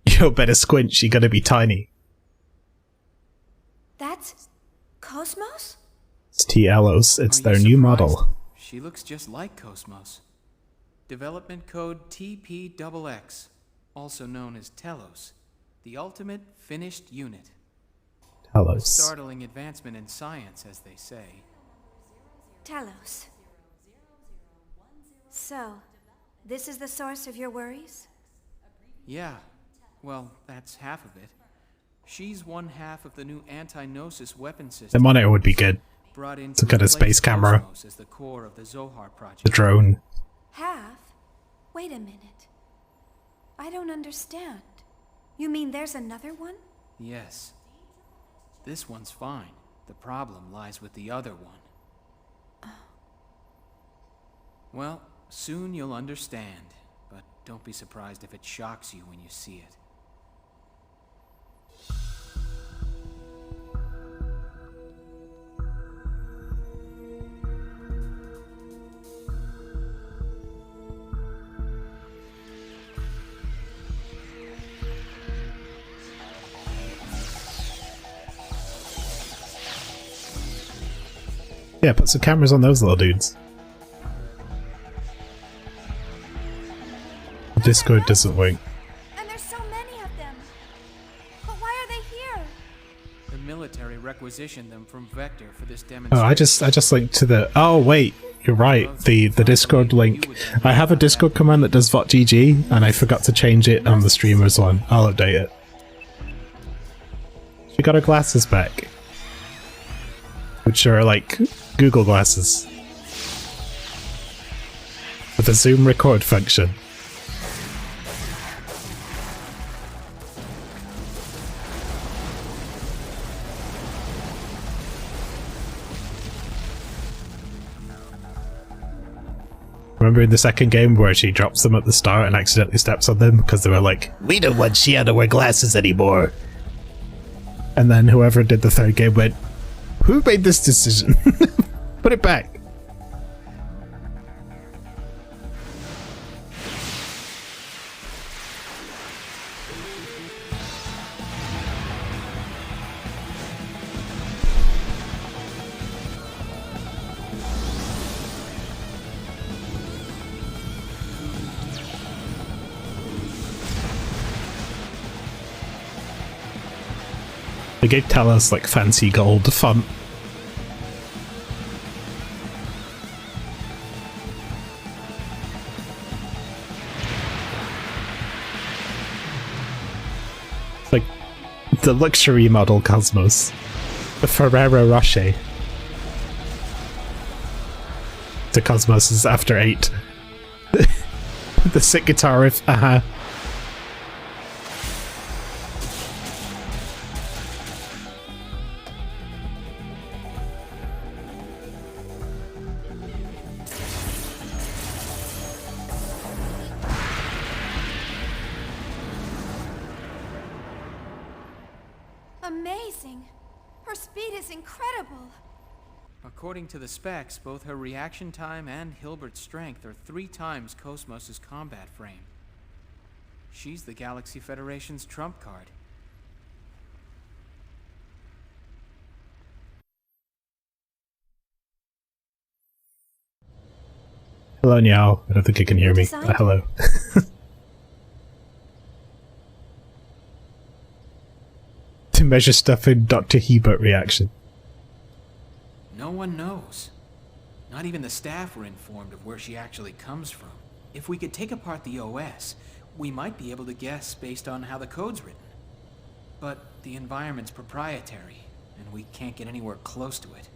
Yo, better squint, she gonna be tiny. That's Cosmos? It's T-Elos, it's their new model. She looks just like Cosmos. Development code TPXX, also known as Telos, the ultimate finished unit. Telos. A startling advancement in science, as they say. Telos. So, this is the source of your worries? Yeah. Well, that's half of it. She's one half of the new anti-Gnosis weapon system. The monitor would be good. Some kind of space camera. As the core of the Zohar project. The drone. Half? Wait a minute. I don't understand. You mean there's another one? Yes. This one's fine. The problem lies with the other one. Well, soon you'll understand, but don't be surprised if it shocks you when you see it. Yeah, put some cameras on those little dudes. Discord doesn't work. And there's so many of them. But why are they here? The military requisitioned them from Vector for this Oh, demonstration. I just linked to the. Oh wait, you're right. The Discord link. I have a Discord command that does VOTGG, and I forgot to change it on the streamers one. I'll update it. She got her glasses back, which are like Google glasses with a zoom record function. Remember in the second game where she drops them at the start and accidentally steps on them because they were like, "We don't want Shion to wear glasses anymore." And then whoever did the third game went, "Who made this decision? Put it back." They gave Talos like fancy gold font. It's like the luxury model Cosmos. The Ferrero Rocher. The Cosmos is after 8. The sick guitar riff, Amazing! Her speed is incredible! According to the specs, both her reaction time and Hilbert's strength are 3 times Cosmos' combat frame. She's the Galaxy Federation's trump card. Hello, Niao. I don't think you can hear me. Hello. To measure stuff in Dr. Hebert reaction. No one knows. Not even the staff were informed of where she actually comes from. If we could take apart the OS, we might be able to guess based on how the code's written. But the environment's proprietary, and we can't get anywhere close to it.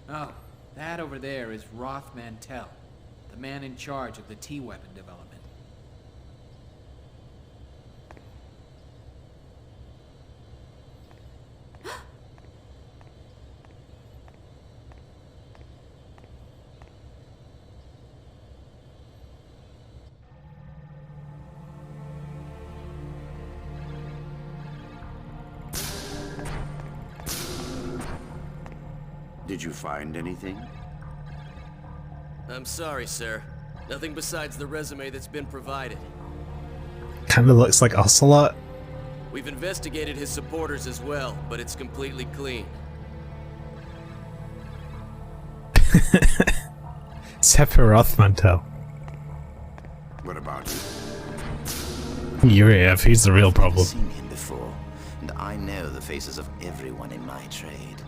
Oh, that over there is Roth Mantell, the man in charge of the T-weapon development. Did you find anything? I'm sorry, sir. Nothing besides the resume that's been provided. Kinda looks like Ocelot. We've investigated his supporters as well, but it's completely clean. Sephiroth Mantel. What about you? Uriel, he's the real problem. I've seen him before, and I know the faces of everyone in my trade.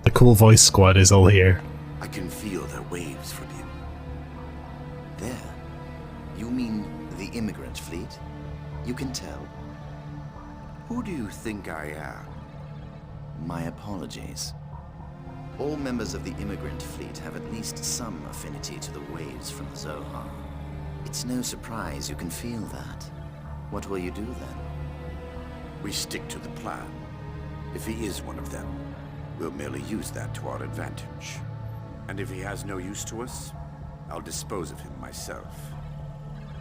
The cool voice squad is all here. I can feel their waves from him. There? You mean the immigrant fleet? You can tell? Who do you think I am? My apologies. All members of the immigrant fleet have at least some affinity to the waves from Zohar. It's no surprise you can feel that. What will you do then? We stick to the plan. If he is one of them, we'll merely use that to our advantage. And if he has no use to us, I'll dispose of him myself.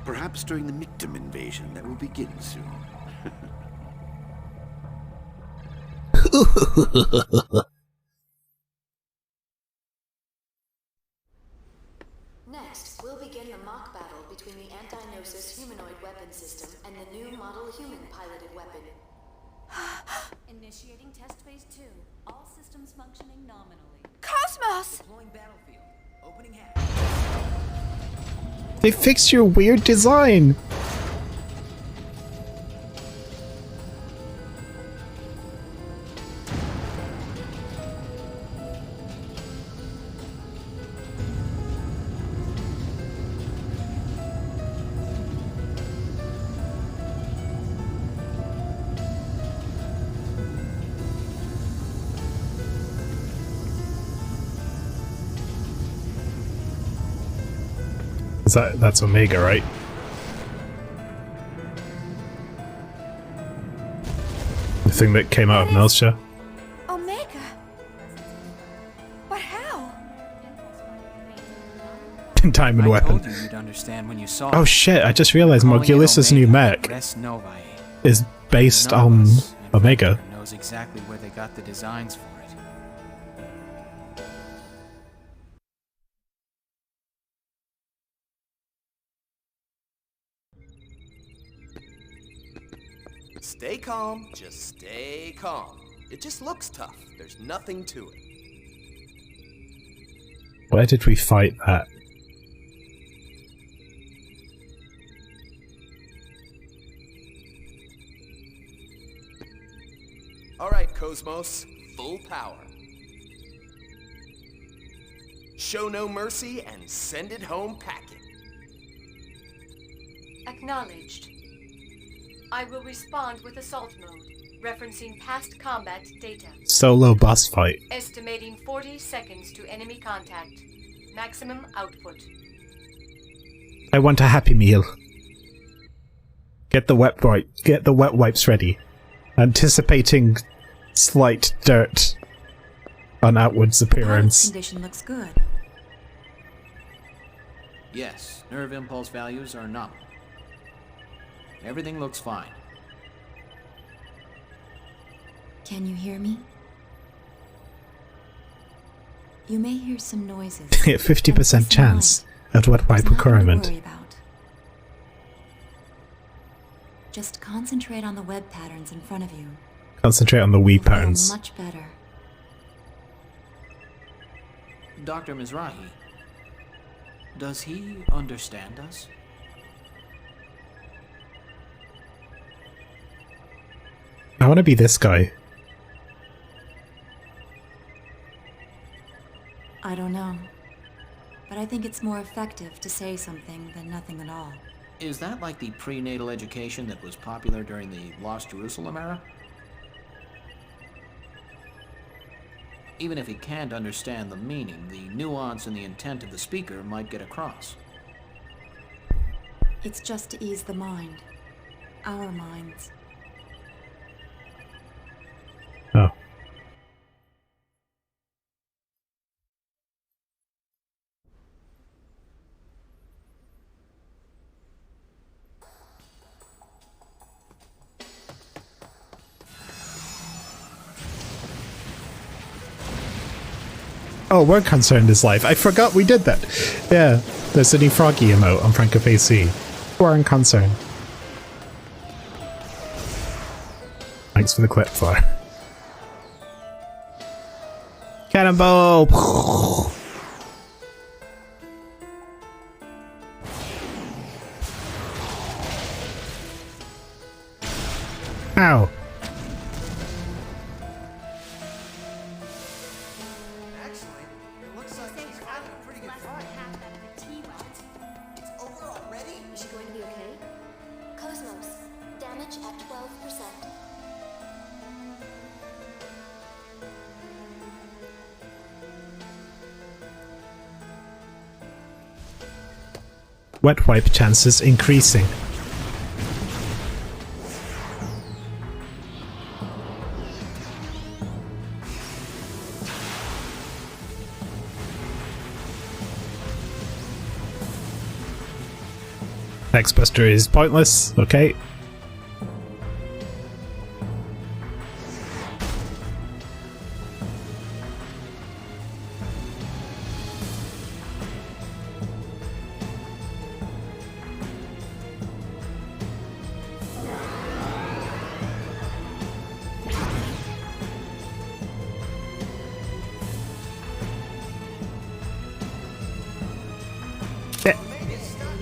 Perhaps during the Mictum invasion that will begin soon. Next, we'll begin the mock battle between the Anti-Gnosis humanoid weapon system and the new model human piloted weapon. Initiating test phase 2. All systems functioning nominally. Cosmos! Deploying battlefield. Opening hatch. They fixed your weird design! That's Omega, right? The thing that came out of Melcha. Omega? But how? Diamond weapon. I told you you'd understand when you saw Oh it. shit, I just realized Morgulis's new mech is based on Omega. Knows exactly where they got the designs for it. Stay calm, just stay calm. It just looks tough. There's nothing to it. Where did we fight that? Alright, Cosmos. Full power. Show no mercy and send it home packing. Acknowledged. I will respond with assault mode, referencing past combat data. Solo boss fight. Estimating 40 seconds to enemy contact. Maximum output. I want a Happy Meal. Get the wet wipes ready. Anticipating slight dirt on outwards appearance. Condition looks good. Yes, nerve impulse values are nominal. Everything looks fine. Can you hear me? You may hear some noises. 50% chance at wet wipe requirement. Just concentrate on the web patterns in front of you. Concentrate on the Wii patterns. Much better. Dr. Mizrahi, does he understand us? I want to be this guy. I don't know. But I think it's more effective to say something than nothing at all. Is that like the prenatal education that was popular during the Lost Jerusalem era? Even if he can't understand the meaning, the nuance and the intent of the speaker might get across. It's just to ease the mind. Our minds. Oh. Oh, word concerned is live. I forgot we did that. Yeah, there's a new froggy emote on Frank of AC. Word concerned. Thanks for the clip, Far. Cannonball! Ow. Wet wipe chances increasing. Next buster is pointless, okay.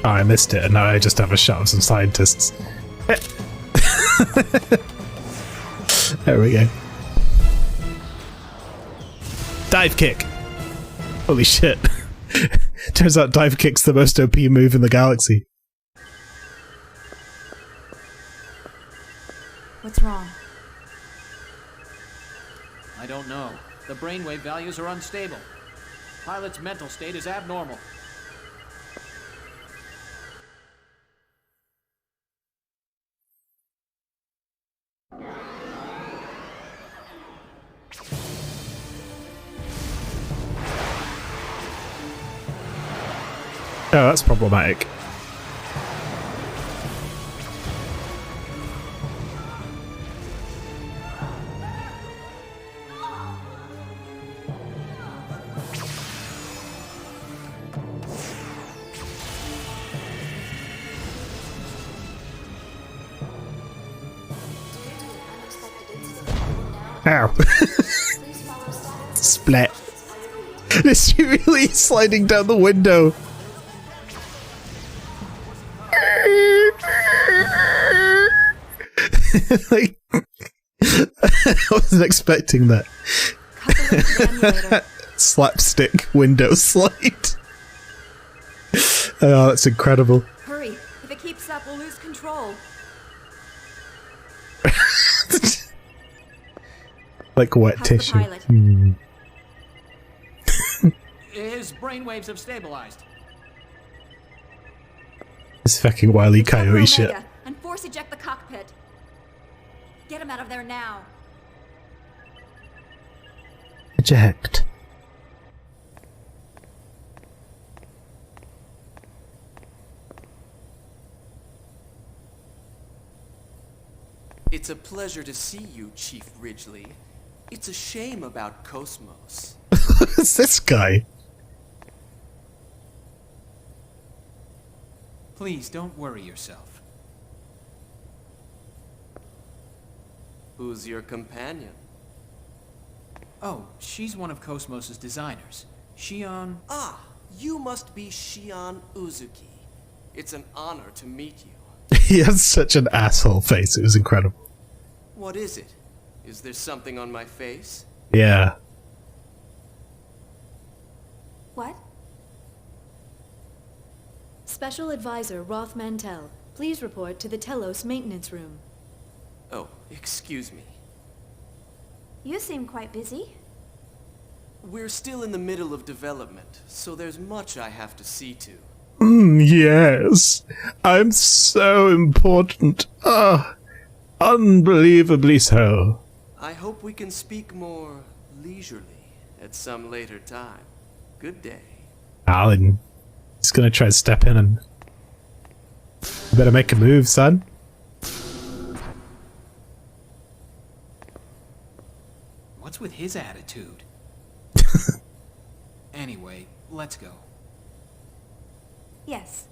Oh, I missed it, and now I just have a shot of some scientists. There we go. Dive kick! Holy shit. Turns out dive kick's the most OP move in the galaxy. What's wrong? I don't know. The brainwave values are unstable. Pilot's mental state is abnormal. Oh, that's problematic. Ow. Splat. It's really sliding down the window. Like, I wasn't expecting that. Slapstick window slide. Oh, that's incredible. Hurry. If it keeps up, we'll lose control. Like wet How's the tissue. pilot? His brainwaves have stabilized. This fucking Wile E. Recover Coyote shit. Omega and force eject the cockpit. Get him out of there now. Eject. It's a pleasure to see you, Chief Ridgely. It's a shame about Cosmos. Who's this guy? Please don't worry yourself. Who's your companion? Oh, she's one of Cosmos's designers. Shion... Ah, you must be Shion Uzuki. It's an honor to meet you. He has such an asshole face, it was incredible. What is it? Is there something on my face? Yeah. What? Special Advisor Roth Mantell, please report to the Telos maintenance room. Oh, excuse me. You seem quite busy. We're still in the middle of development, so there's much I have to see to. Yes. I'm so important. Ah, unbelievably so. I hope we can speak more leisurely at some later time. Good day. Alan, he's gonna try to step in and... You better make a move, son. What's with his attitude? Anyway, let's go. Yes.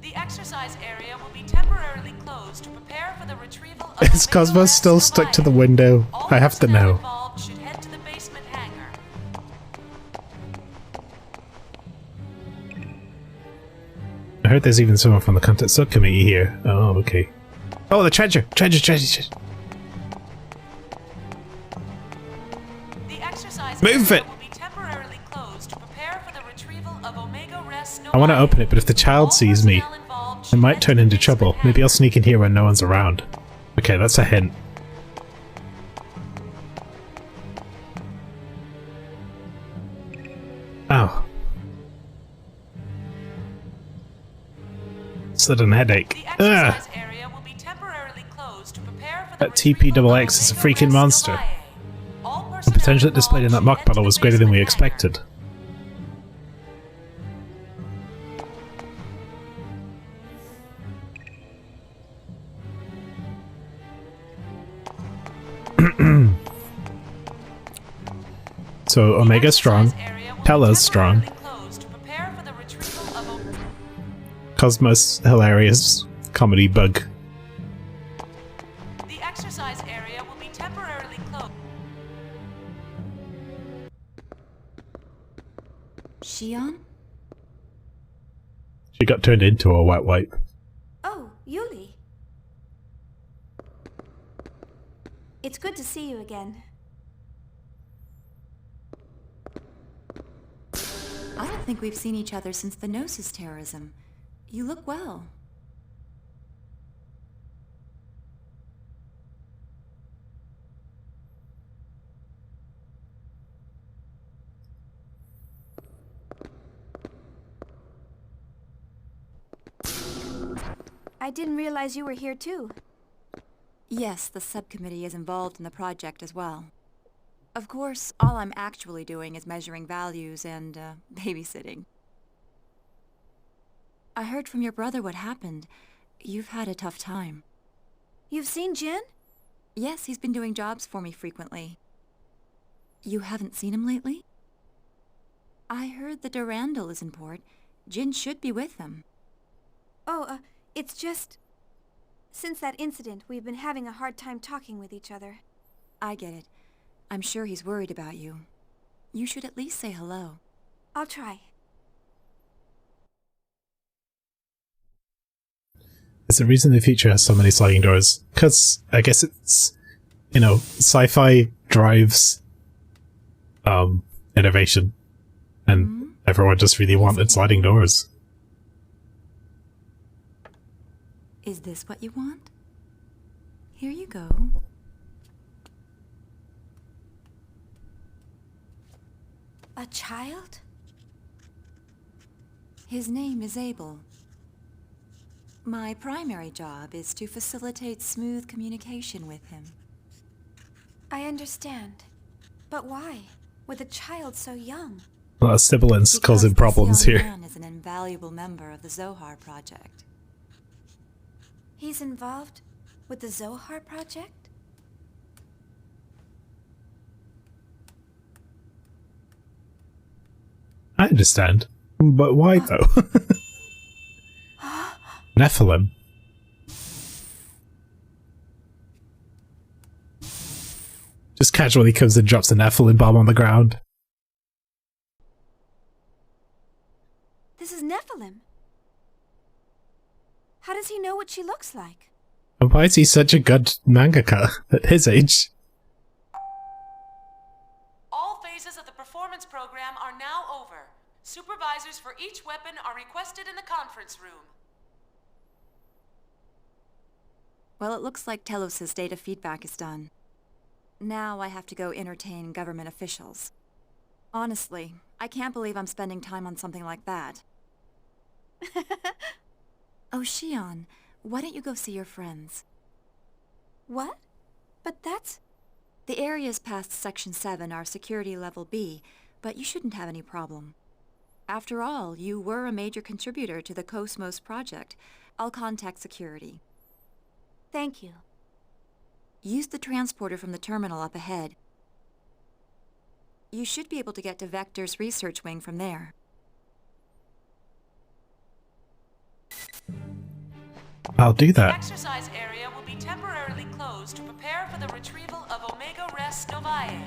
The exercise area will be temporarily closed to prepare for the retrieval of Is Cosmos still stuck to the window? I have to know. involved should head to the basement hangar. I heard there's even someone from the content subcommittee here. Oh, okay. Oh, the treasure! Treasure! The exercise Move area it! will be temporarily closed to prepare for the retrieval of Omega Res I want to open it, but if the child sees me, it might turn into trouble. Maybe I'll sneak in here when no one's around. Okay, that's a hint. Ow. Sudden headache. Ugh. That TPXX is a freaking monster. The potential it displayed in that mock battle was greater than we expected. So Omega strong, Telos strong, Cosmos hilarious comedy bug. The exercise area will be temporarily closed. Shion? She got turned into a wet wipe. Oh, Yuli. It's good to see you again. I don't think we've seen each other since the Gnosis terrorism. You look well. I didn't realize you were here too. Yes, the subcommittee is involved in the project as well. Of course, all I'm actually doing is measuring values and, babysitting. I heard from your brother what happened. You've had a tough time. You've seen Jin? Yes, he's been doing jobs for me frequently. You haven't seen him lately? I heard the Durandal is in port. Jin should be with them. Oh, it's just... Since that incident, we've been having a hard time talking with each other. I get it. I'm sure he's worried about you. You should at least say hello. I'll try. There's a reason the future has so many sliding doors. Because I guess it's, you know, sci-fi drives innovation. And everyone just really wanted sliding doors. Is this what you want? Here you go. A child? His name is Abel. My primary job is to facilitate smooth communication with him. I understand. But why? With a child so young? A lot of sibilance causing problems this young here. man is an invaluable member of the Zohar Project. He's involved with the Zohar Project? I understand. But why though? Nephilim. Just casually comes and drops a Nephilim bomb on the ground. This is Nephilim. How does he know what she looks like? And why is he such a good mangaka at his age? All phases of the performance program are now over. Supervisors for each weapon are requested in the conference room. Well, it looks like Telos' data feedback is done. Now I have to go entertain government officials. Honestly, I can't believe I'm spending time on something like that. Oh, Shion, why don't you go see your friends? What? But that's... The areas past Section 7 are Security Level B, but you shouldn't have any problem. After all, you were a major contributor to the Cosmos project. I'll contact security. Thank you. Use the transporter from the terminal up ahead. You should be able to get to Vector's research wing from there. I'll do The that. exercise area will be temporarily closed to prepare for the retrieval of Omega Res Novae.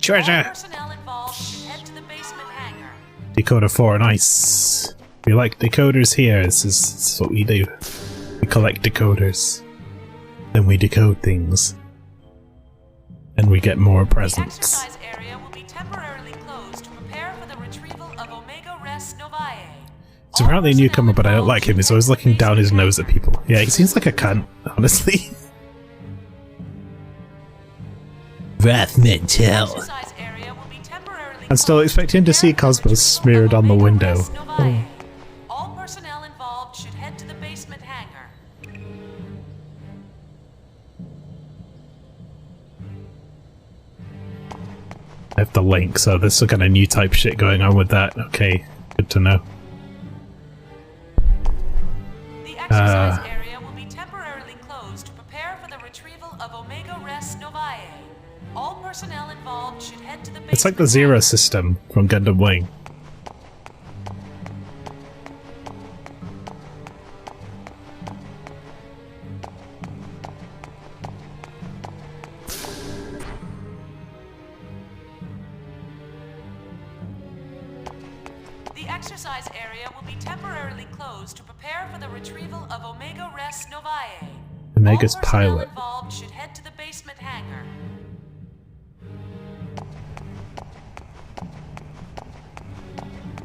Treasure! All personnel involved should head to the basement hangar. Decoder 4, nice. We like decoders here. This is what we do. We collect decoders. Then we decode things. And we get more The presents. exercise area will be temporarily closed to prepare for the retrieval of Omega Res Novae. He's apparently a newcomer, but I don't like him. He's always looking down his nose at people. Yeah, he seems like a cunt, honestly. Wrath meant hell. Exercise area will be temporarily I'm still expecting to see Cosmos smeared on the window. Oh. All personnel involved should head to the basement hangar. I have the link, so there's some kind of new type shit going on with that. Okay, good to know. The exercise area will be temporarily closed to prepare for the retrieval of Omega Res Novae. All personnel involved should head to the basement. It's like the Zero system from Gundam Wing. The exercise area will be temporarily closed to prepare for the retrieval of Omega Res Novae. Omega's All personnel pilot. involved should head to the basement hangar.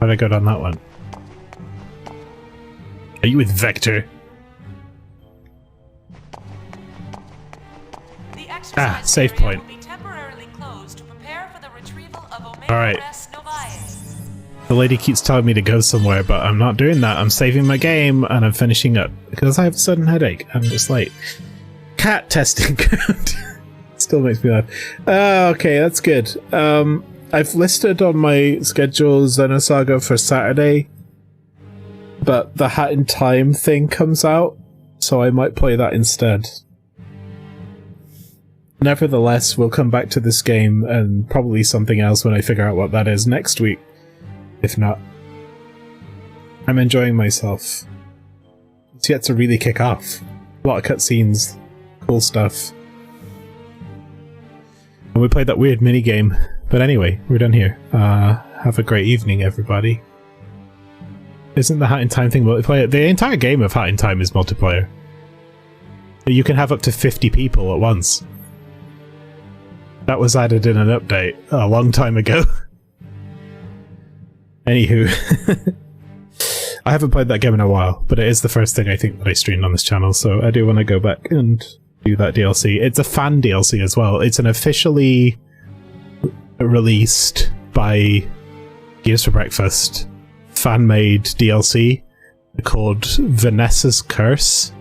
How'd I go down that one? Are you with Vector? The exercise save area point. will be temporarily closed to prepare for the retrieval of Omega Alright. Res Novae. The lady keeps telling me to go somewhere, but I'm not doing that. I'm saving my game and I'm finishing up because I have a sudden headache. I'm just like, cat testing ground. It's Still makes me laugh. Okay, that's good. I've listed on my schedule Xenosaga for Saturday, but the Hat in Time thing comes out, so I might play that instead. Nevertheless, we'll come back to this game and probably something else when I figure out what that is next week. If not, I'm enjoying myself. It's yet to really kick off. A lot of cutscenes, cool stuff. And we played that weird minigame. But anyway, we're done here. Have a great evening, everybody. Isn't the Hat in Time thing multiplayer? The entire game of Hat in Time is multiplayer. You can have up to 50 people at once. That was added in an update a long time ago. Anywho. I haven't played that game in a while, but it is the first thing I think that I streamed on this channel, so I do want to go back and do that DLC. It's a fan DLC as well. It's an officially released by Gears for Breakfast fan-made DLC called Vanessa's Curse.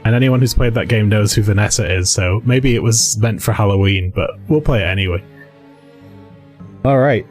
And anyone who's played that game knows who Vanessa is, so maybe it was meant for Halloween, but we'll play it anyway. Alright.